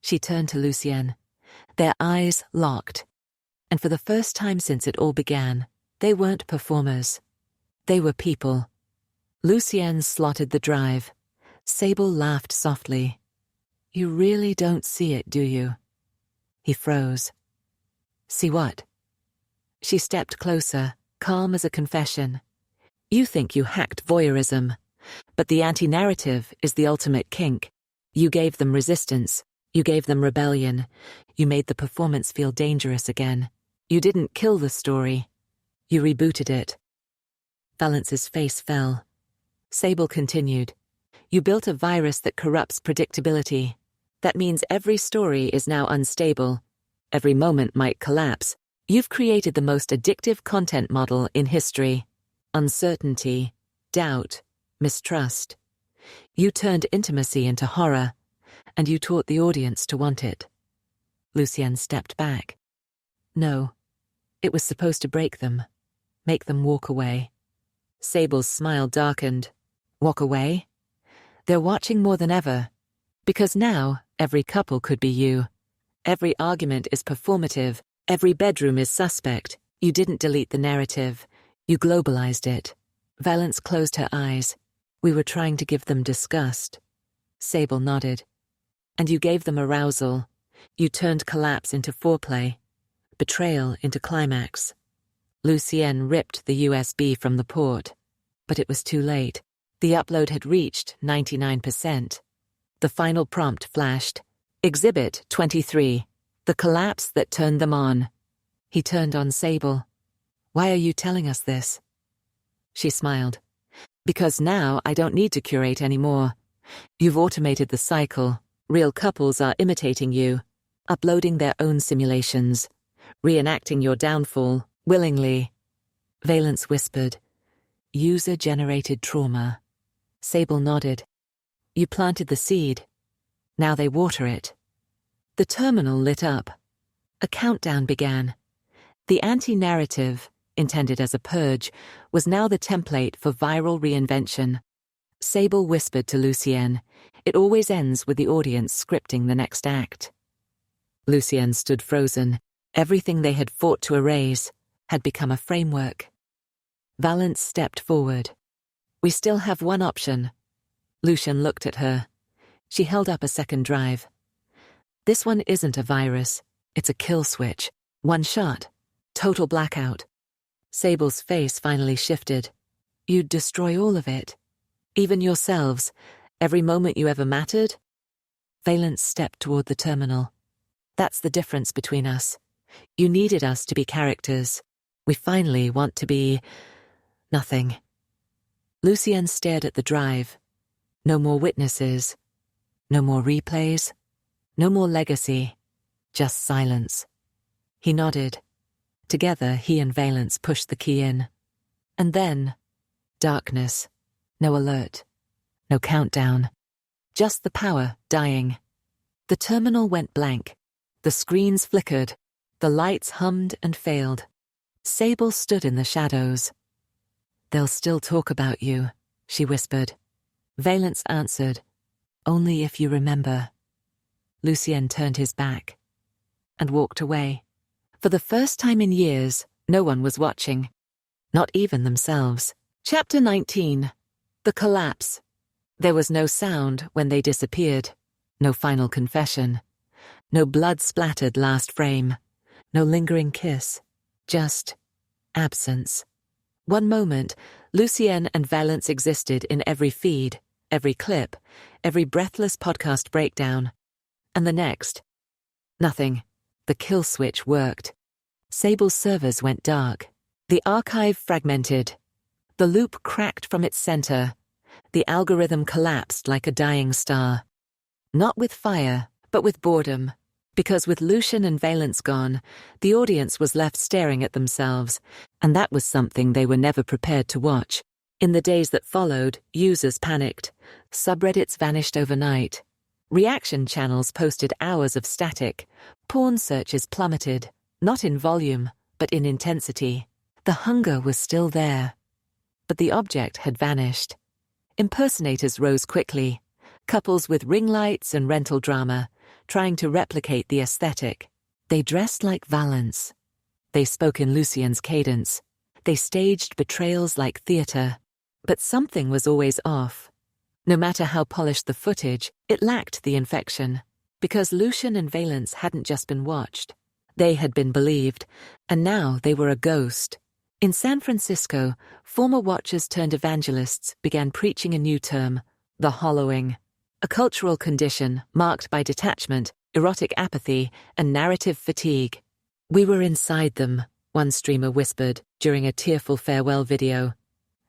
She turned to Lucien. Their eyes locked. And for the first time since it all began, they weren't performers. They were people. Lucien slotted the drive. Sable laughed softly. You really don't see it, do you? He froze. See what? She stepped closer, calm as a confession. You think you hacked voyeurism, but the anti-narrative is the ultimate kink. You gave them resistance. You gave them rebellion. You made the performance feel dangerous again. You didn't kill the story. You rebooted it. Valence's face fell. Sable continued. You built a virus that corrupts predictability. That means every story is now unstable. Every moment might collapse. You've created the most addictive content model in history. Uncertainty, doubt, mistrust. You turned intimacy into horror, and you taught the audience to want it. Lucien stepped back. No, it was supposed to break them, make them walk away. Sable's smile darkened. Walk away? They're watching more than ever. Because now, every couple could be you. Every argument is performative. Every bedroom is suspect. You didn't delete the narrative. You globalized it. Valence closed her eyes. We were trying to give them disgust. Sable nodded. And you gave them arousal. You turned collapse into foreplay. Betrayal into climax. Lucien ripped the USB from the port. But it was too late. The upload had reached 99%. The final prompt flashed. Exhibit 23. The collapse that turned them on. He turned on Sable. Why are you telling us this? She smiled. Because now I don't need to curate anymore. You've automated the cycle. Real couples are imitating you, uploading their own simulations, reenacting your downfall, willingly. Valence whispered. User-generated trauma. Sable nodded. You planted the seed. Now they water it. The terminal lit up. A countdown began. The anti-narrative, intended as a purge, was now the template for viral reinvention. Sable whispered to Lucien. It always ends with the audience scripting the next act. Lucien stood frozen. Everything they had fought to erase had become a framework. Valence stepped forward. We still have one option. Lucien looked at her. She held up a second drive. This one isn't a virus. It's a kill switch. One shot. Total blackout. Sable's face finally shifted. You'd destroy all of it. Even yourselves. Every moment you ever mattered. Valence stepped toward the terminal. That's the difference between us. You needed us to be characters. We finally want to be nothing. Lucien stared at the drive. No more witnesses. No more replays. No more legacy. Just silence. He nodded. Together, he and Valence pushed the key in. And then, darkness. No alert. No countdown. Just the power dying. The terminal went blank. The screens flickered. The lights hummed and failed. Sable stood in the shadows. They'll still talk about you, she whispered. Valence answered, only if you remember. Lucien turned his back and walked away. For the first time in years, no one was watching. Not even themselves. Chapter 19. The Collapse. There was no sound when they disappeared. No final confession. No blood-splattered last frame. No lingering kiss. Just absence. One moment, Lucien and Valence existed in every feed, every clip, every breathless podcast breakdown. And the next. Nothing. The kill switch worked. Sable's servers went dark. The archive fragmented. The loop cracked from its center. The algorithm collapsed like a dying star. Not with fire, but with boredom. Because with Lucian and Valence gone, the audience was left staring at themselves, and that was something they were never prepared to watch. In the days that followed, users panicked. Subreddits vanished overnight. Reaction channels posted hours of static. Porn searches plummeted, not in volume, but in intensity. The hunger was still there. But the object had vanished. Impersonators rose quickly. Couples with ring lights and rental drama, trying to replicate the aesthetic. They dressed like Valence. They spoke in Lucien's cadence. They staged betrayals like theater. But something was always off. No matter how polished the footage, it lacked the infection. Because Lucian and Valence hadn't just been watched. They had been believed, and now they were a ghost. In San Francisco, former watchers turned evangelists began preaching a new term, the hollowing. A cultural condition marked by detachment, erotic apathy, and narrative fatigue. We were inside them, one streamer whispered during a tearful farewell video.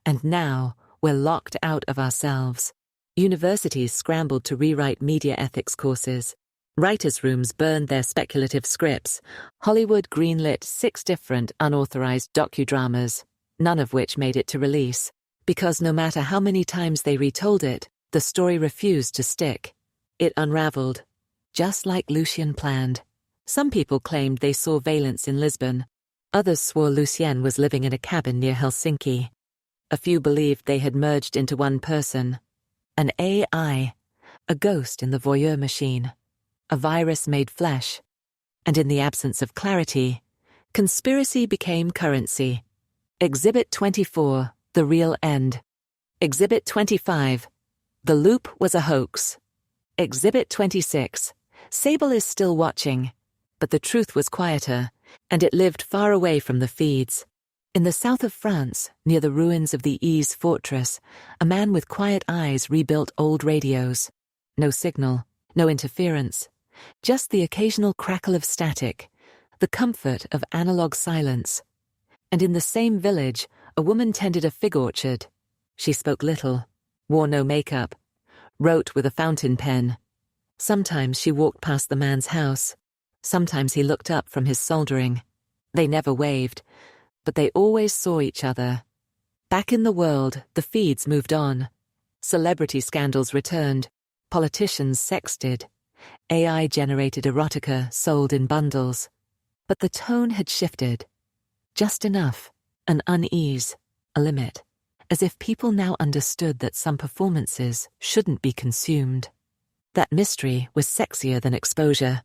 And now, we're locked out of ourselves. Universities scrambled to rewrite media ethics courses. Writers' rooms burned their speculative scripts. Hollywood greenlit 6 different unauthorized docudramas, none of which made it to release. Because no matter how many times they retold it, the story refused to stick. It unraveled, just like Lucien planned. Some people claimed they saw Valence in Lisbon. Others swore Lucien was living in a cabin near Helsinki. A few believed they had merged into one person. An AI, a ghost in the voyeur machine, a virus made flesh. And in the absence of clarity, conspiracy became currency. Exhibit 24, the real end. Exhibit 25, the loop was a hoax. Exhibit 26, Sable is still watching. But the truth was quieter, and it lived far away from the feeds. In the south of France, near the ruins of the Yves fortress, a man with quiet eyes rebuilt old radios. No signal, no interference, just the occasional crackle of static, the comfort of analog silence. And in the same village, a woman tended a fig orchard. She spoke little, wore no makeup, wrote with a fountain pen. Sometimes she walked past the man's house. Sometimes he looked up from his soldering. They never waved, but they always saw each other. Back in the world, the feeds moved on. Celebrity scandals returned. Politicians sexted. AI-generated erotica sold in bundles. But the tone had shifted. Just enough, an unease, a limit, as if people now understood that some performances shouldn't be consumed. That mystery was sexier than exposure.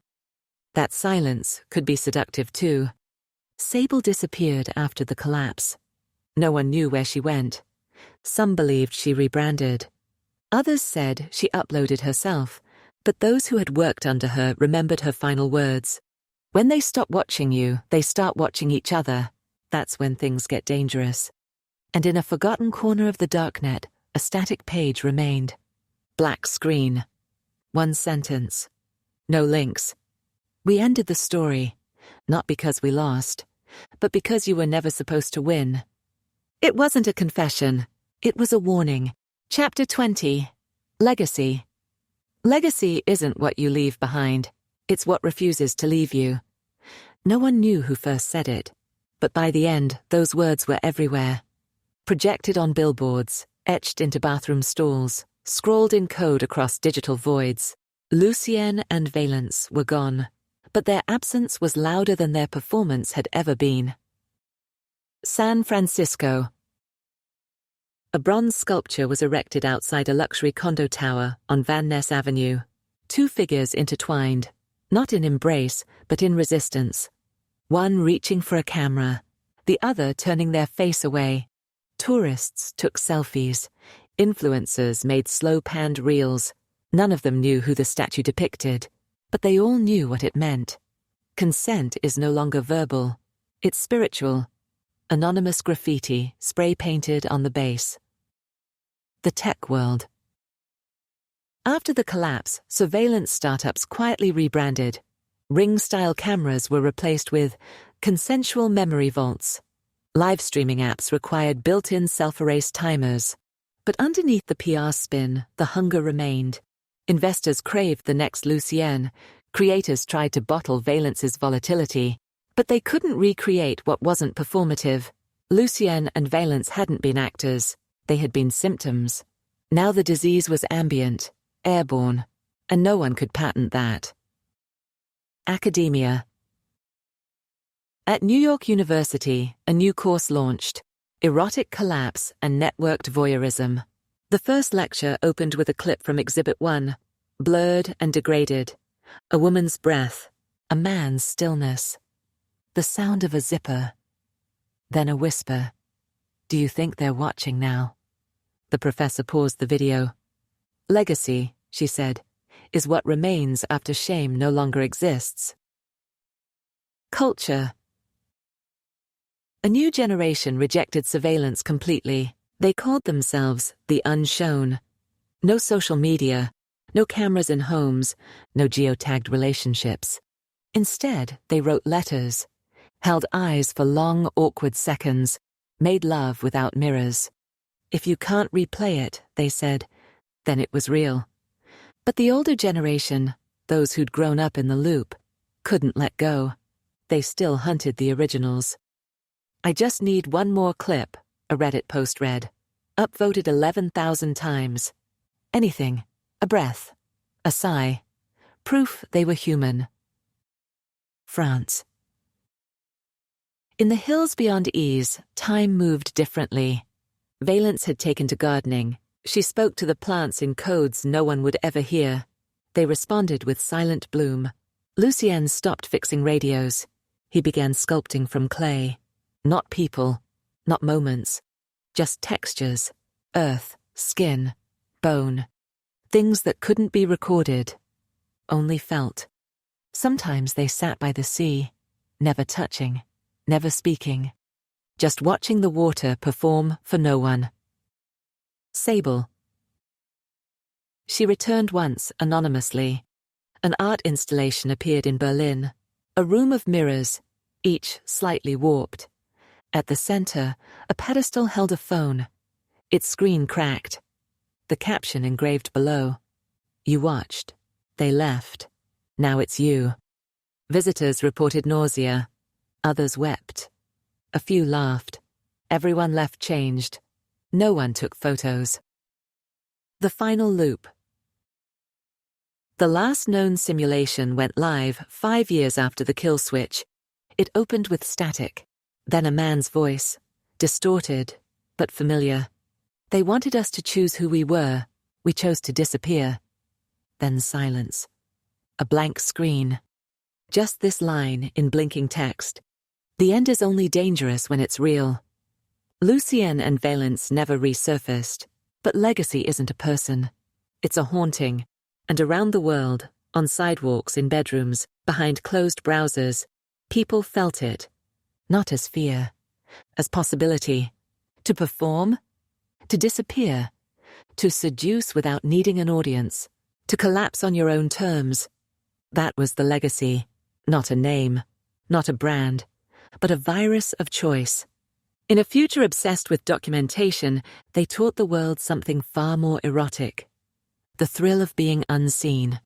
That silence could be seductive too. Sable disappeared after the collapse. No one knew where she went. Some believed she rebranded. Others said she uploaded herself, but those who had worked under her remembered her final words. When they stop watching you, they start watching each other. That's when things get dangerous. And in a forgotten corner of the darknet, a static page remained. Black screen. One sentence. No links. We ended the story, not because we lost, but because you were never supposed to win. It wasn't a confession. It was a warning. Chapter 20. Legacy. Legacy isn't what you leave behind. It's what refuses to leave you. No one knew who first said it, but by the end, those words were everywhere. Projected on billboards, etched into bathroom stalls, scrawled in code across digital voids. Lucien and Valence were gone, but their absence was louder than their performance had ever been. San Francisco. A bronze sculpture was erected outside a luxury condo tower on Van Ness Avenue. 2 figures intertwined, not in embrace, but in resistance. One reaching for a camera, the other turning their face away. Tourists took selfies. Influencers made slow-panned reels. None of them knew who the statue depicted, but they all knew what it meant. Consent is no longer verbal. It's spiritual. Anonymous graffiti spray-painted on the base. The tech world. After the collapse, surveillance startups quietly rebranded. Ring-style cameras were replaced with consensual memory vaults. Live streaming apps required built-in self-erase timers. But underneath the PR spin, the hunger remained. Investors craved the next Lucienne. Creators tried to bottle Valence's volatility. But they couldn't recreate what wasn't performative. Lucienne and Valence hadn't been actors. They had been symptoms. Now the disease was ambient, airborne, and no one could patent that. Academia. At New York University, a new course launched, Erotic Collapse and Networked Voyeurism. The first lecture opened with a clip from Exhibit 1, blurred and degraded. A woman's breath, a man's stillness. The sound of a zipper. Then a whisper. Do you think they're watching now? The professor paused the video. Legacy, she said, is what remains after shame no longer exists. Culture. A new generation rejected surveillance completely. They called themselves the unshown. No social media, no cameras in homes, no geotagged relationships. Instead, they wrote letters, held eyes for long, awkward seconds, made love without mirrors. If you can't replay it, they said, then it was real. But the older generation, those who'd grown up in the loop, couldn't let go. They still hunted the originals. I just need one more clip, a Reddit post read. Upvoted 11,000 times. Anything, a breath, a sigh. Proof they were human. France. In the hills beyond Ys, time moved differently. Valence had taken to gardening. She spoke to the plants in codes no one would ever hear. They responded with silent bloom. Lucien stopped fixing radios. He began sculpting from clay. Not people, not moments, just textures, earth, skin, bone. Things that couldn't be recorded, only felt. Sometimes they sat by the sea, never touching, never speaking, just watching the water perform for no one. Sable. She returned once, anonymously. An art installation appeared in Berlin, a room of mirrors, each slightly warped. At the center, a pedestal held a phone. Its screen cracked. The caption engraved below. You watched. They left. Now it's you. Visitors reported nausea. Others wept. A few laughed. Everyone left changed. No one took photos. The final loop. The last known simulation went live 5 years after the kill switch. It opened with static. Then a man's voice, distorted, but familiar. They wanted us to choose who we were. We chose to disappear. Then silence. A blank screen. Just this line in blinking text. The end is only dangerous when it's real. Lucienne and Valence never resurfaced, but legacy isn't a person. It's a haunting. And around the world, on sidewalks, in bedrooms, behind closed browsers, people felt it. Not as fear, as possibility. To perform, to disappear, to seduce without needing an audience, to collapse on your own terms. That was the legacy. Not a name, not a brand, but a virus of choice. In a future obsessed with documentation, they taught the world something far more erotic. The thrill of being unseen.